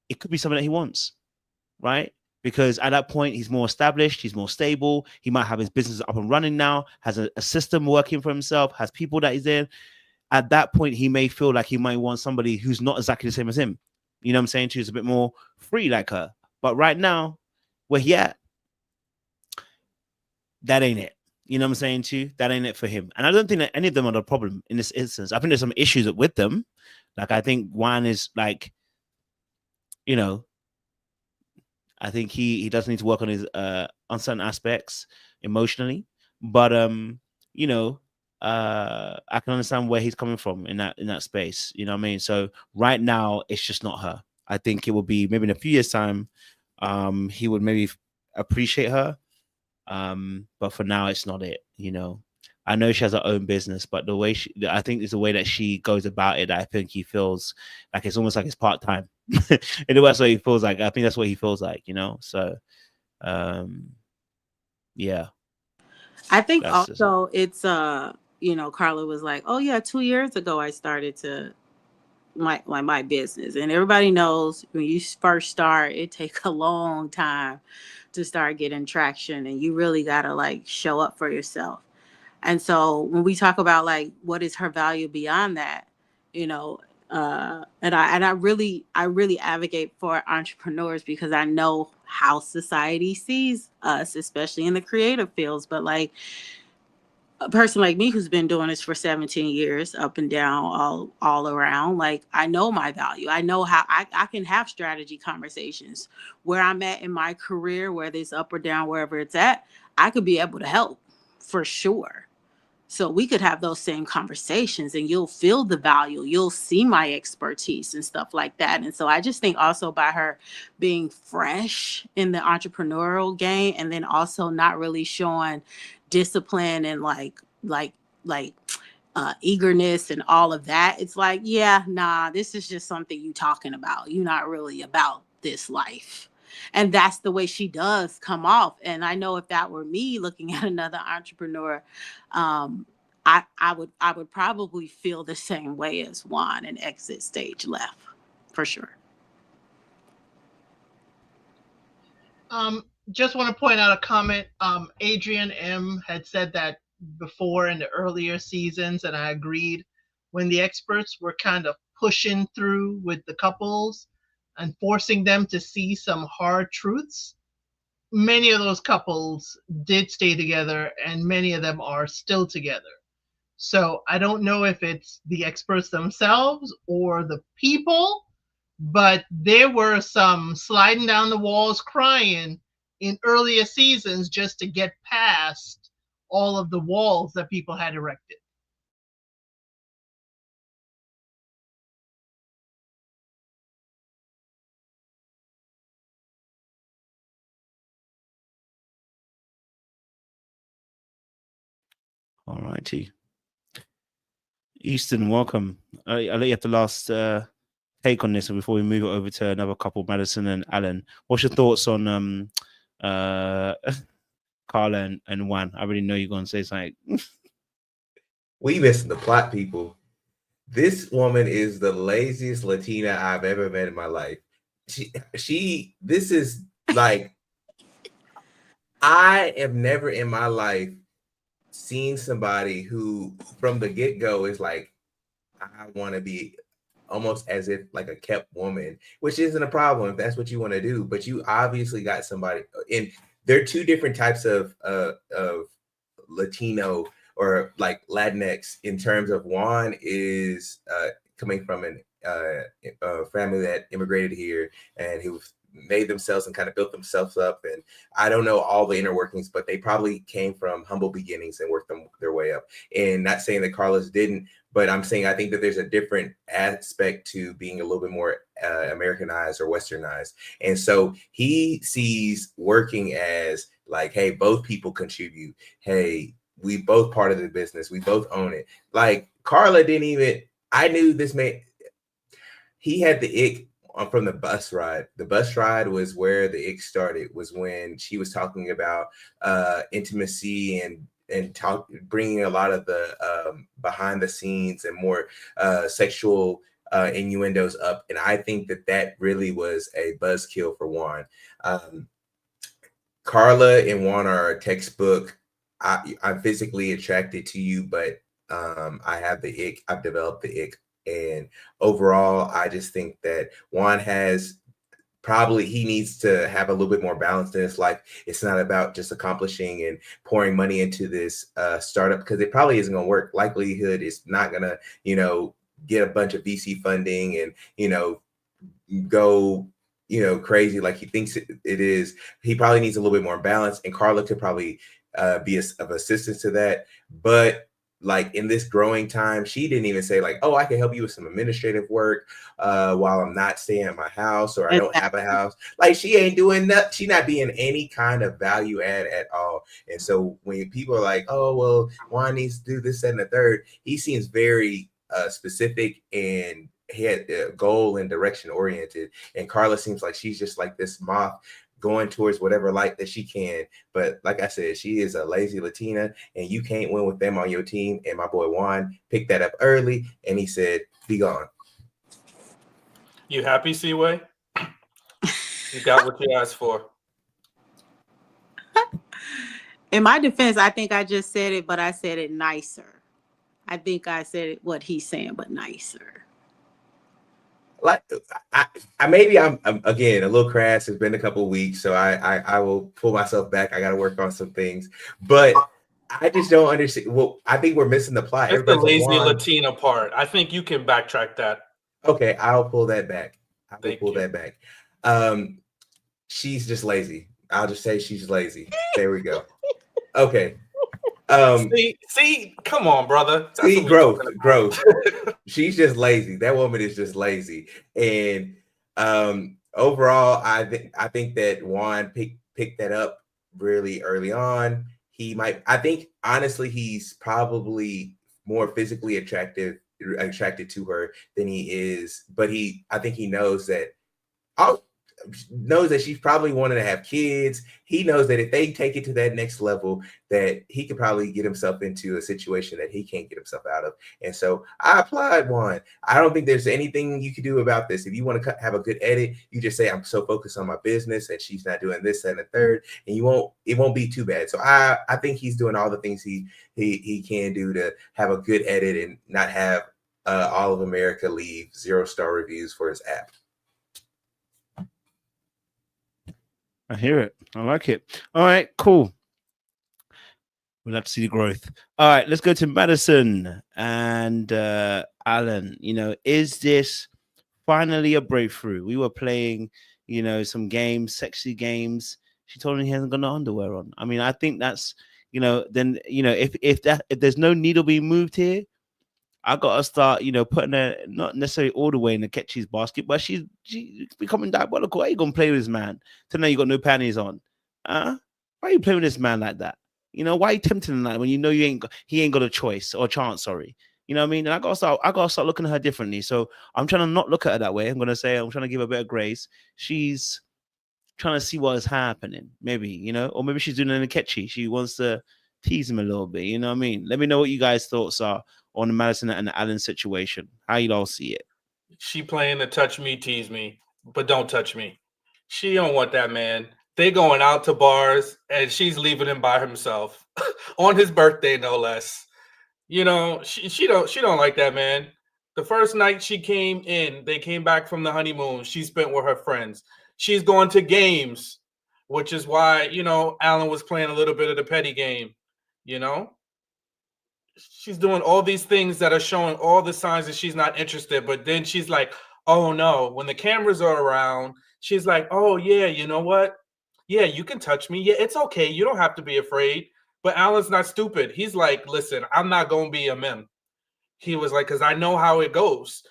it could be something that he wants, right? because at that point he's more established, he's more stable, he might have his business up and running now, has a system working for himself, has people that he's in. At that point, he may feel like he might want somebody who's not exactly the same as him. You know what I'm saying? Who's a bit more free like her. But right now, where he at, that ain't it. You know what I'm saying to you? That ain't it for him. And I don't think that any of them are the problem in this instance. I think there's some issues with them. Like, I think Juan is like, you know, I think he does need to work on his on certain aspects emotionally. But you know, I can understand where he's coming from in that space. You know what I mean? So right now, it's just not her. I think it will be maybe in a few years' time, he would maybe appreciate her. But for now, it's not it. You know, I know she has her own business, but the way I think it's the way that she goes about it that I think he feels like it's almost like it's part time. In the way, that's what he feels like. I think that's what he feels like. You know, so yeah. I think That's just also it's you know, Carla was like, oh yeah, 2 years ago I started to my business, and everybody knows when you first start, it takes a long time to start getting traction, and you really gotta like show up for yourself. And so when we talk about like what is her value beyond that, you know, and I really advocate for entrepreneurs because I know how society sees us, especially in the creative fields. But like a person like me who's been doing this for 17 years, up and down, all around, like I know my value. I know how I can have strategy conversations where I'm at in my career, whether it's up or down, wherever it's at, I could be able to help for sure. So we could have those same conversations and you'll feel the value. You'll see my expertise and stuff like that. And so I just think also by her being fresh in the entrepreneurial game and then also not really showing discipline and like eagerness and all of that, it's like, yeah, nah, this is just something you talking about. You're not really about this life. And that's the way she does come off. And I know if that were me looking at another entrepreneur, I would probably feel the same way as Juan and exit stage left, for sure. Just want to point out a comment. Adrian M had said that before in the earlier seasons, and I agreed, when the experts were kind of pushing through with the couples and forcing them to see some hard truths, many of those couples did stay together and many of them are still together. So I don't know if it's the experts themselves or the people, but there were some sliding down the walls crying in earlier seasons just to get past all of the walls that people had erected. all righty. Easton, welcome. I'll let you have the last take on this before we move it over to another couple, Madison and Allen. What's your thoughts on Carla and Juan? I already know you're going to say something. We missing the plot, people. This woman is the laziest Latina I've ever met in my life. This is like, I have never in my life seen somebody who from the get-go is like, I want to be almost as if like a kept woman, which isn't a problem if that's what you want to do, but you obviously got somebody, and there are two different types of Latino or like Latinx in terms of Juan is coming from a family that immigrated here and who made themselves and kind of built themselves up. And I don't know all the inner workings, but they probably came from humble beginnings and worked their way up. And not saying that Carlos didn't, but I'm saying I think that there's a different aspect to being a little bit more Americanized or Westernized. And so he sees working as like, hey, both people contribute. Hey, we both part of the business. We both own it. Like Carla didn't even, I knew this man, he had the ick from the bus ride. The bus ride was where the ick started, was when she was talking about intimacy and bringing a lot of the behind the scenes and more sexual innuendos up. And I think that really was a buzzkill for Juan. Carla and Juan are textbook. I'm physically attracted to you, but I have the ick. I've developed the ick, and overall, I just think that Juan has probably he needs to have a little bit more balance in his life. It's not about just accomplishing and pouring money into this startup because it probably isn't going to work. Likelihood is not going to, get a bunch of VC funding and, go, crazy like he thinks it is. He probably needs a little bit more balance, and Carla could probably be of assistance to that. But like in this growing time, she didn't even say like, oh, I can help you with some administrative work while I'm not staying at my house or I don't have a house. Like she ain't doing that. She not being any kind of value add at all. And so when people are like, oh, well, Juan needs to do this, that, and the third, he seems very specific and he had a goal and direction oriented. And Carla seems like she's just like this moth going towards whatever light that she can. But like I said, she is a lazy Latina and you can't win with them on your team. And my boy Juan picked that up early and he said, be gone. You happy, Seaway? You got what you asked for. In my defense, I think I just said it, but I said it nicer. I think I said it, what he's saying, but nicer. Like I'm again a little crass. It's been a couple of weeks, so I will pull myself back. I got to work on some things, but I just don't understand. Well, I think we're missing the plot. It's the lazy Latina part. I think you can backtrack that. Okay, I'll pull that back. She's just lazy. I'll just say she's lazy. There we go. Okay. See, come on, brother. See, growth. She's just lazy. That woman is just lazy. And overall, I think that Juan picked that up really early on. I think honestly, he's probably more physically attracted to her than he is. But I think he knows that she's probably wanting to have kids. He knows that if they take it to that next level, that he could probably get himself into a situation that he can't get himself out of. And so I applaud Juan. I don't think there's anything you can do about this. If you want to have a good edit, you just say, I'm so focused on my business and she's not doing this, that, and the third, and it won't be too bad. So I think he's doing all the things he can do to have a good edit and not have all of America leave 0-star reviews for his app. I hear it. I like it. All right, cool. We'll have to see the growth. All right, let's go to Madison and Allen. Is this finally a breakthrough? We were playing, some games, sexy games. She told me he hasn't got no underwear on. I mean, I think that's, then, if there's no needle being moved here, I gotta start, putting her not necessarily all the way in Ikechi's basket, but she's becoming diabolical. Why are you gonna play with this man? To know you got no panties on, Why are you playing with this man like that? Why are you tempting him like that when he ain't got a choice or chance? Sorry, you know what I mean. And I gotta start looking at her differently. So I'm trying to not look at her that way. I'm trying to give her a bit of grace. She's trying to see what is happening, maybe, or maybe she's doing an Ikechi. She wants to tease him a little bit. You know what I mean? Let me know what you guys' thoughts are on the Madison and the Allen situation. How you all see it? She playing the touch me, tease me, but don't touch me. She don't want that man. They going out to bars and she's leaving him by himself on his birthday, no less. She don't like that man. The first night she came in, they came back from the honeymoon. She spent with her friends. She's going to games, which is why, Allen was playing a little bit of the petty game, She's doing all these things that are showing all the signs that she's not interested. But then she's like, oh, no. When the cameras are around, she's like, oh, yeah, you know what? Yeah, you can touch me. Yeah, it's okay. You don't have to be afraid. But Alan's not stupid. He's like, listen, I'm not going to be a mem. He was like, because I know how it goes.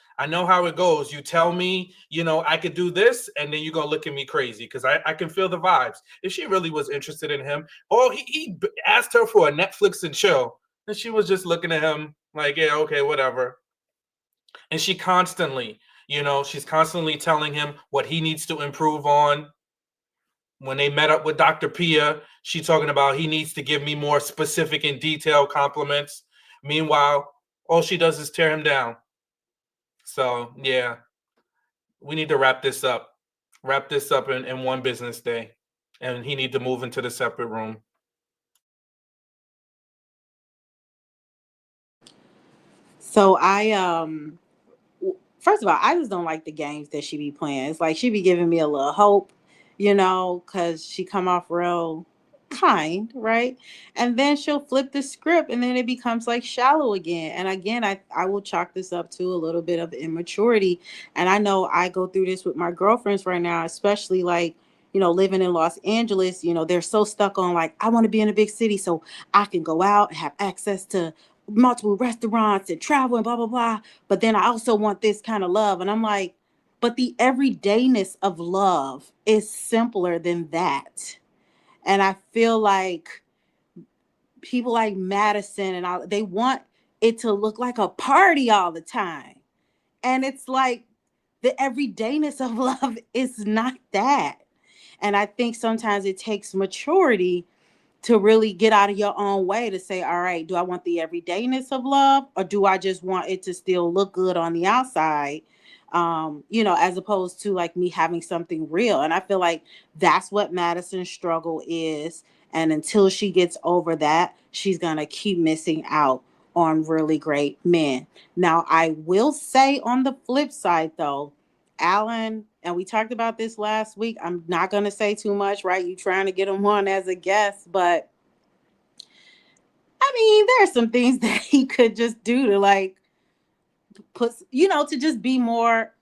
You tell me, I could do this, and then you're going to look at me crazy because I can feel the vibes. If she really was interested in him, he asked her for a Netflix and chill. And she was just looking at him like, yeah, okay, whatever. And she constantly, she's constantly telling him what he needs to improve on. When they met up with Dr. Pia, she's talking about he needs to give me more specific and detailed compliments. Meanwhile, all she does is tear him down. So, yeah, we need to wrap this up in one business day. and he need to move into the separate room. So first of all, I just don't like the games that she be playing. It's like she be giving me a little hope, because she come off real kind, right? And then she'll flip the script and then it becomes like shallow again. And again, I will chalk this up to a little bit of immaturity. And I know I go through this with my girlfriends right now, especially like, living in Los Angeles, they're so stuck on like, I want to be in a big city so I can go out and have access to multiple restaurants and travel and blah, blah, blah. But then I also want this kind of love. And I'm like, but the everydayness of love is simpler than that. And I feel like people like Madison and all, they want it to look like a party all the time. And it's like the everydayness of love is not that. And I think sometimes it takes maturity to really get out of your own way to say, all right, do I want the everydayness of love, or do I just want it to still look good on the outside? As opposed to like me having something real. And I feel like that's what Madison's struggle is. And until she gets over that, she's going to keep missing out on really great men. Now, I will say on the flip side, though, Allen, and we talked about this last week. I'm not going to say too much, right? You trying to get him on as a guest, but I mean, there are some things that he could just do to like put, to just be more,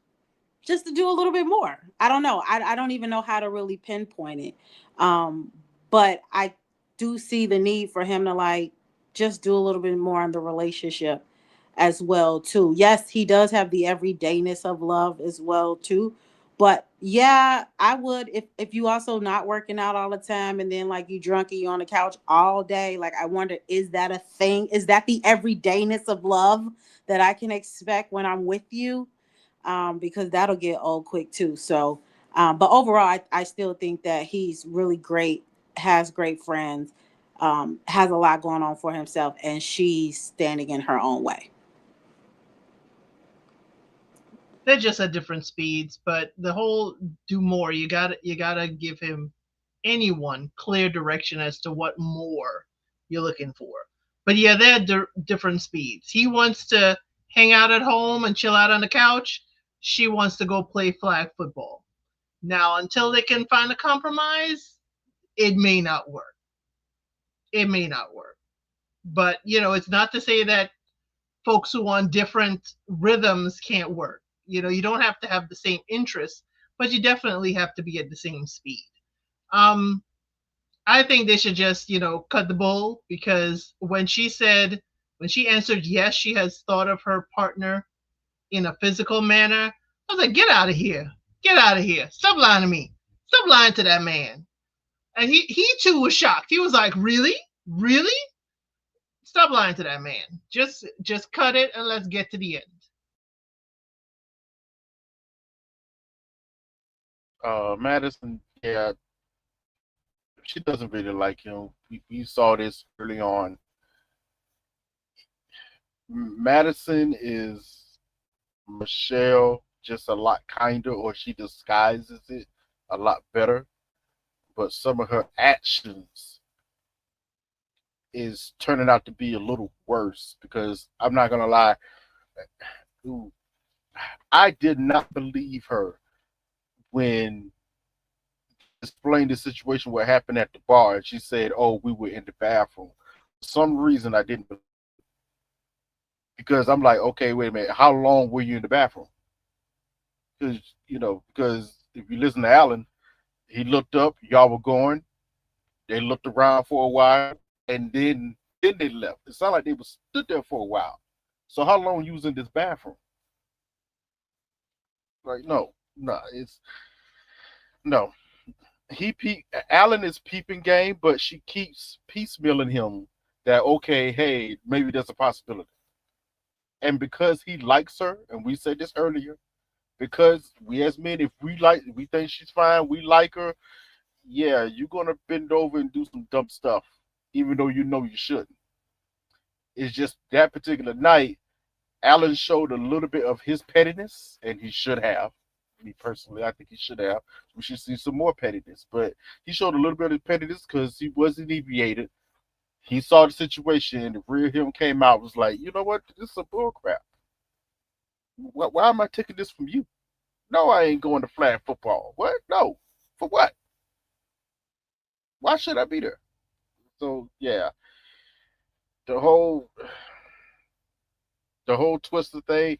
just to do a little bit more. I don't know. I don't even know how to really pinpoint it. But I do see the need for him to like just do a little bit more in the relationship as well too. Yes, he does have the everydayness of love as well too. But yeah, I would if you also not working out all the time and then like you drunk and you on the couch all day. Like I wonder, is that a thing? Is that the everydayness of love that I can expect when I'm with you? Because that'll get old quick too. So, but overall, I still think that he's really great, has great friends, has a lot going on for himself, and she's standing in her own way. They're just at different speeds, but the whole do more. You gotta give him anyone clear direction as to what more you're looking for. But yeah, they're at different speeds. He wants to hang out at home and chill out on the couch. She wants to go play flag football. Now, until they can find a compromise, it may not work. It may not work. But, it's not to say that folks who on different rhythms can't work. You don't have to have the same interests, but you definitely have to be at the same speed. I think they should just, cut the bull, because when she answered yes, she has thought of her partner in a physical manner, I was like, get out of here. Get out of here. Stop lying to me. Stop lying to that man. And he too was shocked. He was like, really? Really? Stop lying to that man. Just cut it and let's get to the end. Madison, yeah, she doesn't really like him. We saw this early on. Madison is Michelle, just a lot kinder, or she disguises it a lot better. But some of her actions is turning out to be a little worse, because I'm not gonna lie, I did not believe her when explained the situation, what happened at the bar, and she said, "Oh, we were in the bathroom." For some reason, I didn't, because I'm like, okay, wait a minute, how long were you in the bathroom? Because if you listen to Allen, he looked up, y'all were going, they looked around for a while, and then they left. It sounded like they were stood there for a while. So how long you was in this bathroom? Like, no, it's no. Allen is peeping game, but she keeps piecemealing him that, okay, hey, maybe there's a possibility. And because he likes her, and we said this earlier, because we as men, if we think she's fine, we like her, yeah, you're gonna bend over and do some dumb stuff, even though you know you shouldn't. It's just that particular night, Allen showed a little bit of his pettiness, and he should have. Me personally, I think he should have. We should see some more pettiness, but he showed a little bit of pettiness because he was inebriated. He saw the situation, and the real him came out, was like, you know what, this is a bull crap. Why am I taking this from you? No, I ain't going to flag football. What? No. For what? Why should I be there? So yeah, the whole Twister thing,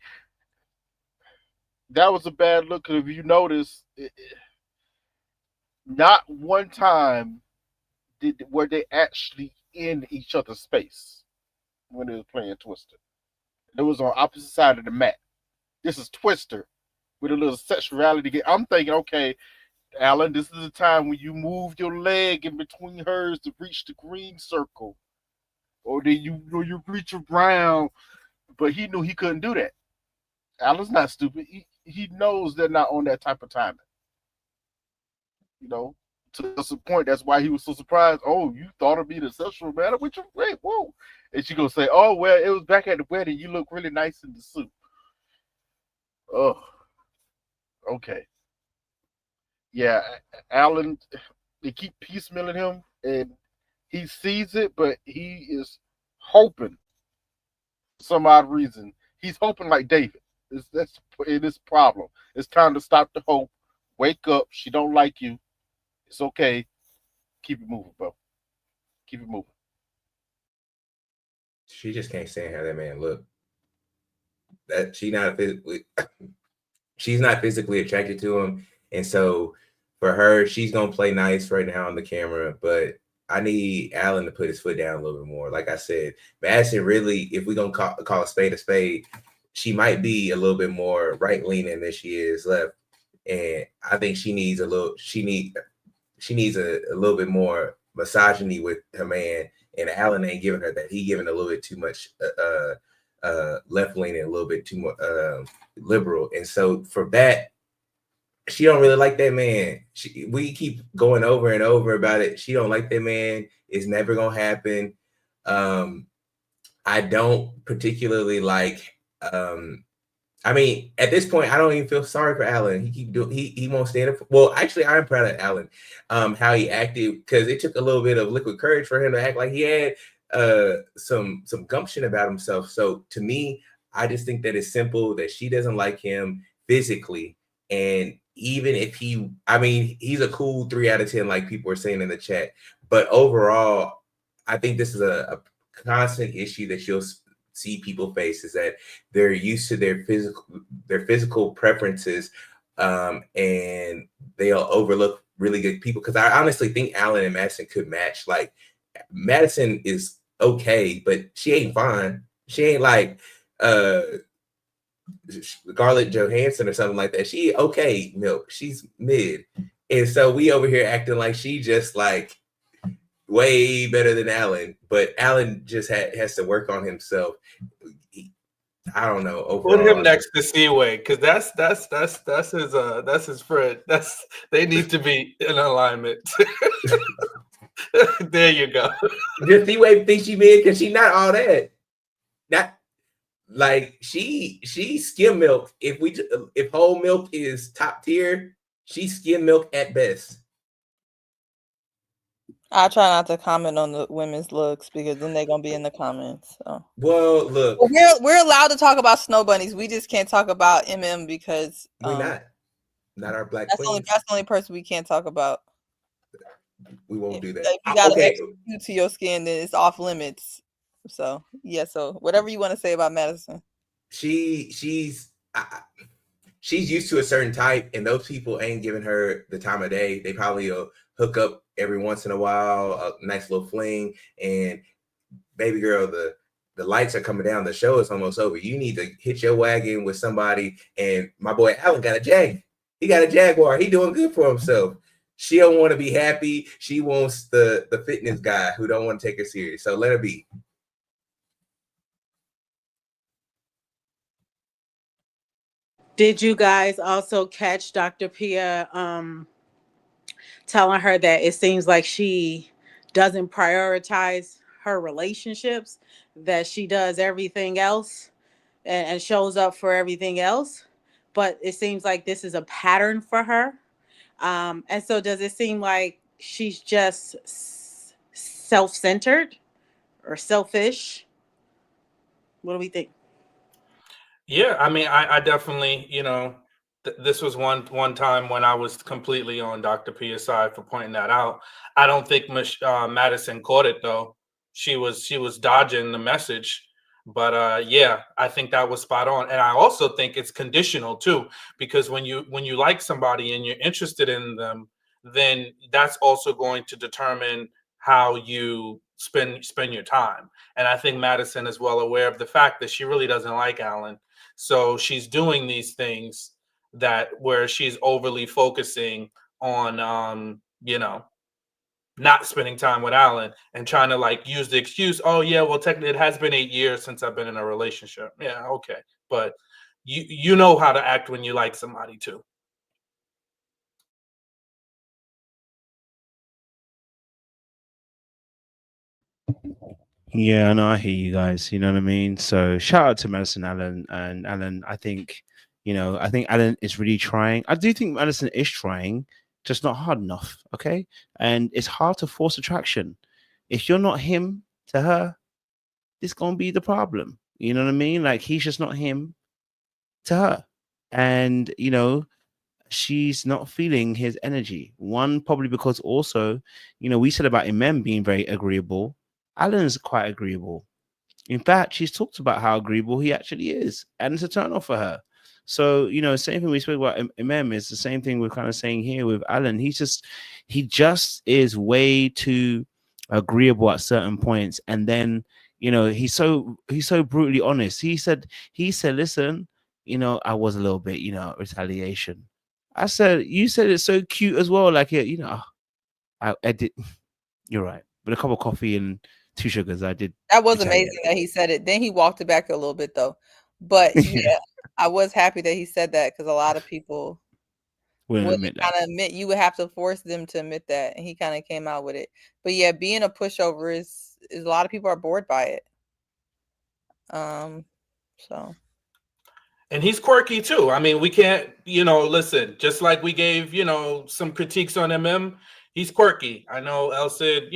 that was a bad look. Because if you notice, not one time were they actually in each other's space when they were playing Twister. It was on opposite side of the mat. This is Twister with a little sexuality. I'm thinking, okay, Alan, this is the time when you move your leg in between hers to reach the green circle, or then you reach around. But he knew he couldn't do that. Alan's not stupid. He knows they're not on that type of timing. You know, to the point, that's why he was so surprised. Oh, you thought of me in a sexual manner? Which is great. Whoa. And she gonna say, oh, well, it was back at the wedding. You look really nice in the suit. Oh, okay. Yeah, Alan, they keep piecemealing him, and he sees it, but he is hoping for some odd reason. He's hoping like David. That's this problem. It's time to stop the hope. Wake up. She don't like you. It's okay. Keep it moving, bro. Keep it moving. She just can't stand how that man look. That she's not physically attracted to him, and so for her, she's gonna play nice right now on the camera. But I need Alan to put his foot down a little bit more. Like I said, Madison really, if we're gonna call a spade, she might be a little bit more right leaning than she is left, and I think she needs a little bit more misogyny with her man. And Alan ain't giving her that. He giving a little bit too much left leaning, a little bit too much liberal. And so for that, she don't really like that man. We keep going over and over about it. She don't like that man. It's never gonna happen. I don't particularly like. I mean, at this point, I don't even feel sorry for Alan. He won't stand up. Well, actually, I'm proud of Alan, how he acted, because it took a little bit of liquid courage for him to act like he had some gumption about himself. So to me, I just think that it's simple that she doesn't like him physically, and even if he's a cool 3 out of 10, like people are saying in the chat. But overall, I think this is a constant issue that you'll see people face, is that they're used to their physical preferences, and they'll overlook really good people. Because I honestly think Alan and Madison could match. Like, Madison is okay, but she ain't fine. She ain't like Scarlett Johansson or something like that. She okay, milk. She's mid. And so we over here acting like she just like way better than Alan, but Alan just has to work on himself. I don't know. Overall, put him next to Seaway, because that's his friend. They need to be in alignment. There you go. Does Seaway think she mid? Because she's not all that. Not like she's skim milk. If whole milk is top tier, she's skim milk at best. I try not to comment on the women's looks, because then they're gonna be in the comments. So. Well, look, we're allowed to talk about snow bunnies. We just can't talk about MM because we're not our black queens. That's the only person we can't talk about. We won't do that. If you got an extra hue to your skin, then it's off limits. So yeah. So whatever you want to say about Madison, she's used to a certain type, and those people ain't giving her the time of day. They probably will hook up every once in a while, a nice little fling, and baby girl, the lights are coming down. The show is almost over. You need to hit your wagon with somebody. And my boy Alan got a Jag. He got a Jaguar. He doing good for himself. She don't want to be happy. She wants the fitness guy who don't want to take her serious. So let her be. Did you guys also catch Dr. Pia telling her that it seems like she doesn't prioritize her relationships, that she does everything else and shows up for everything else? but it seems like this is a pattern for her. And so does it seem like she's just self-centered or selfish? What do we think? Yeah, I mean, I definitely, this was one time when I was completely on Dr. P's side for pointing that out. I don't think Madison caught it though. She was dodging the message, but yeah, I think that was spot on. And I also think it's conditional too, because when you like somebody and you're interested in them, then that's also going to determine how you spend your time. And I think Madison is well aware of the fact that she really doesn't like Allen. So she's doing these things where she's overly focusing on, not spending time with Allen and trying to like use the excuse, oh yeah, well technically it has been 8 years since I've been in a relationship. Yeah, okay. But you know how to act when you like somebody too. Yeah, no, I hear you guys. You know what I mean? So shout out to Madison Allen and Allen. I think Allen is really trying. I do think Madison is trying, just not hard enough. Okay. And it's hard to force attraction. If you're not him to her, it's gonna be the problem. You know what I mean? Like he's just not him to her. And she's not feeling his energy. One, probably because also, we said about Emem being very agreeable. Alan's quite agreeable. In fact, she's talked about how agreeable he actually is, and it's a turn off for her. So, same thing we spoke about Emem is the same thing we're kind of saying here with Alan. He just is way too agreeable at certain points, and then he's so brutally honest. He said, listen, I was a little bit, retaliation. I said, you said it's so cute as well. Like, I did. You're right. With a cup of coffee and 2 sugars, I did. That was amazing that he said it. Then he walked it back a little bit though. But yeah, I was happy that he said that because a lot of people wouldn't kind of admit. You would have to force them to admit that, and he kind of came out with it. But yeah, being a pushover is a lot of people are bored by it. So. And he's quirky too. I mean, we can't, listen, just like we gave, some critiques on MM, he's quirky. I know Elle said,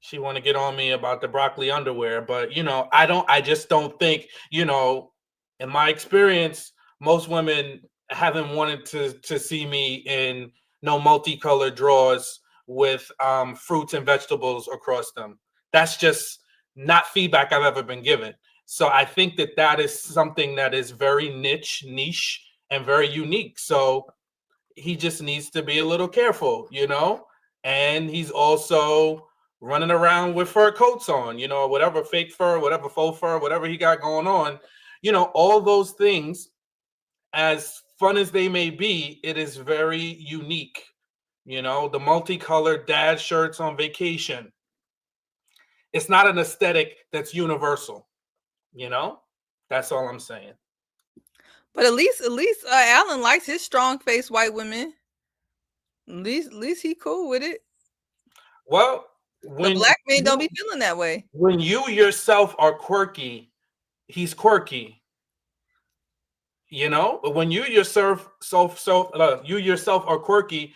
she want to get on me about the broccoli underwear, but, I just don't think, in my experience, most women haven't wanted to see me in no multicolored drawers with fruits and vegetables across them. That's just not feedback I've ever been given. So I think that is something that is very niche, and very unique. So he just needs to be a little careful, and he's also running around with fur coats on, whatever fake fur, whatever faux fur, whatever he got going on, all those things, as fun as they may be, it is very unique. The multicolored dad shirts on vacation. It's not an aesthetic that's universal. That's all I'm saying. But at least Alan likes his strong faced white women. At least he cool with it. Well, when the black men don't be feeling that way. When you yourself are quirky, he's quirky. But when you yourself are quirky,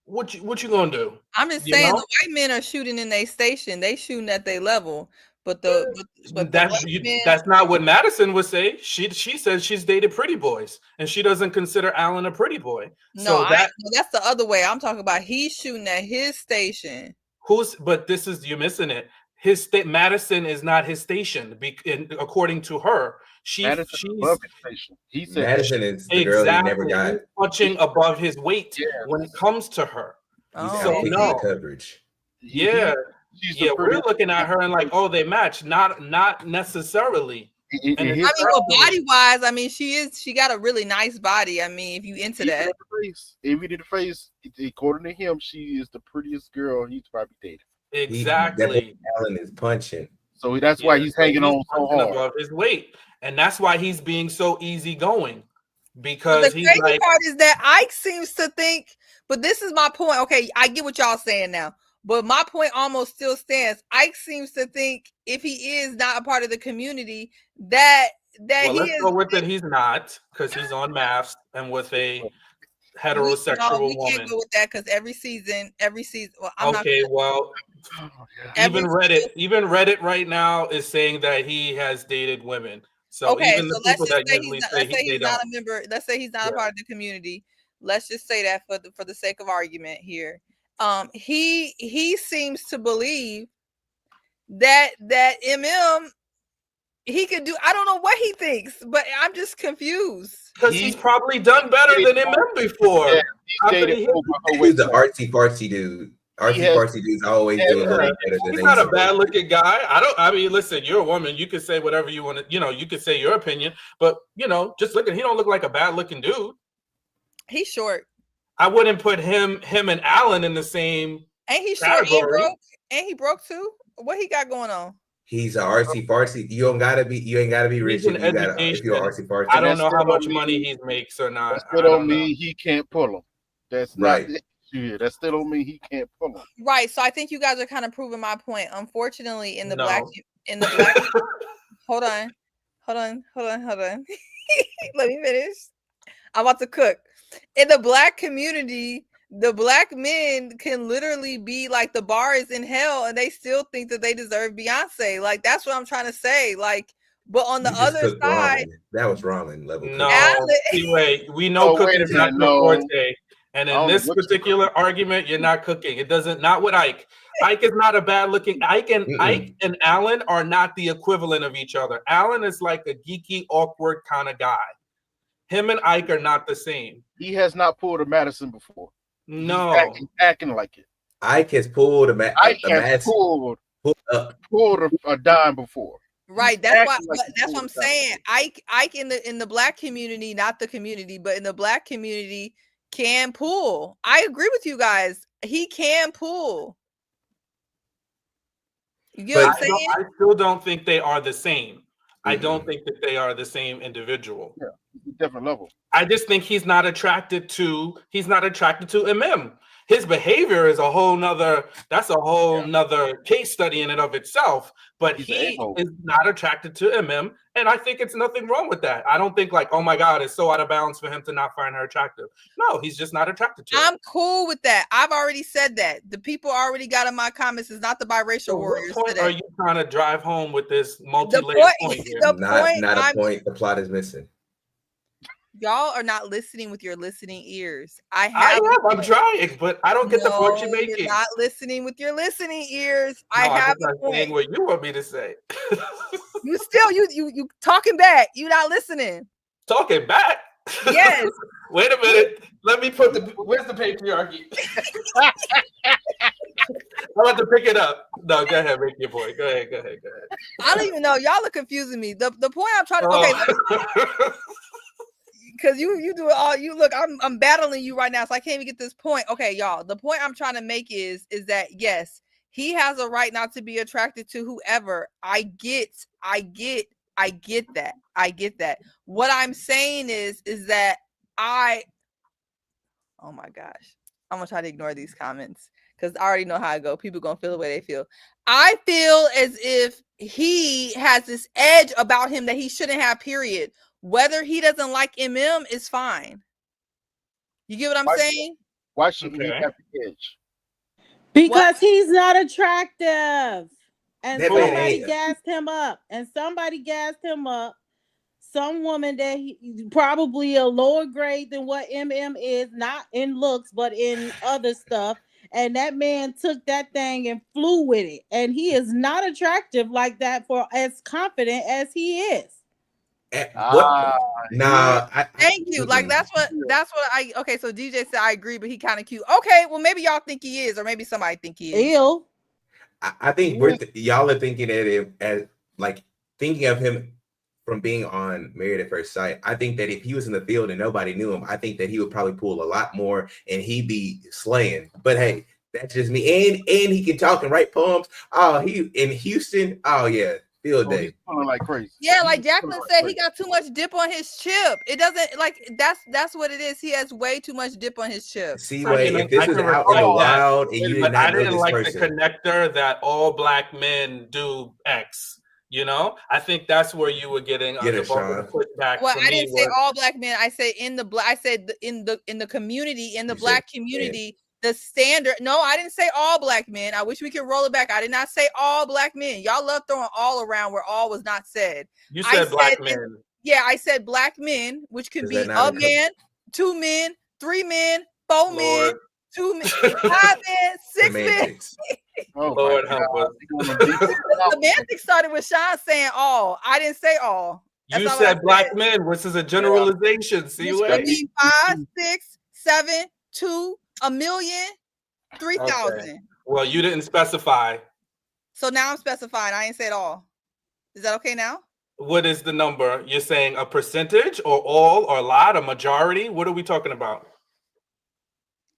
what you gonna do? I'm just saying the white men are shooting in their station. They shooting at their level. But that's not what Madison would say. She says she's dated pretty boys, and she doesn't consider Allen a pretty boy. No, that's the other way. I'm talking about he's shooting at his station. But you're missing it. Madison is not his station, according to her. She's above his station. He said Madison is the girl he never got. He's punching above his weight when it comes to her. So no coverage. Yeah. We're looking at her and like, oh, they match. Not necessarily. Body wise, I mean, she got a really nice body. I mean, if you into that, even in the face, according to him, she is the prettiest girl he's probably dated. Exactly. Allen is punching, so that's why he's hanging on so hard above his weight, and that's why he's being so easygoing. Because the crazy part is that Ike seems to think. But this is my point. Okay, I get what y'all saying now. But my point almost still stands. Ike seems to think if he is not a part of the community, that that Well, he let's is. go with that. He's not, because he's on maths and with a heterosexual we woman. can't go with that because every season. Well, I'm Okay, not. well, Every even Reddit right now is saying that he has dated women. So okay, even the so let's people just that say usually he's not, say let's say they he's not don't. a member. Let's say he's not a part of the community. Let's just say that for the sake of argument here. He seems to believe that MM he could do. I don't know what he thinks, but I'm just confused. Because he's probably done better than MM before. Yeah, He's the artsy fartsy dude. Artsy fartsy dudes always do a little better than He's they not a supposed bad to. looking guy. I mean, listen, you're a woman. You can say whatever you want to, you could say your opinion, but just look at, he don't look like a bad looking dude. He's short. I wouldn't put him and Allen in the same Ain't he category. short and broke? Ain't he broke too? What he got going on? He's an artsy fartsy. You ain't gotta be rich if you're artsy fartsy. I don't know how much money he makes or not. That still don't mean he can't pull them. That's right. Not the issue. That still don't mean he can't pull them. Right. So I think you guys are kind of proving my point. Unfortunately, in the black hold on. Let me finish. I'm about to cook. In the black community, the black men can literally be like, the bar is in hell and they still think that they deserve Beyonce. Like, that's what I'm trying to say. Like, but on the other side, that was ramen level. No, anyway, we know cooking is not your forte. And in this particular argument, you're not cooking. It doesn't, not with Ike. Ike is not a bad looking. Ike and Allen are not the equivalent of each other. Allen is like a geeky, awkward kind of guy. Him and Ike are not the same. He has not pulled a Madison before. No, he's acting like it. Ike has pulled a pulled a dime before. Right. That's what I'm saying. Ike in the black community, not the community, but in the black community, can pull. I agree with you guys. He can pull. You get what I'm saying? I still don't think they are the same. I don't think that they are the same individual. Yeah, different level. I just think he's not attracted to MM. His behavior is a whole nother case study in and of itself, but he is not attracted to MM, and I think it's nothing wrong with that. I don't think like, oh my God, it's so out of bounds for him to not find her attractive. No, he's just not attracted to her. I'm cool with that. I've already said that. The people already got in my comments is not the biracial warriors. What point are you trying to drive home with this multi-layered point here? Not a point. The plot is missing. Y'all are not listening with your listening ears. I'm trying, but I don't get the point you're making. You're not listening with your listening ears. No, I'm not saying what you want me to say. You still you talking back. You not listening. Talking back? Yes. Wait a minute. Let me where's the patriarchy? I'm about to pick it up. No, go ahead, make your point. Go ahead. I don't even know. Y'all are confusing me. The point I'm trying to because you do it all. You look, I'm battling you right now, so I can't even get this point. Okay, y'all. The point I'm trying to make is that yes, he has a right not to be attracted to whoever. I get that. What I'm saying is that oh my gosh, I'm gonna try to ignore these comments because I already know how I go. People gonna feel the way they feel. I feel as if he has this edge about him that he shouldn't have, period. Whether he doesn't like MM is fine. You get what I'm saying? Why should he have the edge? Because he's not attractive. And somebody gassed him up. Some woman that he probably a lower grade than what MM is, not in looks, but in other stuff. And that man took that thing and flew with it. And he is not attractive like that for as confident as he is. Thank you. Like that's what okay. So DJ said I agree, but he kind of cute. Okay, well maybe y'all think he is, or maybe somebody think he is. Ew. I think y'all are thinking at him as like thinking of him from being on Married at First Sight. I think that if he was in the field and nobody knew him, I think that he would probably pull a lot more and he'd be slaying. But hey, that's just me. And he can talk and write poems. Oh, he in Houston. Oh yeah. Field day. Like crazy. Yeah, like Jacqueline said, he got too much dip on his chip. It doesn't like that's what it is. He has way too much dip on his chip. See, if this was out in the wild and you did not know this like person. The connector that all black men do X. You know, I think that's where you were getting Get the it, bulk of the pushback. Well, for I me didn't say was- all black men. I said in the black. I said in the community, in the You said black men. community, the standard. No, I didn't say all black men. I wish we could roll it back. I did not say all black men. Y'all love throwing all around where all was not said. You I said black said men. Yeah, I said black men, which could Is be that not a a co- man, 2 men, 3 men, 4 men, Lord. 2 men, 5 men, 6 men. Semantics. Oh, Lord my help God. us. We going deep. The semantics started with Sean saying all. I didn't say all. That's You not said what I black said. men, which is a generalization. See Which what? could be 5, 6, 7, 2, a million, 3,000. Okay. Well, you didn't specify. So now I'm specifying. I ain't said all. Is that okay now? What is the number? You're saying a percentage or all or a lot, a majority? What are we talking about?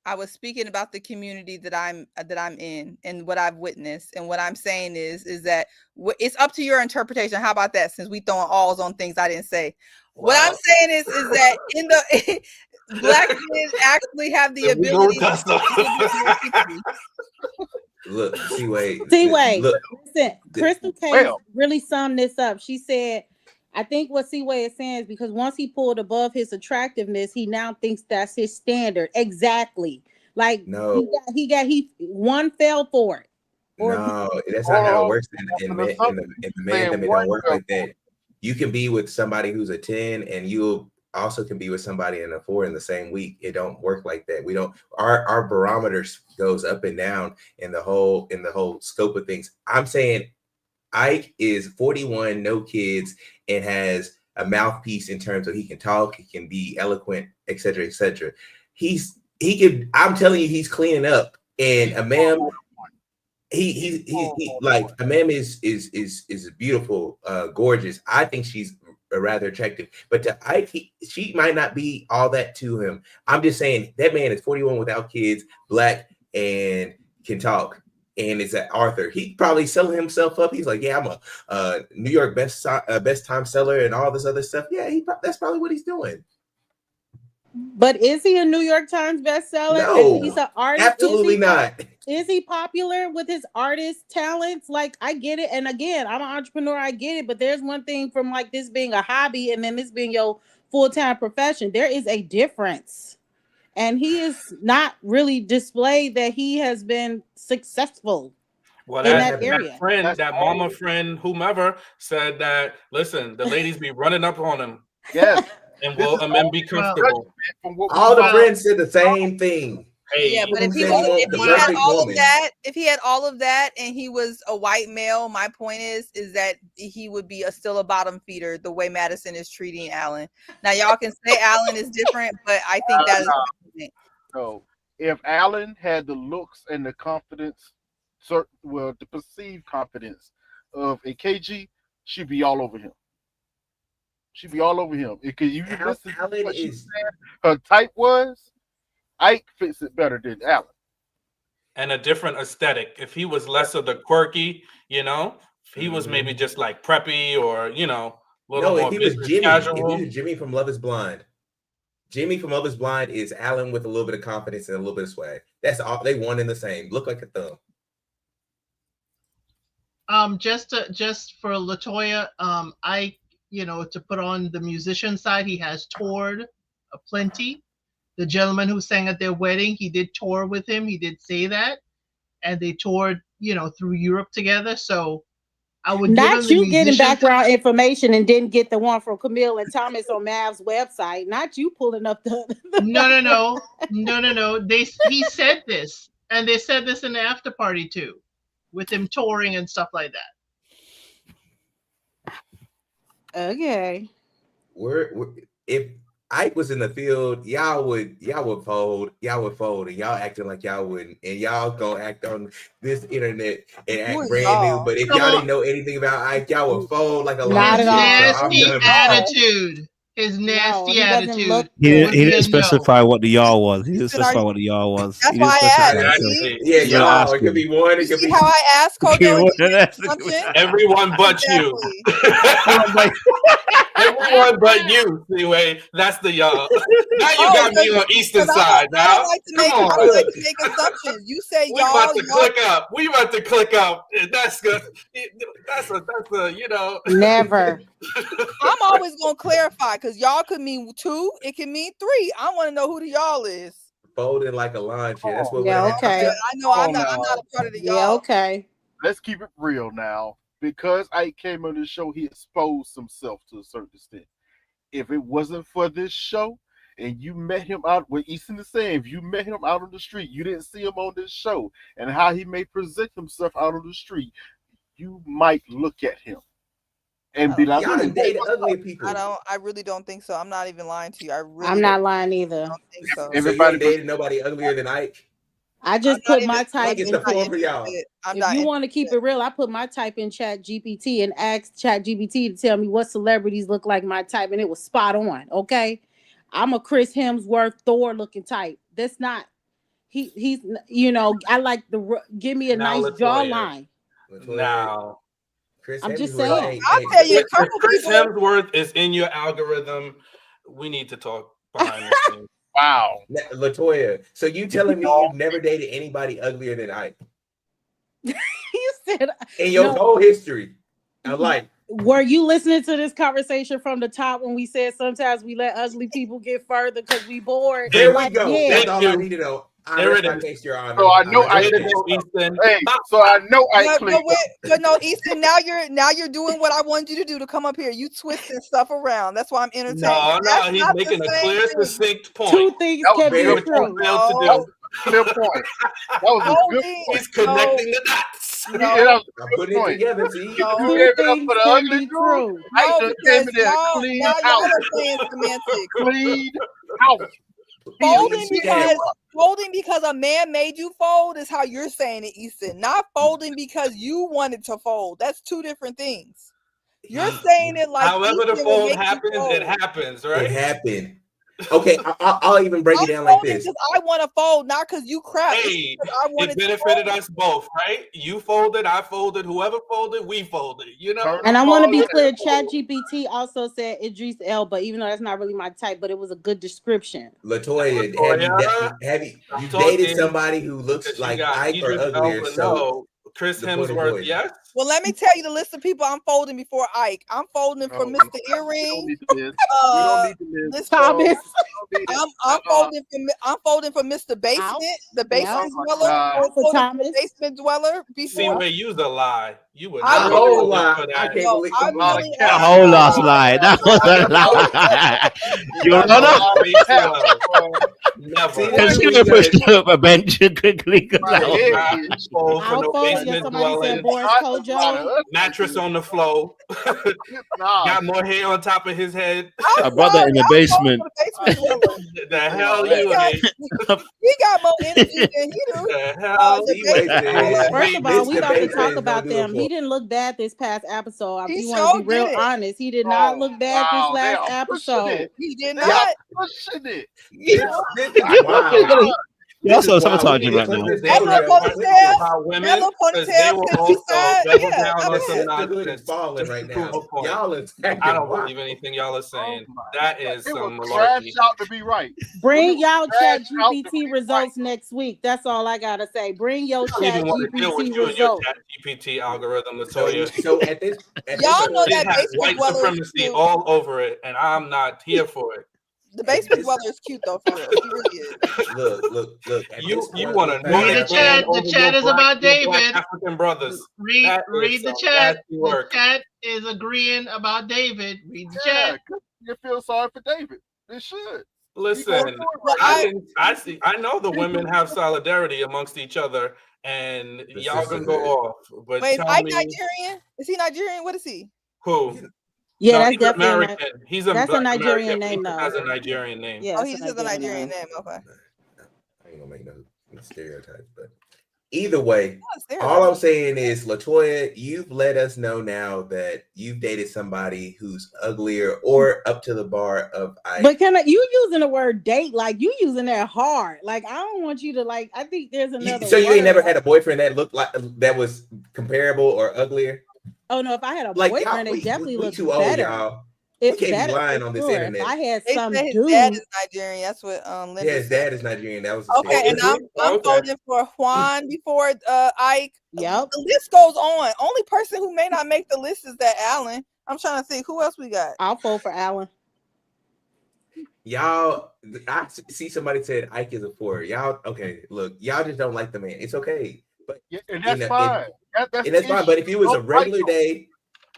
I was speaking about the community that I'm in and what I've witnessed, and what I'm saying is that it's up to your interpretation. How about that? Since we throwing alls on things I didn't say, what I'm saying is that in the black men actually have the ability to Look, Seaway. Seaway, Look, listen, Crystal Case Well. really summed this up. She said, I think what Seaway is saying is because once he pulled above his attractiveness, he now thinks that's his standard. Exactly. Like no, he one fell for it. Or no, that's not how it works in Hold the on. man thing. It One don't work fell like that. You can be with somebody who's a 10, and you also can be with somebody in a 4 in the same week. It don't work like that. We don't. Our barometers goes up and down in the whole scope of things. I'm saying Ike is 41, no kids, and has a mouthpiece in terms of he can talk, he can be eloquent, etc., etc. He can. I'm telling you, he's cleaning up. And Emem, he like Emem is beautiful, gorgeous. I think she's rather attractive, but to Ike, she might not be all that to him. I'm just saying that man is 41 without kids, black, and can talk. And it's at Arthur. He probably selling himself up. He's like, yeah, I'm a New York best time seller and all this other stuff. Yeah, that's probably what he's doing. But is he a New York Times bestseller? No, And he's an artist. absolutely not. Is he popular with his artist talents? Like, I get it. And again, I'm an entrepreneur. I get it. But there's one thing from like this being a hobby and then this being your full-time profession. There is a difference. And he is not really displayed that he has been successful Well, in that area. friend, that mama friend, whomever said that, listen, the ladies be running up on him. Yes. And will Emem be comfortable? All the friends said the same thing. Hey, Yeah, but if he had all of that and he was a white male, my point is that he would be still a bottom feeder the way Madison is treating Allen. Now y'all can say Allen is different, but I think that is so. If Allen had the looks and the confidence, the perceived confidence of Ikechi, she'd be all over him. She'd be all over him. Because you listen to what she said her type was. Ike fits it better than Allen. And a different aesthetic. If he was less of the quirky, if he was maybe just like preppy or, little more if he was Jimmy, casual. if he was Jimmy from Love is Blind. Jimmy from Love is Blind is Allen with a little bit of confidence and a little bit of swag. That's all. They one and the same. Look like a thumb. Just for LaToya, Ike, to put on the musician side, he has toured plenty. The gentleman who sang at their wedding, he did tour with him. He did say that, and they toured, through Europe together. So I would not give him you getting background information and didn't get the one from Camille and Thomas on Mav's website. Not you pulling up the. No. He said this, and they said this in the after party too, with him touring and stuff like that. Okay. If Ike was in the field, y'all would fold, and y'all acting like y'all wouldn't, and y'all gonna act on this internet and act brand new. But if y'all didn't know anything about Ike, y'all would fold like a nasty attitude. his nasty he doesn't attitude. look He good. didn't, he didn't would be a no. specify what the y'all was. He didn't Listen, are specify you- what the y'all was. That's He why didn't I asked. specify. See? Yeah, You gotta y'all. ask It could him. be one. It You could see be. how I asked Kojo? Okay, and what- you that's- did assumption? Everyone but you. Exactly. Everyone but you, Seaway. That's the y'all. Now you got me on Eastern Because side. I Now, don't like to come make. I on. don't like to make assumptions. You say We y'all. about to y'all click up. We about to click up. That's good. That's a you know. Never. I'm always gonna clarify because y'all could mean 2. It can mean 3. I want to know who the y'all is. Folding like a lawn chair. That's what Yeah, would happen. okay. I know I'm not a part of the y'all. Yeah, okay. Let's keep it real now. Because Ike came on the show, he exposed himself to a certain extent. If it wasn't for this show, and you met him out, what Easton is saying, if you met him out on the street, you didn't see him on this show, and how he may present himself out on the street, you might look at him and be like, Y'all done dated ugly people. I really don't think so. I'm not even lying to you. I'm not lying either. don't think so. So you everybody ain't dated nobody uglier than Ike? I just put my type It's in. the floor for y'all. If you want to keep it real, I put my type in Chat GPT and asked Chat GPT to tell me what celebrities look like my type, and it was spot on. Okay, I'm a Chris Hemsworth, Thor looking type. That's not. He's you know, I like give me a Now, nice Latoya. jawline. Now, Chris I'm just Hemsworth saying. I'll tell you, a if couple Chris people. Hemsworth is in your algorithm, we need to talk behind the scenes. wow. Latoya, so you telling me you've never dated anybody uglier than Ike You said in your no. whole history of life? Were you listening to this conversation from the top when we said sometimes we let ugly people get further because we bored? There we Like, go. yeah. That's all I need to know. I There rest it my is. case, Your Honor. So I know rest my Ike Way to case. go, Easton. Hey, so I know Ike But, cleaned but no, Easton. Now you're doing what I wanted you to do to come up here. You twisting stuff around. That's why I'm entertained. No, That's he's not the making a same clear, thing. succinct point. Two things That was can be very true. Failed to No. do. clear point. That was a good Folding, point. He's connecting the dots. Yeah, No, that was a I'm good putting it point. together. See, You no, gave it up things for the can ugly be dude. true. Ike no, just because came in there y'all clean now out. y'all are playing semantics. Clean out. Folding because a man made you fold is how you're saying it, Easton. Not folding because you wanted to fold. That's two different things. You're saying it like However the Easton would fold make you happens, fold. it happens, right? it happened. Okay, I'll even break it down like this. Because I want to fold, not because you crap. Hey, I wanted it benefited us both, right? You folded, I folded, whoever folded, we folded. You know. And I want to be clear, Chat GPT also said Idris Elba, even though that's not really my type, but it was a good description. Latoya, you talking dated somebody who looks Because you like got Ike or Idris uglier? Elba, So no. Chris the point is Hemsworth, void. yes. Well, let me tell you the list of people I'm folding before Ike. I'm folding for Mr. Earring. Thomas. I'm folding for Mr. Basement, the basement dweller. I'm For folding Thomas. for the basement dweller See, before. where you the lie. You would I not know. hold Whole lot. for I that. can't believe I'm really The whole last lie. That was a lie. Your Honor. Never. See, Can this you is push up a bench quickly? I'll fold. Yeah, Basement somebody said dwelling. Boris Kojo. Mattress on the floor. Got more hair on top of his head. A brother in the basement. The hell you ain't. He got more energy than you do. The hell The you ain't. basement dweller. First of all, we Mr. about to Basement talk is about gonna do it them. for He didn't look bad this past episode. He We want to sure be real did. honest. He did not look bad wow, this last they are pushing episode. it. He did They not. are pushing it. This is wild. You're also This is wild. sabotaging We right need to now. put this That down little here on Twitter. ponytail. About women, That little because they ponytail will since also you said, double yeah, down on The some sisterhood is nonsense. falling Just right to prove now. a point. Y'all are I don't believe anything y'all are saying. That is It some was trash malarkey. out to be right. Bring y'all Chat Trash out to GPT be results next week. That's all I gotta say. Bring your I don't Chat even want to deal with GPT you and your results. chat GPT algorithm, So, Latoya. so at this Y'all know It that has basement white dweller is supremacy cute. all over it, and I'm not here for it. The basement dweller is cute though, for real. He really is. look. At You this you point, want we're to past know Read the that that chat. man The over chat your is about black David. African brothers. Read That is the some chat. nasty work. The chat is agreeing about David. Read the Yeah, chat. you feel sorry for David. It should. Listen, Well, I know the women have solidarity amongst each other, and The y'all can go sisterhood. off. But Wait, is tell Ike me Nigerian? Is he Nigerian? What is he? who? Yeah, No, that's he's definitely American. He's a that's a black Nigerian American, but name he though. has a Nigerian name. Yeah, Oh, it's he a just has a Nigerian name. name. Okay. I ain't gonna make no stereotypes, but Either way, Yes, there all it I'm is. saying is, LaToya, you've let us know now that you've dated somebody who's uglier or up to the bar of Ike. But you using the word date like you using that hard? Like I don't want you to like. I think there's another. So you word. ain't never had a boyfriend that looked like that was comparable or uglier? Oh no, if I had a Like, boyfriend, y'all, it definitely we looks too old, better. y'all. It's we can't better be lying for on this sure. internet. If I had They some said his dude, dad is Nigerian. That's what Linda Yeah, his said. dad is Nigerian. That was Okay, and I'm Okay. voting for Juan before Ike. Yep. The list goes on. Only person who may not make the list is that Allen. I'm trying to think who else we got. I'll vote for Allen. Y'all, I see somebody said Ike is a 4. Y'all, okay, look, y'all just don't like the man. It's okay, but Yeah, and that's fine. That's fine. But if it was a Don't fight regular them. day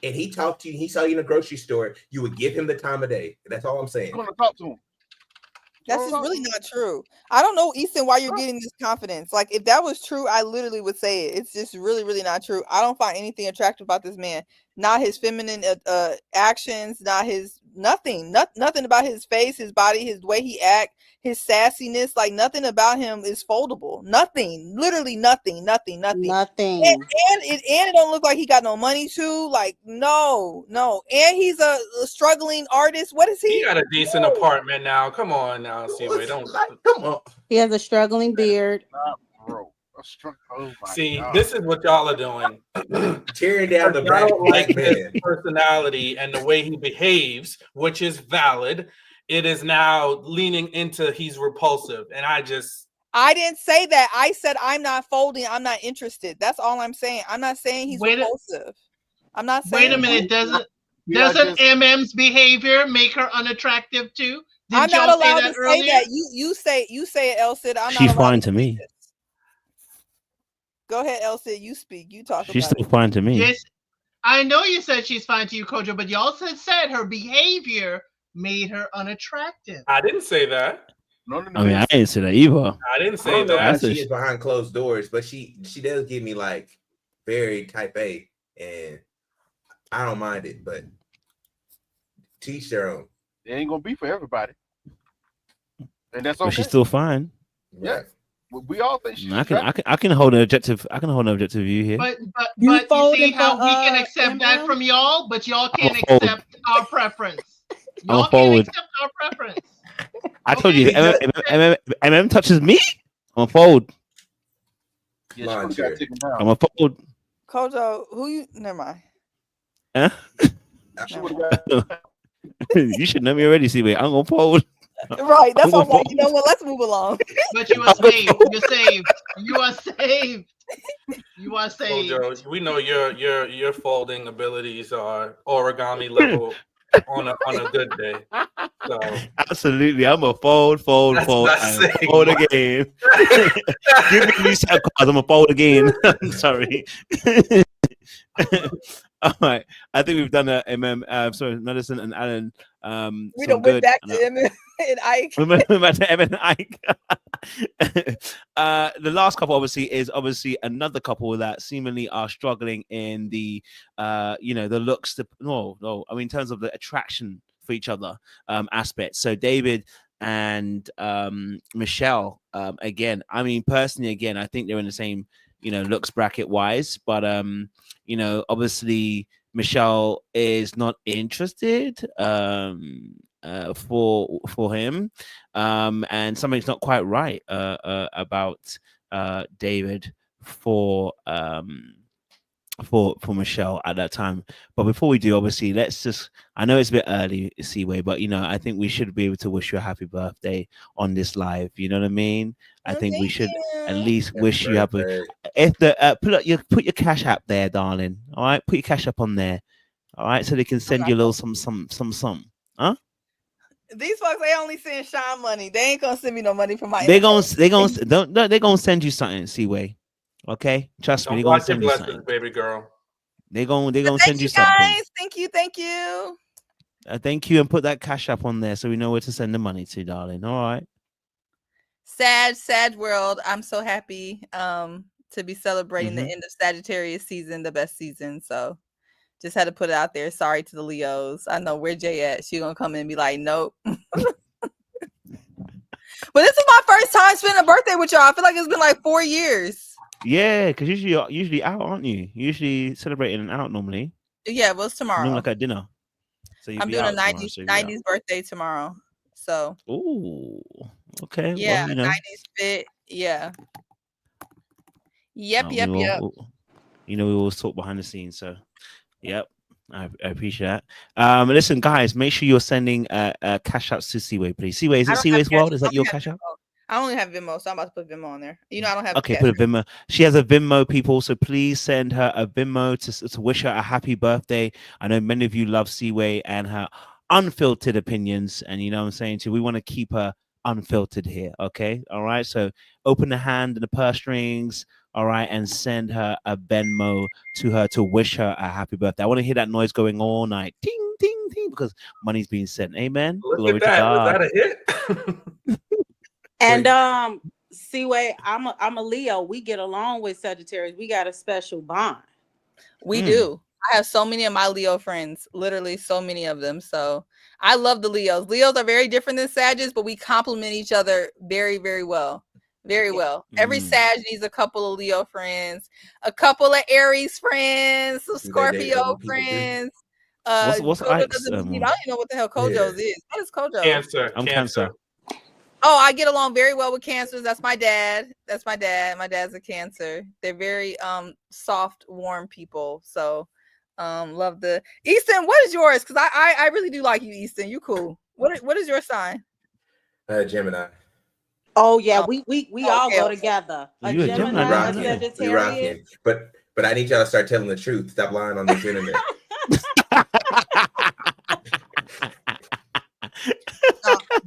and he talked to you, he saw you in a grocery store, you would give him the time of day. That's all I'm saying. I'm gonna talk to him. That's just really not true. I don't know, Easton, why you're getting this confidence. Like, if that was true, I literally would say it. It's just really, really not true. I don't find anything attractive about this man. Not his feminine actions, not his nothing about his face, his body, his way he act, his sassiness. Like, nothing about him is foldable. Nothing, literally nothing. And it don't look like he got no money too. Like, no. And he's a struggling artist. What is he? He got a decent apartment now. Come on now, Seaway. Don't come on. He has a struggling beard. Bro, oh my see. God. This is what y'all are doing. Tearing down the Y'all don't black like his man. personality and the way he behaves, which is valid. It is now leaning into he's repulsive, and I didn't say that. I said I'm not folding. I'm not interested. That's all I'm saying. I'm not saying he's repulsive. I'm not saying. Wait a minute. Doesn't MM's behavior make her unattractive too? I'm not allowed to say that. You say it, Elsid. I'm She's not allowed fine to to me. Go ahead, Elsid. You speak. You talk. She's about still fine to me. Yes, I know you said she's fine to you, Kojo, but y'all said her behavior made her unattractive. I didn't say that. I mean, I didn't say that either. I didn't I say don't know how that. she is behind closed doors, but she does give me like very type A, and I don't mind it, but teach their own. It ain't gonna be for everybody, and that's okay. But she's still fine. Yeah, we all think she's. I can hold an objective. I can hold an objective view here. But you see how we can accept that from y'all, but y'all can't accept our preference. Y'all can't accept our preference. I told you, MM touches me, I'm a fold. Yeah, I'm a fold. Kojo, who you? Never mind. Huh? You should know me already. See, wait, I'm gonna fold. Right, that's all. Like, you know what? Let's move along. But you are saved. You're saved. You are saved. You are saved. Kojo, we know your folding abilities are origami level on a good day. So Absolutely, I'm a fold, and fold again. Give me these set of cards. I'm a fold again. I'm sorry. All right, I think we've done sorry, Madison and Allen. We don't went back to Emem and Ike. We went back to Emem and Ike. The last couple is another couple that seemingly are struggling in the the looks. No, I mean in terms of the attraction for each other aspect. So David and Michelle again. I mean personally, again, I think they're in the same looks bracket wise, but obviously Michelle is not interested for him, and something's not quite right about David for Michelle at that time. But before we do, obviously, I know it's a bit early, Seaway, but I think we should be able to wish you a happy birthday on this live. You know what I mean? I think we should at least wish you happy. If put your cash app there, darling. All right, put your cash app on there. All right, so they can send you a little some. Huh? These folks, they only send Sean money. They ain't gonna send me no money for my. They're gonna send you something, Seaway. Okay, trust me. They're gonna send you something, baby girl. They're gonna send you something. Guys, thank you. Thank you, and put that cash app on there so we know where to send the money to, darling. All right. Sad world. I'm so happy to be celebrating the end of Sagittarius season, the best season. So just had to put it out there. Sorry to the Leos. I know where Jay at. She gonna come in and be like, nope. But this is my first time spending a birthday with y'all. I feel like it's been like 4 years. Yeah, because usually you're usually out, aren't you? Usually celebrating and out normally. Yeah, well, it's tomorrow. Doing like a dinner. So you'll I'm be doing a out tomorrow, 90s so you'll be out. 90s birthday tomorrow. So Ooh, okay. yeah, Well, you know, 90s fit. Yeah. Yep, we yep, yep. you know, we always talk behind the scenes. So, yep, I appreciate that. Listen, guys, make sure you're sending cash outs to Seaway, please. Seaway, is I it don't have Seaway's cash. World? Is I that your only have cash out? Venmo. I only have Venmo, so I'm about to put Venmo on there. You know, I don't have Okay, cash. put a Venmo. She has a Venmo, people. So please send her a Venmo to wish her a happy birthday. I know many of you love Seaway and her unfiltered opinions, and you know what I'm saying too. We want to keep her unfiltered here. Okay, all right. So open the hand and the purse strings. All right, and send her a Venmo to her to wish her a happy birthday. I want to hear that noise going all night, ting ting ting, because money's being sent. Amen. Look Glory at to that. God. Was that a hit? And Seaway, I'm a Leo. We get along with Sagittarius. We got a special bond. We do. I have so many of my Leo friends, literally so many of them. So I love the Leos. Leos are very different than Sagittarius, but we complement each other very, very well. Very well. Every Sag needs a couple of Leo friends, a couple of Aries friends, some Scorpio friends. What's Kojo Ike's? doesn't believe. I don't even know what the hell Kojo's is. What is Kojo? Cancer. I'm Cancer. Oh, I get along very well with Cancers. That's my dad. That's my dad. My dad's a Cancer. They're very soft, warm people. So love the Easton. What is yours? Because I really do like you, Easton. You cool. What is your sign? Gemini. Oh yeah, we all go together. A You a Gemini, a Sagittarius. We rocking. But I need y'all to start telling the truth. Stop lying on this internet.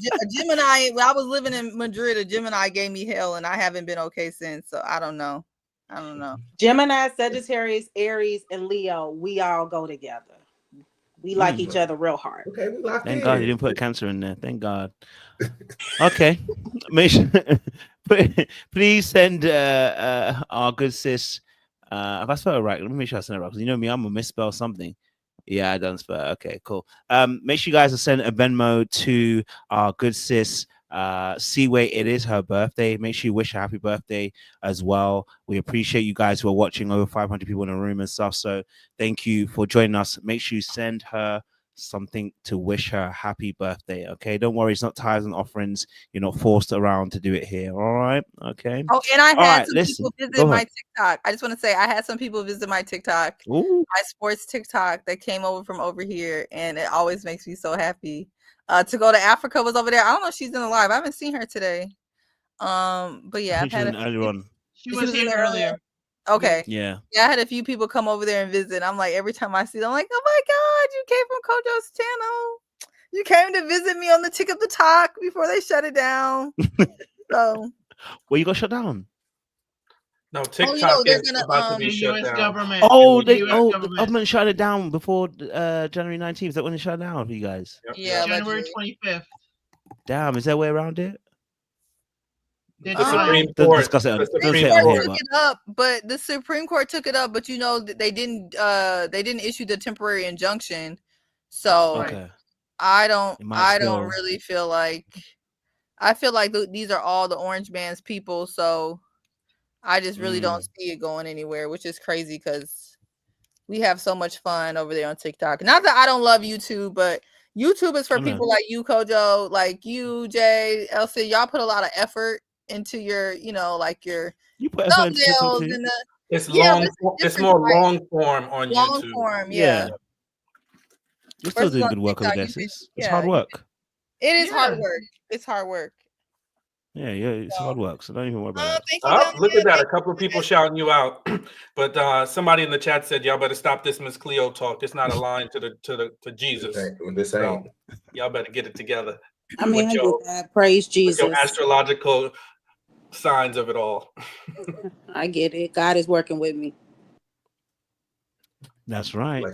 A Gemini, when I was living in Madrid, a Gemini gave me hell, and I haven't been okay since. So I don't know. Gemini, Sagittarius, Aries, and Leo, we all go together. We like each other real hard. Okay, we locked Thank in. God you didn't put Cancer in there. Thank God. Okay. Make sure, please send our good sis. If I spell it right, let me make sure I send it right, because you know me, I'm gonna misspell something. Yeah, I don't spell. Okay, cool. Make sure you guys send a Venmo to our good sis Seaway. It is her birthday. Make sure you wish her happy birthday as well. We appreciate you guys who are watching, over 500 people in the room and stuff. So thank you for joining us. Make sure you send her something to wish her a happy birthday. Okay, don't worry, it's not tithes and offerings. You're not forced around to do it here. All right. Okay. Oh, and I had some listen, people visit my TikTok. I just want to say I had some people visit my TikTok, Ooh. my sports TikTok, that came over from over here, and it always makes me so happy. To go to Africa was over there. I don't know if she's in the live. I haven't seen her today. But yeah, I've had a earlier on. She was here earlier. Okay. Yeah. Yeah, I had a few people come over there and visit. I'm like, every time I see them, I'm like, oh my God, you came from Kojo's channel. You came to visit me on the Tick of the Talk before they shut it down. So well, you got shut down. No, TikTok is about to be shut down. The government shut it down before January 19th. Is that when it shut down for you guys? Yeah, January 25th. Damn, is there a way around it? The Supreme Court. Discuss it. Took it up, but the Supreme Court took it up. But you know they didn't issue the temporary injunction. So I don't really feel like. I feel like these are all the Orange Man's people. So I just really don't see it going anywhere, which is crazy because we have so much fun over there on TikTok. Not that I don't love YouTube, but YouTube is for people like you, Kojo, like you, Jay, Elsie. Y'all put a lot of effort into your, like your thumbnails and the. It's long. It's more long form on YouTube. Long form, yeah. You're still doing good work over there, sis. It's hard work. It is hard work. It's hard work. Yeah, it's hard work. So don't even worry about it. Look at that. A couple of people shouting you out. But somebody in the chat said, y'all better stop this Miss Cleo talk. It's not aligned to Jesus. So y'all better get it together. I mean, I get that. Praise Jesus. Your astrological signs of it all. I get it. God is working with me. That's right.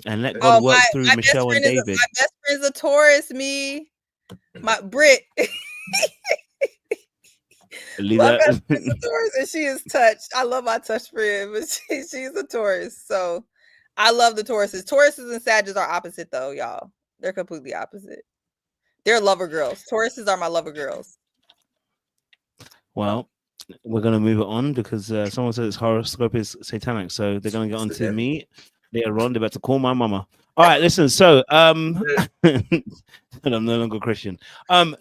And let God work through Michelle and David. My best friend's a Taurus, my Brit. My best friend's a Taurus, and she is touched. I love my touch friend, but she's a Taurus. So I love the Tauruses. Tauruses and Sagittarius are opposite, though, y'all. They're completely opposite. They're lover girls. Tauruses are my lover girls. Well, we're gonna move it on because someone says horoscope is satanic, so they're gonna get on to me later on. They're about to call my mama. All right, listen. So and I'm no longer Christian.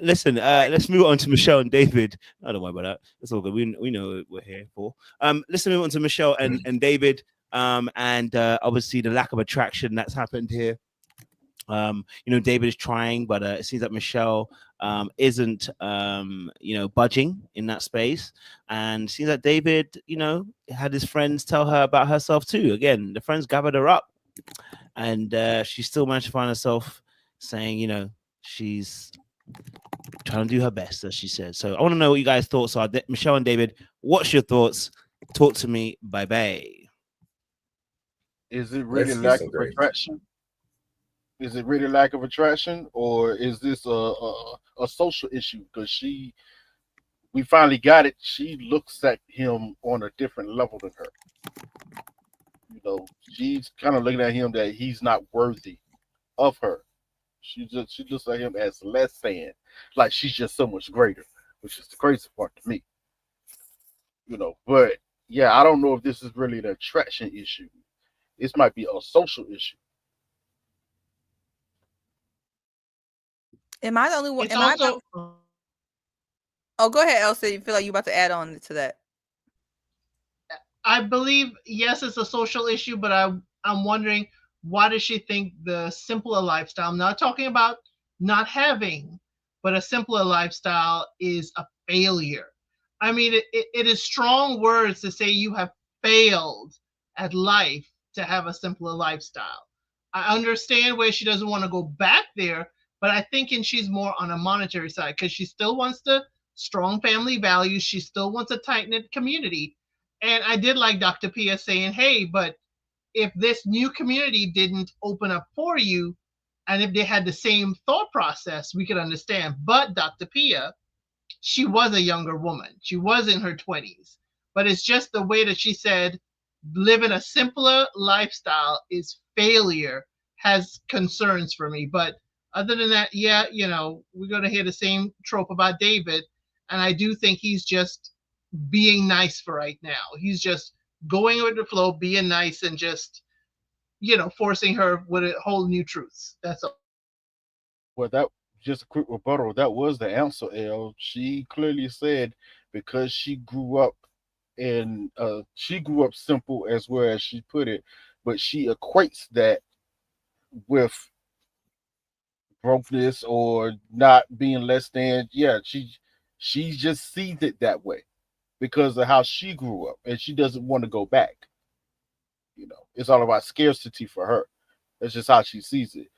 Listen. Let's move on to Michelle and David. I don't worry about that. It's all good. We know what we're here for. Let's move on to Michelle and David. And obviously the lack of attraction that's happened here. David is trying, but it seems that Michelle isn't budging in that space, and it seems that David had his friends tell her about herself too. Again, the friends gathered her up, and she still managed to find herself saying she's trying to do her best, as she said. So I want to know what you guys' thoughts are. Michelle and David, what's your thoughts? Talk to me. Bye. Is it really lack of attraction? Is it really lack of attraction, or is this a social issue? Because we finally got it. She looks at him on a different level than her. She's kind of looking at him that he's not worthy of her. She looks at him as less than, like she's just so much greater, which is the crazy part to me. But yeah, I don't know if this is really an attraction issue. This might be a social issue. Am I the only one? It's Oh, go ahead, Elsa. You feel like you about to add on to that? I believe, yes, it's a social issue, but I'm wondering, why does she think the simpler lifestyle, I'm not talking about not having, but a simpler lifestyle is a failure? I mean, it is strong words to say you have failed at life to have a simpler lifestyle. I understand where she doesn't want to go back there, but I think she's more on a monetary side because she still wants the strong family values. She still wants a tight-knit community. And I did like Dr. Pia saying, hey, but if this new community didn't open up for you, and if they had the same thought process, we could understand. But Dr. Pia, she was a younger woman. She was in her 20s. But it's just the way that she said, living a simpler lifestyle is failure, has concerns for me. But other than that, yeah, we're going to hear the same trope about David. And I do think he's just being nice for right now. He's just going with the flow, being nice, and just, forcing her with a whole new truths. That's all. Well, that just a quick rebuttal. That was the answer, Elle. She clearly said because she grew up simple, as well as she put it, but she equates that with brokenness or not being less than. Yeah, she just sees it that way because of how she grew up, and she doesn't want to go back. It's all about scarcity for her. That's just how she sees it.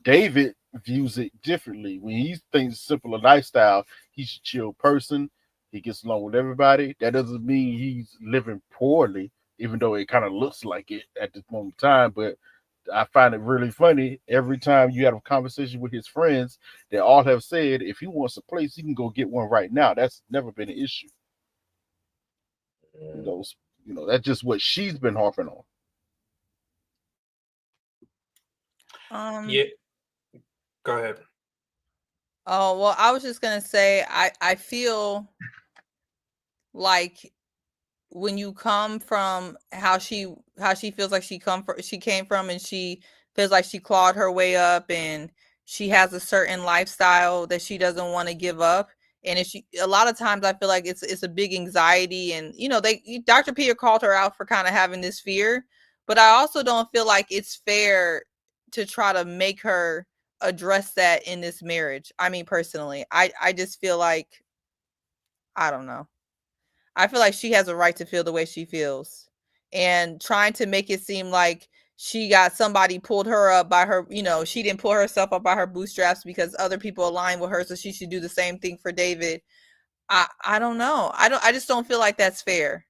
David views it differently. When he thinks simpler lifestyle, he's a chill person. He gets along with everybody. That doesn't mean he's living poorly, even though it kind of looks like it at this moment in time. But I find it really funny every time you have a conversation with his friends, they all have said if he wants a place, he can go get one right now. That's never been an issue. That's just what she's been harping on. Yeah. Go ahead. Oh, well, I was just gonna say I feel like when you come from how she feels like she came from, and she feels like she clawed her way up, and she has a certain lifestyle that she doesn't want to give up. And a lot of times I feel like it's a big anxiety, and Dr. Peter called her out for kind of having this fear, but I also don't feel like it's fair to try to make her address that in this marriage. I mean, personally, I just feel like, I don't know. I feel like she has a right to feel the way she feels, and trying to make it seem like she got somebody pulled her up by her, she didn't pull herself up by her bootstraps because other people align with her, so she should do the same thing for David. I don't know. I just don't feel like that's fair.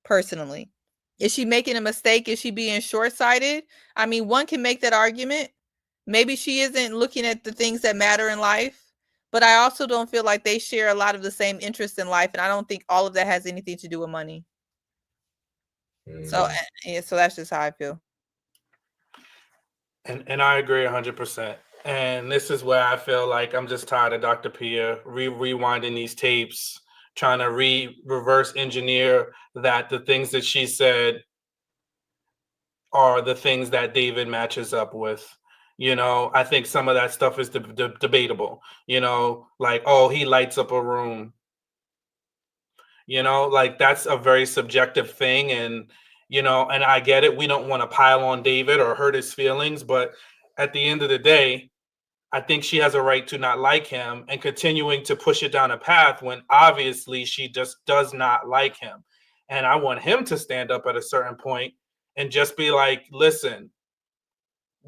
Personally, is she making a mistake? Is she being short-sighted? I mean, one can make that argument. Maybe she isn't looking at the things that matter in life, but I also don't feel like they share a lot of the same interests in life, and I don't think all of that has anything to do with money. So that's just how I feel. And I agree 100%. And this is where I feel like I'm just tired of Dr. Pia rewinding these tapes, trying to reverse engineer that the things that she said are the things that David matches up with. You know, I think some of that stuff is debatable. You know, like, oh, he lights up a room. You know, like that's a very subjective thing. And, you know, and I get it. We don't want to pile on David or hurt his feelings. But at the end of the day, I think she has a right to not like him and continuing to push it down a path when obviously she just does not like him. And I want him to stand up at a certain point and just be like, listen,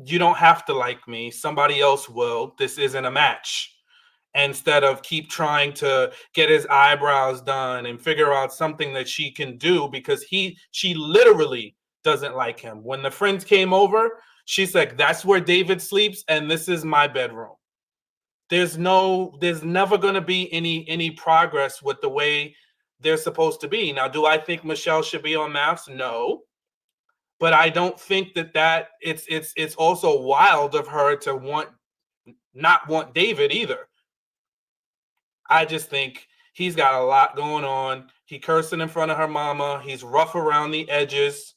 you don't have to like me. Somebody else will. This isn't a match. Instead of keep trying to get his eyebrows done and figure out something that she can do, because she literally doesn't like him. When the friends came over, she's like, that's where David sleeps and this is my bedroom. There's never going to be any progress with the way they're supposed to be. Now, do I think Michelle should be on maths? No. But I don't think that it's also wild of her to not want David either. I just think he's got a lot going on. He cursing in front of her mama. He's rough around the edges.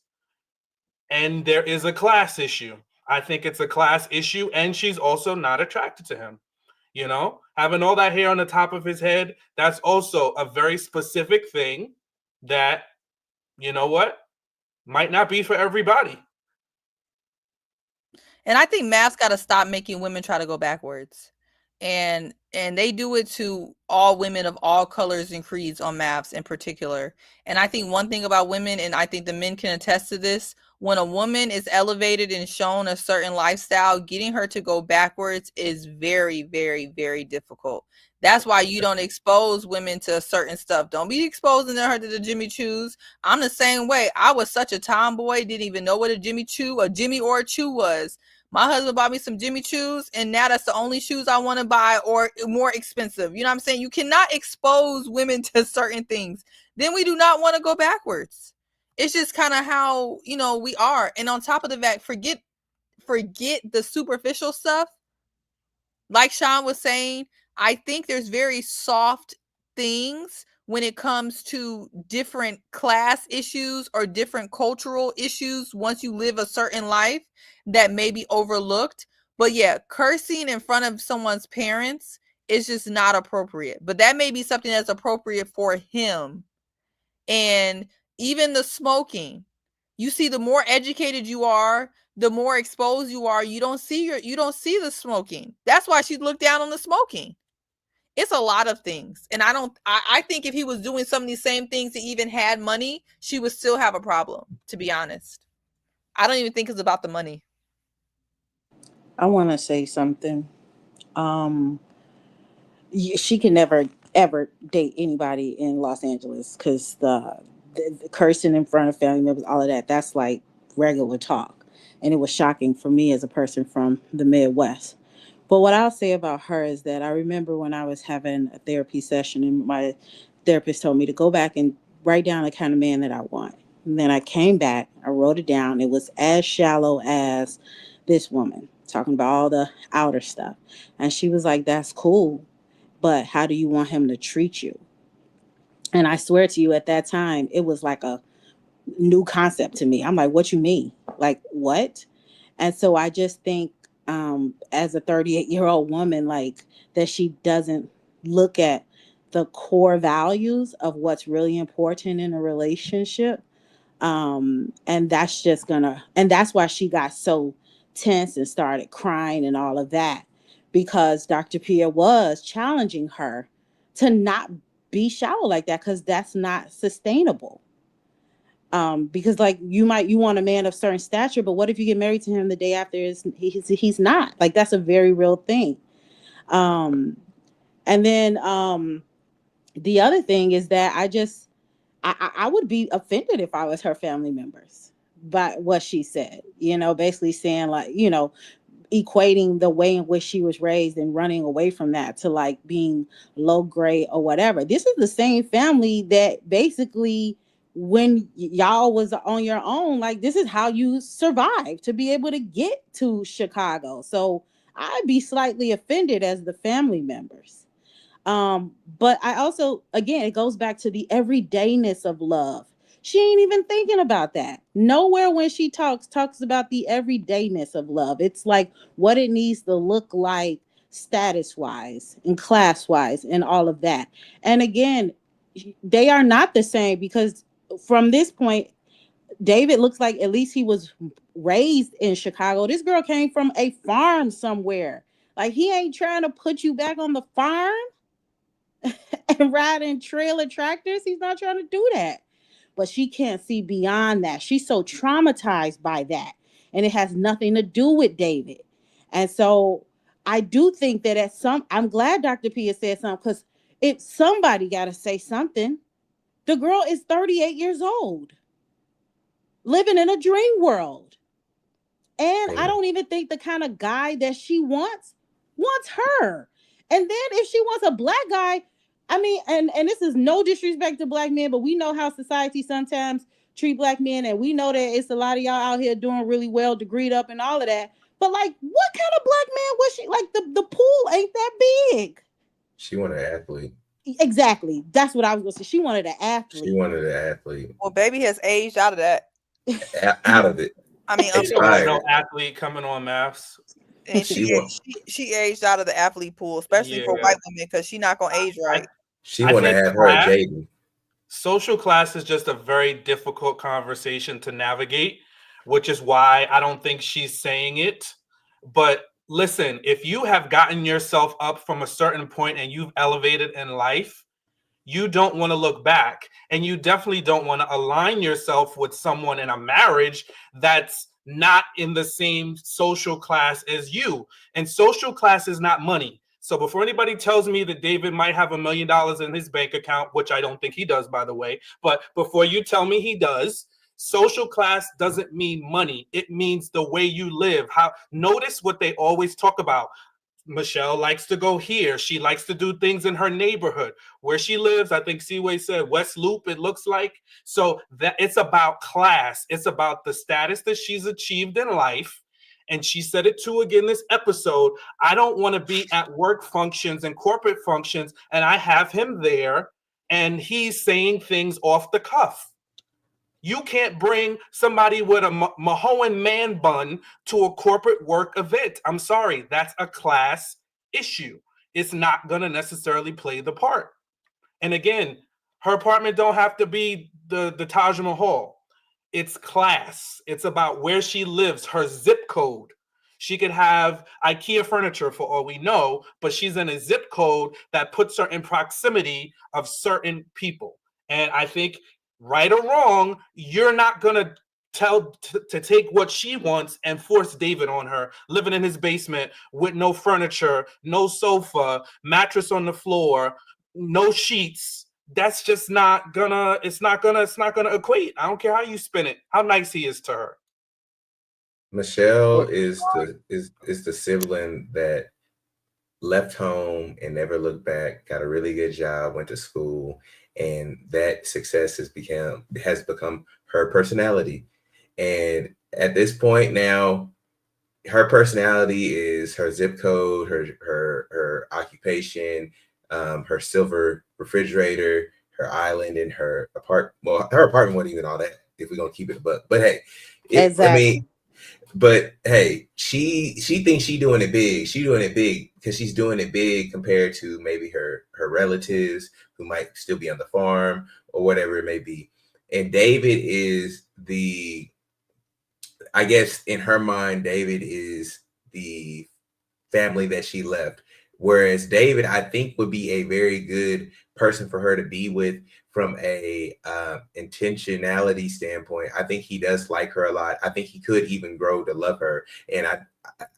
And there is a class issue. I think it's a class issue. And she's also not attracted to him. You know, having all that hair on the top of his head, that's also a very specific thing that, you know what, might not be for everybody. And I think Math's got to stop making women try to go backwards. And they do it to all women of all colors and creeds on Maths in particular. And I think one thing about women, and I think the men can attest to this, when a woman is elevated and shown a certain lifestyle, getting her to go backwards is very, very, very difficult. That's why you don't expose women to certain stuff. Don't be exposing her to the Jimmy Choos. I'm the same way. I was such a tomboy, didn't even know what a Jimmy Choo, a Jimmy or a Choo was. My husband bought me some Jimmy Choos, and now that's the only shoes I want to buy, or more expensive. You know what I'm saying? You cannot expose women to certain things. Then we do not want to go backwards. It's just kind of how, you know, we are. And on top of the fact, forget the superficial stuff. Like Sean was saying, I think there's very soft things when it comes to different class issues or different cultural issues once you live a certain life that may be overlooked. But yeah, cursing in front of someone's parents is just not appropriate. But that may be something that's appropriate for him. And even the smoking, you see, the more educated you are, the more exposed you are, you don't see the smoking. That's why she looked down on the smoking. It's a lot of things. And I think if he was doing some of these same things that even had money, she would still have a problem, to be honest. I don't even think it's about the money. I want to say something. She can never, ever date anybody in Los Angeles because the cursing in front of family members, all of that, that's like regular talk. And it was shocking for me as a person from the Midwest. But what I'll say about her is that I remember when I was having a therapy session and my therapist told me to go back and write down the kind of man that I want. And then I came back, I wrote it down. It was as shallow as this woman, talking about all the outer stuff. And she was like, that's cool, but how do you want him to treat you? And I swear to you, at that time, it was like a new concept to me. I'm like, what you mean? Like, what? And so I just think as a 38-year-old woman, like that she doesn't look at the core values of what's really important in a relationship. And that's just and that's why she got so tense and started crying and all of that, because Dr. Pierre was challenging her to not be shallow like that, because that's not sustainable. Because like you want a man of certain stature, but what if you get married to him the day after he's not? Like, that's a very real thing. And then the other thing is that I would be offended if I was her family members by what she said, basically saying, like, equating the way in which she was raised and running away from that to like being low grade or whatever. This is the same family that basically, when y'all was on your own, like, this is how you survive to be able to get to Chicago. So I'd be slightly offended as the family members. But I also, again, it goes back to the everydayness of love. She ain't even thinking about that. Nowhere when she talks about the everydayness of love. It's like what it needs to look like status wise and class wise and all of that. And again, they are not the same, because from this point, David looks like at least he was raised in Chicago. This girl came from a farm somewhere. Like, he ain't trying to put you back on the farm and riding trailer tractors. He's not trying to do that. But she can't see beyond that. She's so traumatized by that. And it has nothing to do with David. And so I do think that I'm glad Dr. P has said something, because if somebody got to say something. The girl is 38 years old, living in a dream world. And I don't even think the kind of guy that she wants her. And then if she wants a black guy, I mean, and this is no disrespect to black men, but we know how society sometimes treat black men, and we know that it's a lot of y'all out here doing really well, degreed up and all of that. But like, what kind of black man was she? Like, the pool ain't that big. She wanted an athlete. Exactly. That's what I was going to say. She wanted an athlete. She wanted an athlete. Well, baby has aged out of that. Out of it. I mean, She don't want no athlete coming on maths. And she aged out of the athlete pool, especially for white women, because she's not gonna age right. She want to have her Jaden. Social class is just a very difficult conversation to navigate, which is why I don't think she's saying it. But listen, if you have gotten yourself up from a certain point and you've elevated in life, you don't want to look back, and you definitely don't want to align yourself with someone in a marriage that's not in the same social class as you. And social class is not money. So before anybody tells me that David might have $1 million in his bank account, which I don't think he does, by the way, but before you tell me he does, social class doesn't mean money. It means the way you live. Notice what they always talk about. Michelle likes to go here. She likes to do things in her neighborhood where she lives. I think Seaway said West Loop, it looks like. So that it's about class. It's about the status that she's achieved in life. And she said it too again this episode. I don't want to be at work functions and corporate functions, and I have him there and he's saying things off the cuff. You can't bring somebody with a Mahoan man bun to a corporate work event. I'm sorry, that's a class issue. It's not going to necessarily play the part. And again, her apartment don't have to be the Taj Mahal. It's class. It's about where she lives, her zip code. She could have IKEA furniture for all we know, but she's in a zip code that puts her in proximity of certain people. And I think, right or wrong, you're not going to to take what she wants and force David on her, living in his basement with no furniture, no sofa, mattress on the floor, no sheets. That's just not gonna equate. I don't care how you spin it, how nice he is to her. Michelle is the sibling that left home and never looked back, got a really good job, went to school, and that success has become her personality. And at this point now, her personality is her zip code, her occupation, her silver refrigerator, her island, and her apartment. Well, her apartment wasn't even all that, if we're gonna keep it, but hey, exactly. I mean, but hey, she thinks she's doing it big. She's doing it big because she's doing it big compared to maybe her relatives who might still be on the farm or whatever it may be. And David is I guess in her mind, David is the family that she left. Whereas David, I think, would be a very good person for her to be with from a intentionality standpoint. I think he does like her a lot. I think he could even grow to love her. And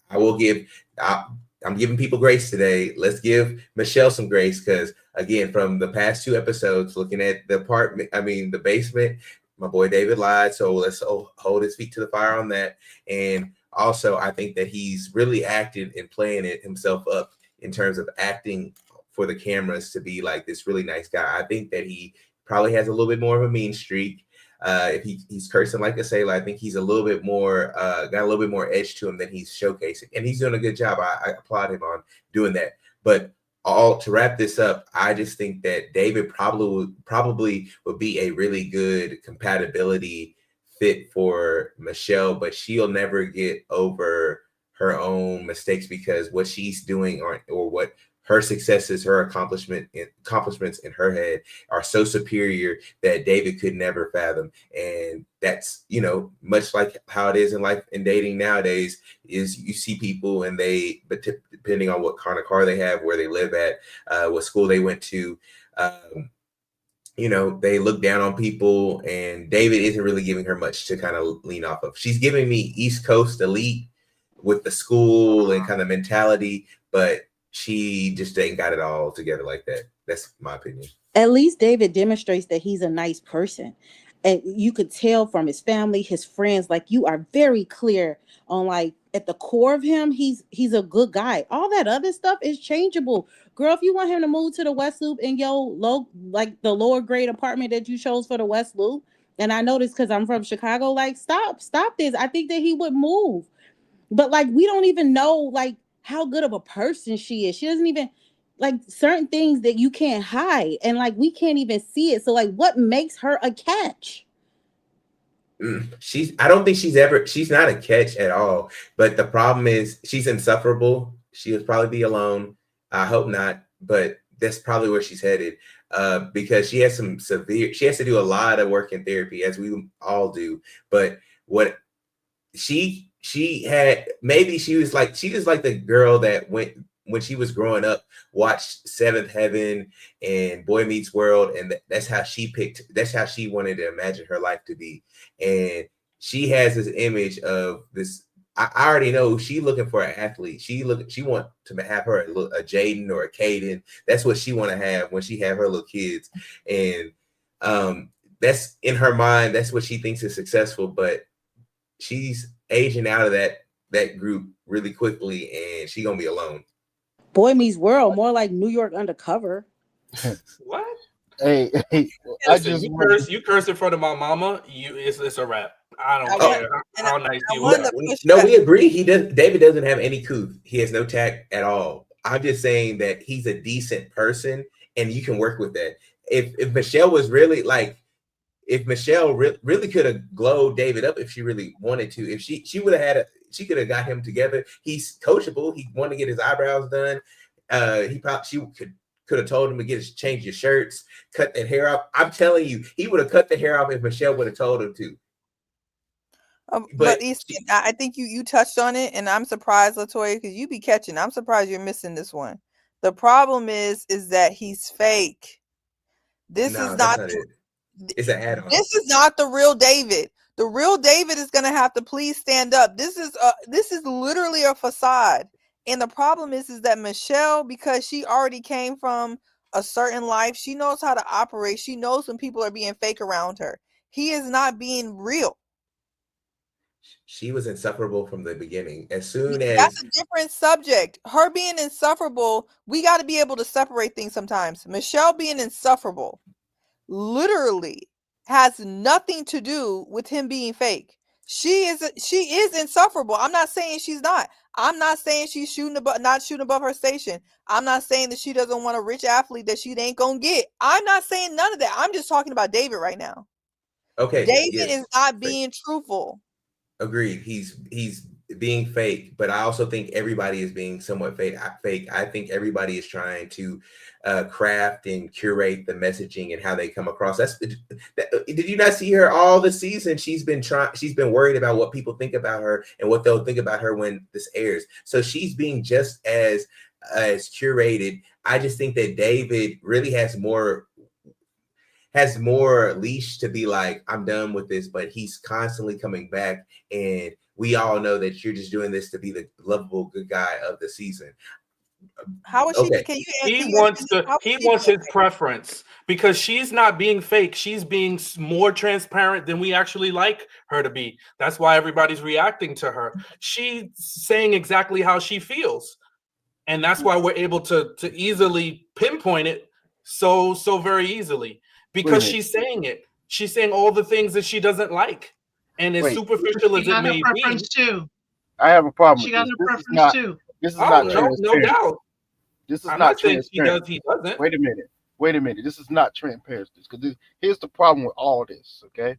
I'm giving people grace today. Let's give Michelle some grace, because again, from the past 2 episodes, looking at the basement, my boy David lied. So let's hold his feet to the fire on that. And also, I think that he's really acted and playing it himself up in terms of acting for the cameras to be like this really nice guy. I think that he probably has a little bit more of a mean streak. If he's cursing like a sailor, I think he's a little bit more, got a little bit more edge to him than he's showcasing. And he's doing a good job. I applaud him on doing that. But all to wrap this up, I just think that David probably would be a really good compatibility fit for Michelle, but she'll never get over her own mistakes because what she's doing or what her successes, her accomplishments in her head are so superior that David could never fathom. And that's, you know, much like how it is in life and dating nowadays, is you see people and but depending on what kind of car they have, where they live at, what school they went to, you know, they look down on people, and David isn't really giving her much to kind of lean off of. She's giving me East Coast elite with the school and kind of mentality, but she just ain't got it all together like that. That's my opinion. At least David demonstrates that he's a nice person. And you could tell from his family, his friends, like you are very clear on like at the core of him, he's a good guy. All that other stuff is changeable. Girl, if you want him to move to the West Loop in your like the lower grade apartment that you chose for the West Loop, and I know this because I'm from Chicago, like stop this. I think that he would move. But like we don't even know like how good of a person she is. She doesn't even like certain things that you can't hide, and like we can't even see it. So like what makes her a catch? I don't think she's not a catch at all. But the problem is she's insufferable. She would probably be alone. I hope not, but that's probably where she's headed. Because she has she has to do a lot of work in therapy, as we all do. But what she had, maybe she was like the girl that when she was growing up, watched Seventh Heaven and Boy Meets World, and that's how she wanted to imagine her life to be. And she has this image of this. I already know she's looking for an athlete. She want to have her a Jaden or a Caden. That's what she want to have when she have her little kids. And that's in her mind. That's what she thinks is successful. But she's aging out of that group really quickly, and she's gonna be alone. Boy Meets World, more like New York Undercover. What? Hey, Listen, you curse in front of my mama, it's a wrap. I don't care how nice you are. No, we agree. David doesn't have any couth. He has no tact at all. I'm just saying that he's a decent person, and you can work with that. If Michelle was really like, if Michelle really could have glowed David up if she really wanted to, if she would have she could have got him together. He's coachable. He wanted to get his eyebrows done. She could have told him to change your shirts, cut that hair off. I'm telling you, he would have cut the hair off if Michelle would have told him to. But Easton, I think you touched on it, and I'm surprised, Latoya, because you be catching. I'm surprised you're missing this one. The problem is that he's fake. This is not it's an add-on. This is not the real David. The real David is gonna have to please stand up. This is literally a facade. And the problem is that Michelle, because she already came from a certain life, she knows how to operate. She knows when people are being fake around her. He is not being real. She was insufferable from the beginning. As soon as that's a different subject. Her being insufferable, we got to be able to separate things sometimes. Michelle being insufferable literally has nothing to do with him being fake. She is insufferable. I'm not saying she's not. I'm not saying she's not shooting above her station. I'm not saying that she doesn't want a rich athlete that she ain't gonna get. I'm not saying none of that. I'm just talking about David right now. Okay, David is not being truthful. Agreed. He's being fake, but I also think everybody is being somewhat fake. I think everybody is trying to craft and curate the messaging and how they come across. Did you not see her all the season? She's been worried about what people think about her and what they'll think about her when this airs. So she's being just as curated. I just think that David really has more leash to be like, I'm done with this, but he's constantly coming back, and we all know that you're just doing this to be the lovable good guy of the season. How is she? Okay. He wants his preference, because she's not being fake. She's being more transparent than we actually like her to be. That's why everybody's reacting to her. She's saying exactly how she feels, and that's why we're able to easily pinpoint it so very easily. Because she's saying it. She's saying all the things that she doesn't like. And as superficial as it may be. I have a problem. She got her preference too. This is not no doubt. This is I'm not not saying she transparent. does, he doesn't. Wait a minute. This is not transparent. Because here's the problem with all this, okay?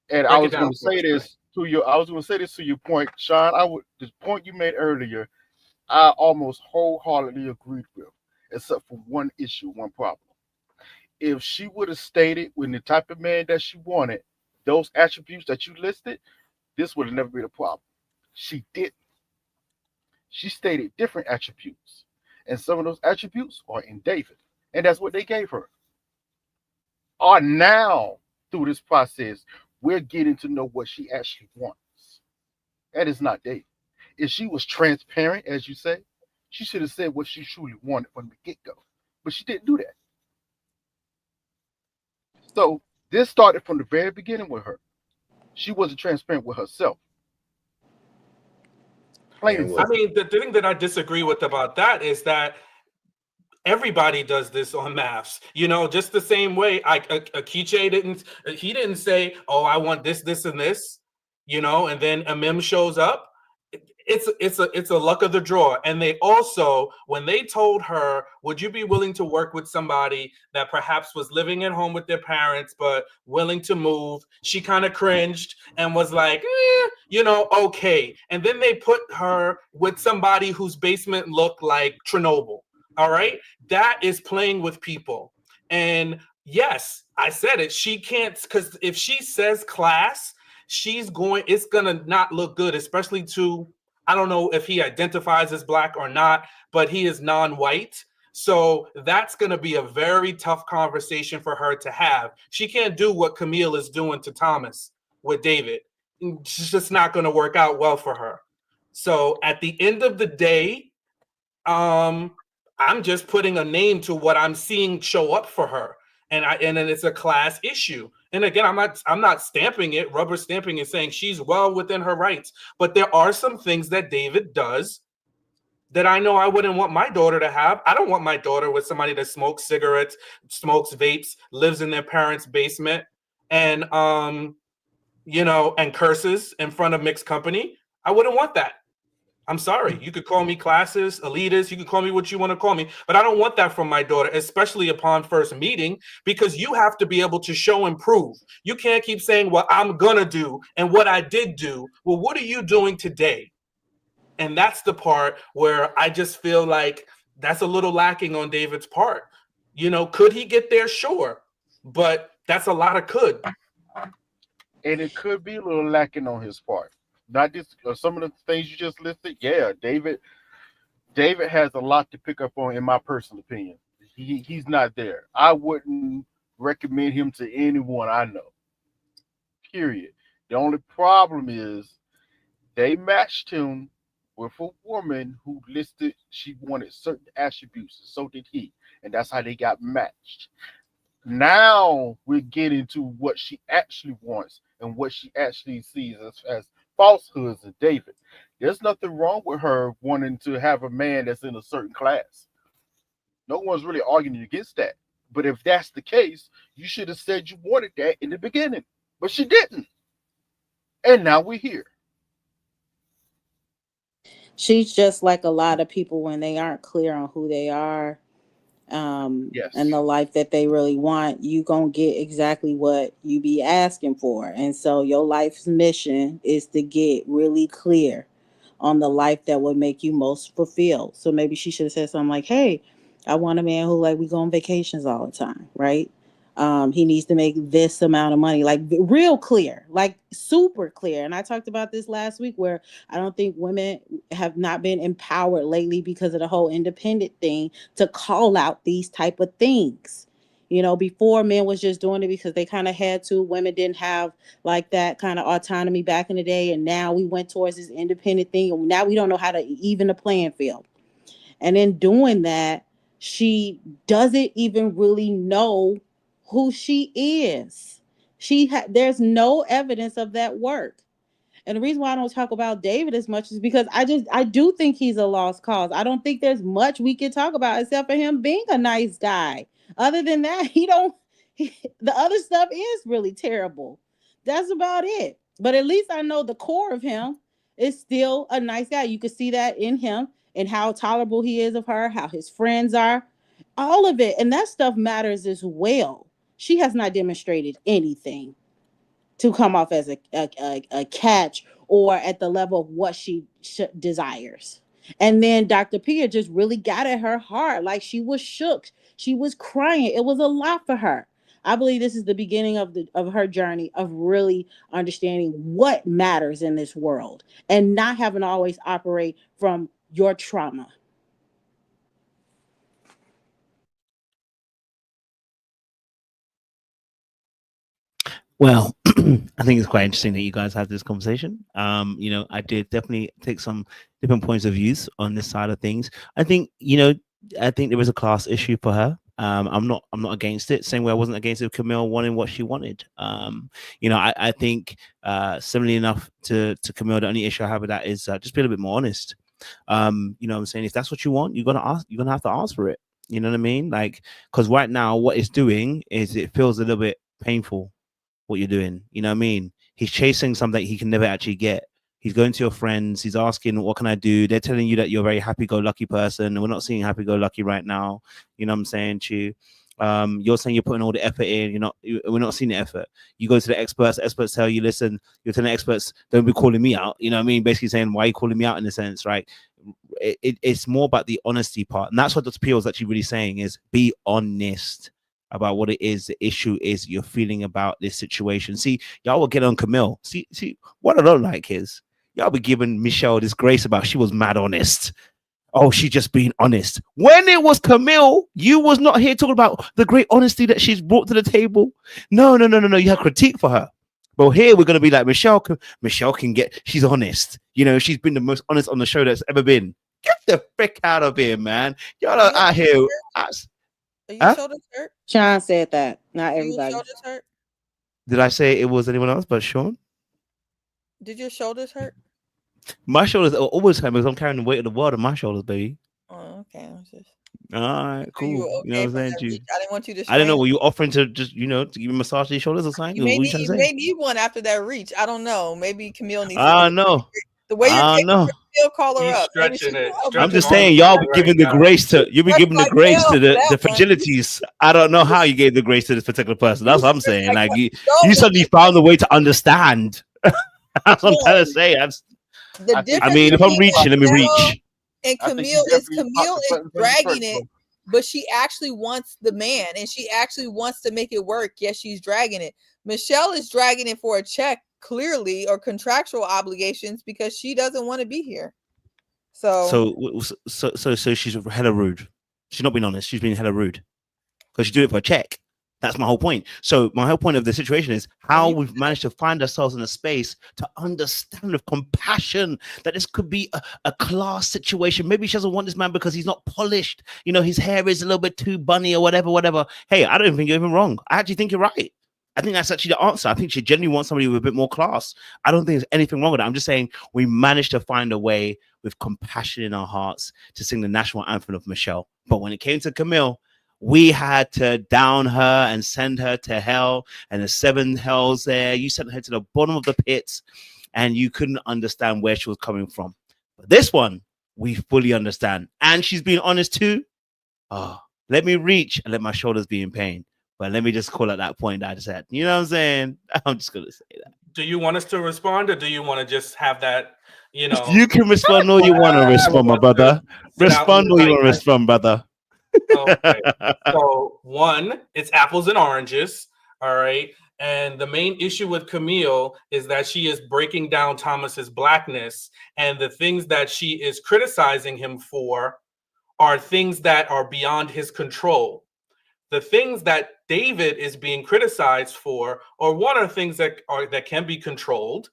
And I Break it was down going to for say us, this to your. I was going to say this to your point, Sean. The point you made earlier, I almost wholeheartedly agreed with, except for one issue, one problem. If she would have stated when the type of man that she wanted, those attributes that you listed, this would have never been a problem. She didn't. She stated different attributes, and some of those attributes are in David, and that's what they gave her. Now through this process, we're getting to know what she actually wants. That is not David. If she was transparent, as you say, she should have said what she truly wanted from the get-go, but she didn't do that. So this started from the very beginning with her. She wasn't transparent with herself. Plain and And I simple. mean, the thing that I disagree with about that is that everybody does this on maths, just the same way. Ikechi didn't say, "Oh, I want this, this, and this," and then Emem shows up. It's a luck of the draw. And they also, when they told her, "Would you be willing to work with somebody that perhaps was living at home with their parents but willing to move?" She kind of cringed and was like, okay. And then they put her with somebody whose basement looked like Chernobyl. All right, that is playing with people. And yes, I said it. She can't, because if she says class, it's gonna not look good, especially to, I don't know if he identifies as Black or not, but he is non-white. So that's going to be a very tough conversation for her to have. She can't do what Camille is doing to Thomas with David. It's just not going to work out well for her. So at the end of the day, I'm just putting a name to what I'm seeing show up for her. And then it's a class issue. And again, I'm not stamping it, rubber stamping it, saying she's well within her rights. But there are some things that David does that I know I wouldn't want my daughter to have. I don't want my daughter with somebody that smokes cigarettes, smokes vapes, lives in their parents' basement, and and curses in front of mixed company. I wouldn't want that. I'm sorry. You could call me classist, elitist. You could call me what you want to call me, but I don't want that from my daughter, especially upon first meeting, because you have to be able to show and prove. You can't keep saying what I'm going to do and what I did do. Well, what are you doing today? And that's the part where I just feel like that's a little lacking on David's part. Could he get there? Sure. But that's a lot of could. And it could be a little lacking on his part. Not just some of the things you just listed. Yeah, David has a lot to pick up on, in my personal opinion. He's not there. I wouldn't recommend him to anyone I know. Period. The only problem is they matched him with a woman who listed she wanted certain attributes, and so did he. And that's how they got matched. Now we're getting to what she actually wants and what she actually sees as falsehoods of David. There's nothing wrong with her wanting to have a man that's in a certain class. No one's really arguing against that. But if that's the case, you should have said you wanted that in the beginning. But she didn't. And now we're here. She's just like a lot of people when they aren't clear on who they are, Yes. and the life that they really want, you gonna get exactly what you be asking for. And so your life's mission is to get really clear on the life that would make you most fulfilled. So maybe she should have said something like, "Hey, I want a man who, like, we go on vacations all the time, right? He needs to make this amount of money," like real clear, like super clear. And I talked about this last week, where I don't think women have not been empowered lately because of the whole independent thing to call out these type of things. Before, men was just doing it because they kind of had to. Women didn't have like that kind of autonomy back in the day. And now we went towards this independent thing. And now we don't know how to even the playing field. And in doing that, she doesn't even really know who she is. There's no evidence of that work. And the reason why I don't talk about David as much is because I do think he's a lost cause. I don't think there's much we can talk about except for him being a nice guy. Other than that, the other stuff is really terrible. That's about it. But at least I know the core of him is still a nice guy. You can see that in him and how tolerable he is of her, how his friends are, all of it. And that stuff matters as well. She has not demonstrated anything to come off as a catch or at the level of what she desires. And then Dr. Pia just really got at her heart. Like, she was shook. She was crying. It was a lot for her. I believe this is the beginning of her journey of really understanding what matters in this world and not having to always operate from your trauma. Well, I think it's quite interesting that you guys had this conversation. I did definitely take some different points of views on this side of things. I think there was a class issue for her. I'm not against it. Same way I wasn't against it with Camille wanting what she wanted. I think similarly enough to Camille, the only issue I have with that is just be a little bit more honest. I'm saying, if that's what you want, you're gonna have to ask for it. You know what I mean? Like, because right now what it's doing is it feels a little bit painful. What you're doing, you know what I mean? He's chasing something he can never actually get. He's going to your friends, he's asking, what can I do? They're telling you that you're a very happy-go-lucky person, and we're not seeing happy-go-lucky right now. You know what I'm saying to you? You're saying you're putting all the effort in, we're not seeing the effort. You go to the experts tell you, listen, you're telling the experts, don't be calling me out. You know what I mean? Basically saying, why are you calling me out in a sense, right? It's more about the honesty part. And that's what Dr. Pia was actually really saying, is be honest about what it is, the issue is you're feeling about this situation. See, y'all will get on Camille. See, what I don't like is y'all be giving Michelle this grace about she was mad honest. Oh, she just being honest. When it was Camille, you was not here talking about the great honesty that she's brought to the table. No. You have critique for her. But here we're going to be like, Michelle can get, she's honest. She's been the most honest on the show that's ever been. Get the frick out of here, man. Y'all are out here. Are your shoulders hurt? Sean said that. Not everybody. Your shoulders hurt? Did I say it was anyone else but Sean? Did your shoulders hurt? My shoulders are always hurt because I'm carrying the weight of the world on my shoulders, baby. Oh, okay. All right, cool. You okay, know what I'm saying? I didn't want you to. I don't know. Were you offering to just, to give me a massage to your shoulders or something? You may need one after that reach. I don't know. Maybe Camille needs. No. The way you're taking Camille, call her up. Stretching it. I'm just saying, y'all be giving the grace to the fragilities. I don't know how you gave the grace to this particular person. That's what I'm saying. Like you suddenly found a way to understand. That's what I'm trying to say. I mean, if I'm reaching, let me reach. And Camille is dragging it, but she actually wants the man, and she actually wants to make it work. Yes, she's dragging it. Michelle is dragging it for a check, clearly, or contractual obligations, because she doesn't want to be here. So she's hella rude. She's not being honest. She's being hella rude because she do it for a check. That's my whole point. So my whole point of the situation is how we've managed to find ourselves in a space to understand with compassion that this could be a class situation. Maybe she doesn't want this man because he's not polished. His hair is a little bit too bunny or whatever. Hey, I don't think you're even wrong. I actually think you're right. I think that's actually the answer. I think she genuinely wants somebody with a bit more class. I don't think there's anything wrong with that. I'm just saying we managed to find a way with compassion in our hearts to sing the national anthem of Michelle. But when it came to Camille, we had to down her and send her to hell, and the 7 hells there. You sent her to the bottom of the pits, and you couldn't understand where she was coming from. But this one, we fully understand. And she's being honest too. Let me reach and let my shoulders be in pain. But let me just call it that point that I just said. You know what I'm saying? I'm just going to say that. Do you want us to respond, or do you want to just have that, You can respond all you want to respond, my brother. Respond all you want to respond, brother. Okay. So one, it's apples and oranges. All right. And the main issue with Camille is that she is breaking down Thomas's blackness, and the things that she is criticizing him for are things that are beyond his control. The things that David is being criticized for are, one, are things that can be controlled,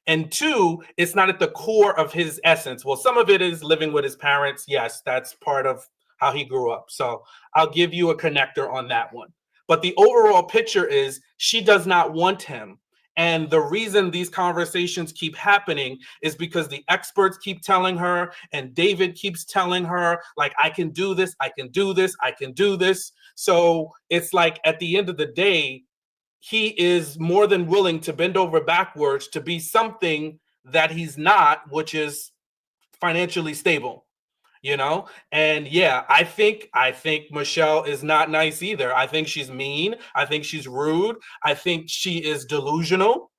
and 2, it's not at the core of his essence. Well, some of it is living with his parents. Yes, that's part of how he grew up. So I'll give you a connector on that one. But the overall picture is she does not want him. And the reason these conversations keep happening is because the experts keep telling her, and David keeps telling her, like, I can do this, I can do this, I can do this. So it's like, at the end of the day, he is more than willing to bend over backwards to be something that he's not, which is financially stable. you know? And yeah, I think Michelle is not nice either. I think she's mean. I think she's rude. I think she is delusional.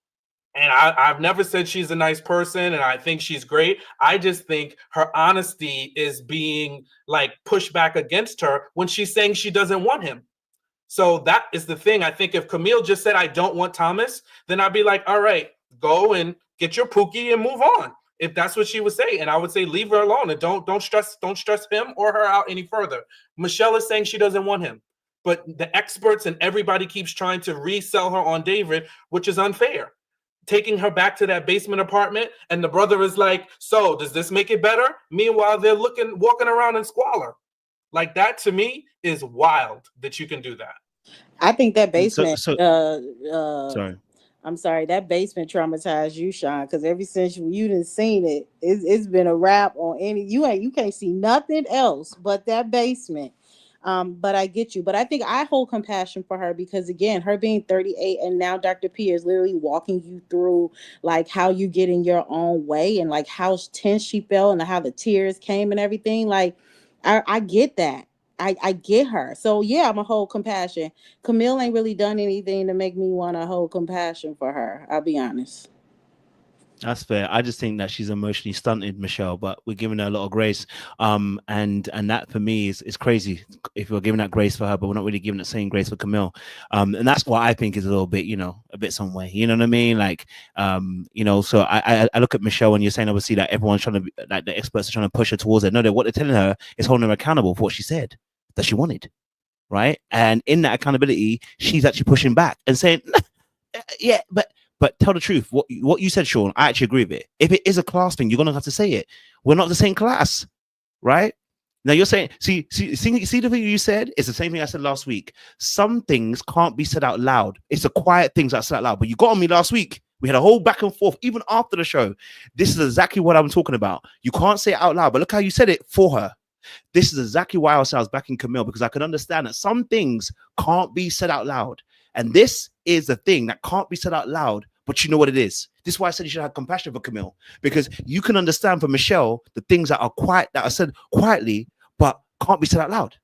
And I've never said she's a nice person, and I think she's great. I just think her honesty is being like pushed back against her when she's saying she doesn't want him. So that is the thing. I think if Camille just said, I don't want Thomas, then I'd be like, all right, go and get your Pookie and move on. If that's what she would say. And I would say, leave her alone and don't stress him or her out any further. Michelle is saying she doesn't want him, but the experts and everybody keeps trying to resell her on David, which is unfair. Taking her back to that basement apartment, and the brother is like, so does this make it better? Meanwhile, they're walking around in squalor. Like, that to me is wild that you can do that. I think that basement Sorry. I'm sorry, that basement traumatized you, Sean, because ever since you done seen it, it's been a wrap on any you can't see nothing else but that basement. But I get you. But I think I hold compassion for her because, again, her being 38 and now Dr. P is literally walking you through like how you get in your own way and like how tense she felt and how the tears came and everything. Like, I get that. I get her. So yeah, I'm a hold compassion. Camille ain't really done anything to make me want to hold compassion for her. I'll be honest. That's fair. I just think that she's emotionally stunted, Michelle, but we're giving her a lot of grace. And that for me is crazy if we're giving that grace for her, but we're not really giving the same grace for Camille. And that's what I think is a little bit, a bit some way. You know what I mean? Like, so I look at Michelle and you're saying obviously that everyone's trying to, like the experts are trying to push her towards it. No, what they're telling her is holding her accountable for what she said that she wanted. Right. And in that accountability, she's actually pushing back and saying, yeah, but tell the truth. What you said, Sean, I actually agree with it. If it is a class thing, you're gonna have to say it. We're not the same class, right? Now you're saying, see the thing you said is the same thing I said last week. Some things can't be said out loud. It's the quiet things that are said out loud. But you got on me last week. We had a whole back and forth, even after the show. This is exactly what I'm talking about. You can't say it out loud, but look how you said it for her. This is exactly why I was backing Camille, because I can understand that some things can't be said out loud. And this is the thing that can't be said out loud, but you know what it is. This is why I said you should have compassion for Camille, because you can understand for Michelle the things that are quiet, that are said quietly, but can't be said out loud.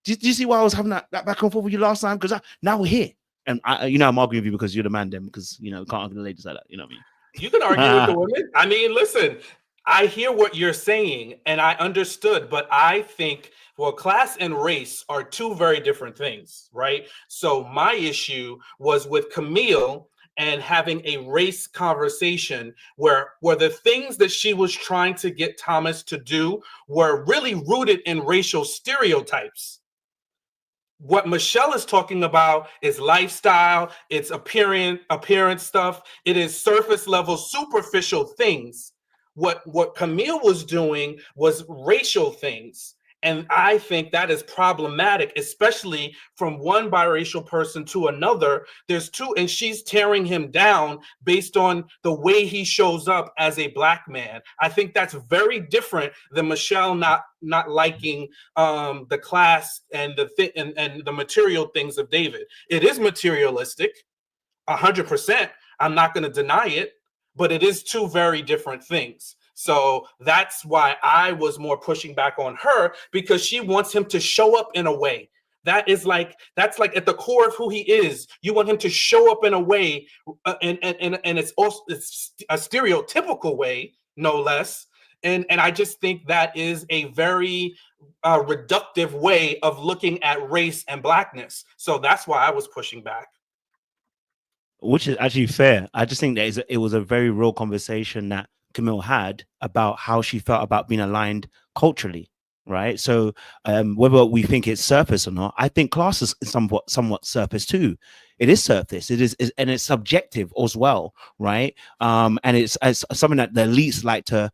Do you see why I was having that back and forth with you last time? Because now we're here. And I'm arguing with you because you're the man then, because, can't argue the ladies like that. You know what I mean? You can argue with the women. I mean, listen, I hear what you're saying and I understood, but I think, well, class and race are two very different things, right? So my issue was with Camille and having a race conversation where the things that she was trying to get Thomas to do were really rooted in racial stereotypes. What Michelle is talking about is lifestyle, it's appearance stuff. It is surface level, superficial things. What Camille was doing was racial things. And I think that is problematic, especially from one biracial person to another. There's two, and she's tearing him down based on the way he shows up as a Black man. I think that's very different than Michelle not liking the class and the material things of David. It is materialistic, 100%. I'm not going to deny it, but it is two very different things. So that's why I was more pushing back on her, because she wants him to show up in a way that's like at the core of who he is. You want him to show up in a way, and it's a stereotypical way, no less. And I just think that is a very reductive way of looking at race and Blackness. So that's why I was pushing back. Which is actually fair. I just think that it was a very real conversation that Camille had about how she felt about being aligned culturally, right? So whether we think it's surface or not, I think class is somewhat surface too. It is surface. It is, and it's subjective as well, right? And it's something that the elites like to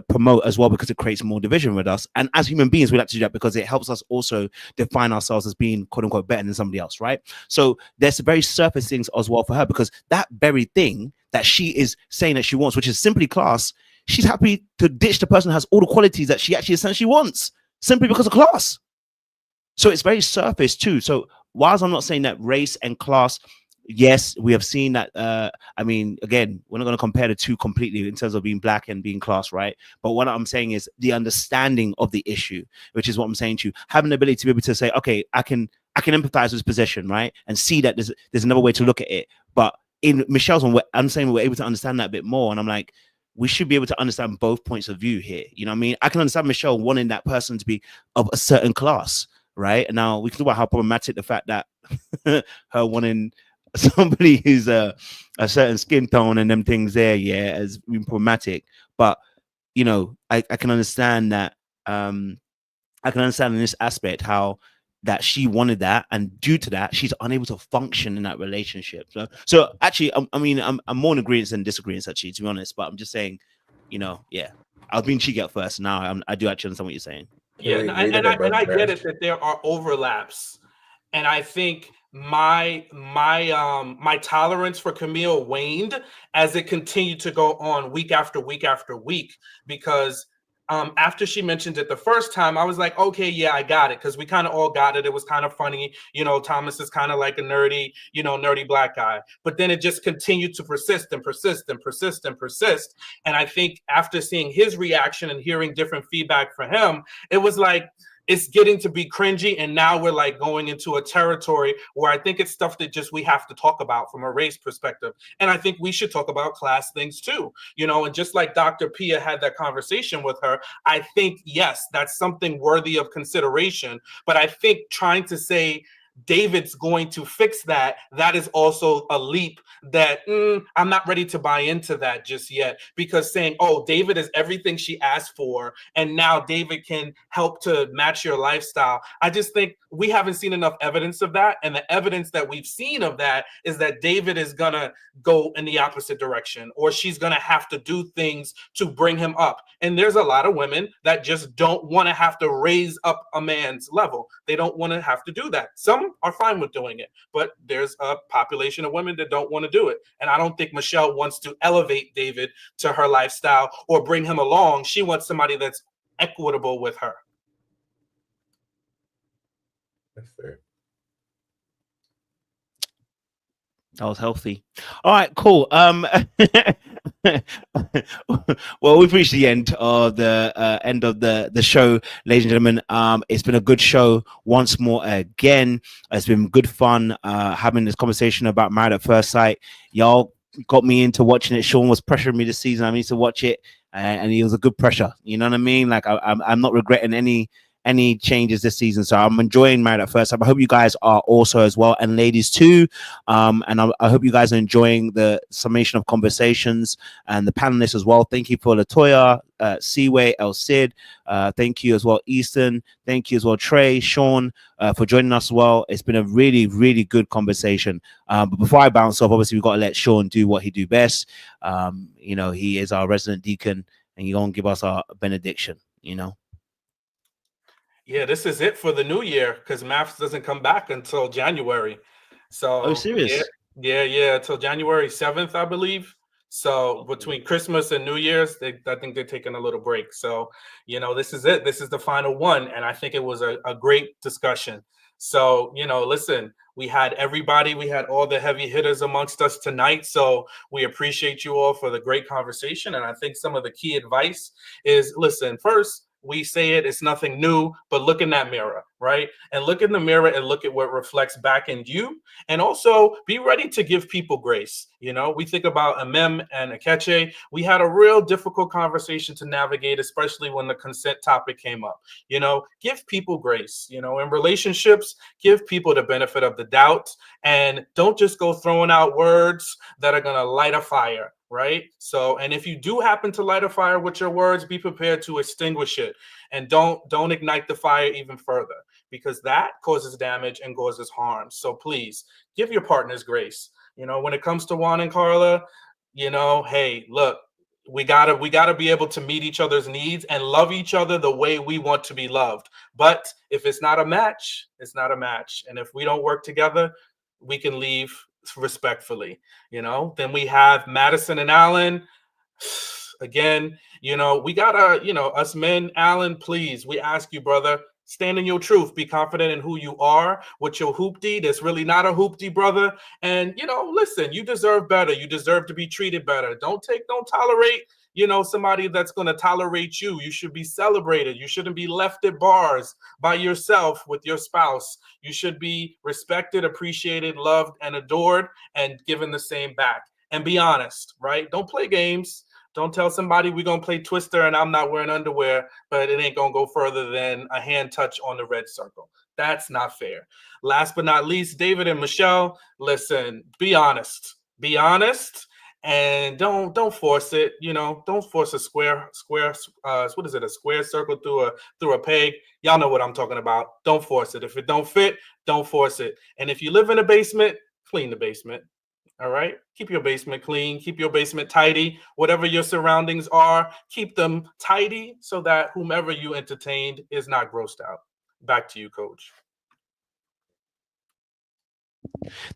promote as well, because it creates more division with us. And as human beings, we like to do that because it helps us also define ourselves as being quote unquote better than somebody else, right? So there's very surface things as well for her, because that very thing that she is saying that she wants, which is simply class, she's happy to ditch the person who has all the qualities that she actually essentially wants, simply because of class. So it's very surface too. So whilst I'm not saying that race and class yes, we have seen that. I mean, again, we're not going to compare the two completely in terms of being black and being class, right? But what I'm saying is the understanding of the issue, which is what I'm saying to you, having the ability to be able to say, okay, I can empathize with this position, right, and see that there's another way to look at it. But in Michelle's one, I'm saying we're able to understand that a bit more, and I'm like, we should be able to understand both points of view here. You know what I mean? I can understand Michelle wanting that person to be of a certain class, right? And now we can talk about how problematic the fact that her wanting somebody who's a certain skin tone and them things there, yeah, has been problematic. But you know, I can understand that. I can understand in this aspect how that she wanted that, and due to that, she's unable to function in that relationship. So actually, I mean, I'm more in agreement than disagreement, actually, to be honest. But I'm just saying, you know, yeah, I was being cheeky at first. Now I do actually understand what you're saying. Yeah, and I get it that there are overlaps, and I think my tolerance for Camille waned as it continued to go on week after week after week, because after she mentioned it the first time, I was like, okay, yeah, I got it, because we kind of all got it. It was kind of funny, you know. Thomas is kind of like a nerdy, you know, nerdy black guy. But then it just continued to persist and persist and persist and persist. And I think after seeing his reaction and hearing different feedback from him, it was like, it's getting to be cringy, and now we're like going into a territory where I think it's stuff that just we have to talk about from a race perspective. And I think we should talk about class things too, you know. And just like Dr. Pia had that conversation with her, I think, yes, that's something worthy of consideration. But I think trying to say David's going to fix that, that is also a leap that I'm not ready to buy into that just yet, because saying, oh, David is everything she asked for, and now David can help to match your lifestyle. I just think we haven't seen enough evidence of that. And the evidence that we've seen of that is that David is going to go in the opposite direction, or she's going to have to do things to bring him up. And there's a lot of women that just don't want to have to raise up a man's level. They don't want to have to do that. Some are fine with doing it, but there's a population of women that don't want to do it. And I don't think Michelle wants to elevate David to her lifestyle or bring him along. She wants somebody that's equitable with her. That's fair. That was healthy. All right, cool. Well, we've reached the end of the show, ladies and gentlemen. It's been a good show once more again. It's been good fun having this conversation about Married at First Sight. Y'all got me into watching it. Sean was pressuring me this season. I need to watch it, and he was a good pressure. You know what I mean? Like I'm not regretting any changes this season, so I'm enjoying Married at First Sight. I hope you guys are also as well, and ladies too. And I hope you guys are enjoying the summation of conversations and the panelists as well. Thank you for Latoya, Seaway, El Cid. Thank you as well, Easton. Thank you as well, Trey, Sean, for joining us as well. It's been a really, really good conversation. But before I bounce off, obviously we've got to let Sean do what he do best. You know, he is our resident deacon, and he's gonna give us our benediction. You know. Yeah, this is it for the new year, because maths doesn't come back until January. So, oh, serious? Yeah, until January 7th, I believe. So between Christmas and New Year's, I think they're taking a little break. So, you know, this is it. This is the final one. And I think it was a great discussion. So, you know, listen, we had everybody. We had all the heavy hitters amongst us tonight. So we appreciate you all for the great conversation. And I think some of the key advice is, listen, first, we say it's nothing new, but look in that mirror, right? And look in the mirror and look at what reflects back in you. And also be ready to give people grace. You know, we think about Emem and Ikechi. We had a real difficult conversation to navigate, especially when the consent topic came up. You know, give people grace. You know, in relationships, give people the benefit of the doubt, and don't just go throwing out words that are going to light a fire. Right. So, and if you do happen to light a fire with your words, be prepared to extinguish it, and don't ignite the fire even further, because that causes damage and causes harm. So please give your partners grace. You know, when it comes to Juan and Carla, you know, hey, look, we gotta be able to meet each other's needs and love each other the way we want to be loved. But if it's not a match, it's not a match. And if we don't work together, we can leave respectfully. You know, then we have Madison and Allen. Again, you know, we gotta, you know, us men, Allen, please, we ask you, brother, Stand in your truth. Be confident in who you are, with your hoopty. That's really not a hoopty, brother. And, you know, listen, you deserve better. You deserve to be treated better. Don't tolerate, you know, somebody that's going to tolerate you. You should be celebrated. You shouldn't be left at bars by yourself with your spouse. You should be respected, appreciated, loved, and adored, and given the same back. And be honest, right? Don't play games. Don't tell somebody we're going to play Twister and I'm not wearing underwear, but it ain't going to go further than a hand touch on the red circle. That's not fair. Last but not least, David and Michelle, listen, be honest. Be honest and don't force it. You know, don't force a square, what is it? A square circle through a peg. Y'all know what I'm talking about. Don't force it. If it don't fit, don't force it. And if you live in a basement, clean the basement. All right. Keep your basement clean. Keep your basement tidy. Whatever your surroundings are, keep them tidy so that whomever you entertained is not grossed out. Back to you, Coach.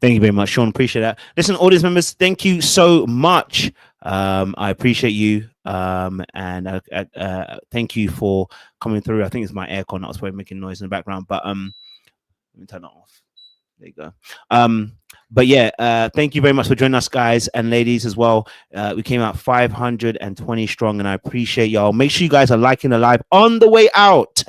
Thank you very much, Sean. Appreciate that. Listen, audience members, thank you so much. I appreciate you. And thank you for coming through. I think it's my aircon that's probably making noise in the background, but let me turn it off. There you go. But yeah, thank you very much for joining us, guys and ladies as well. We came out 520 strong, and I appreciate y'all. Make sure you guys are liking the live on the way out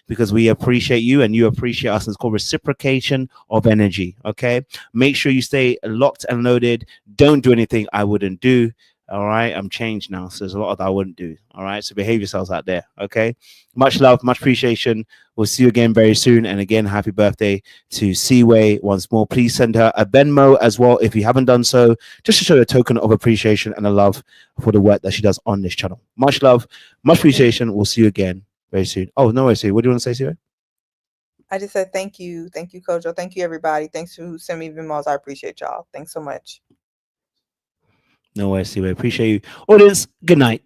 because we appreciate you and you appreciate us. It's called reciprocation of energy. Okay, make sure you stay locked and loaded. Don't do anything I wouldn't do. All right, I'm changed now, so there's a lot that I wouldn't do. All right, so behave yourselves out there. Okay, much love, much appreciation. We'll see you again very soon. And again, happy birthday to Seaway once more. Please send her a Venmo as well if you haven't done so, just to show a token of appreciation and a love for the work that she does on this channel. Much love, much appreciation. We'll see you again very soon. Oh, no worries. What do you want to say, Seaway? I just said thank you. Thank you, Kojo. Thank you, everybody. Thanks for sending me Venmos. I appreciate y'all. Thanks so much. No worries, Seaway. Appreciate you. Audience, good night.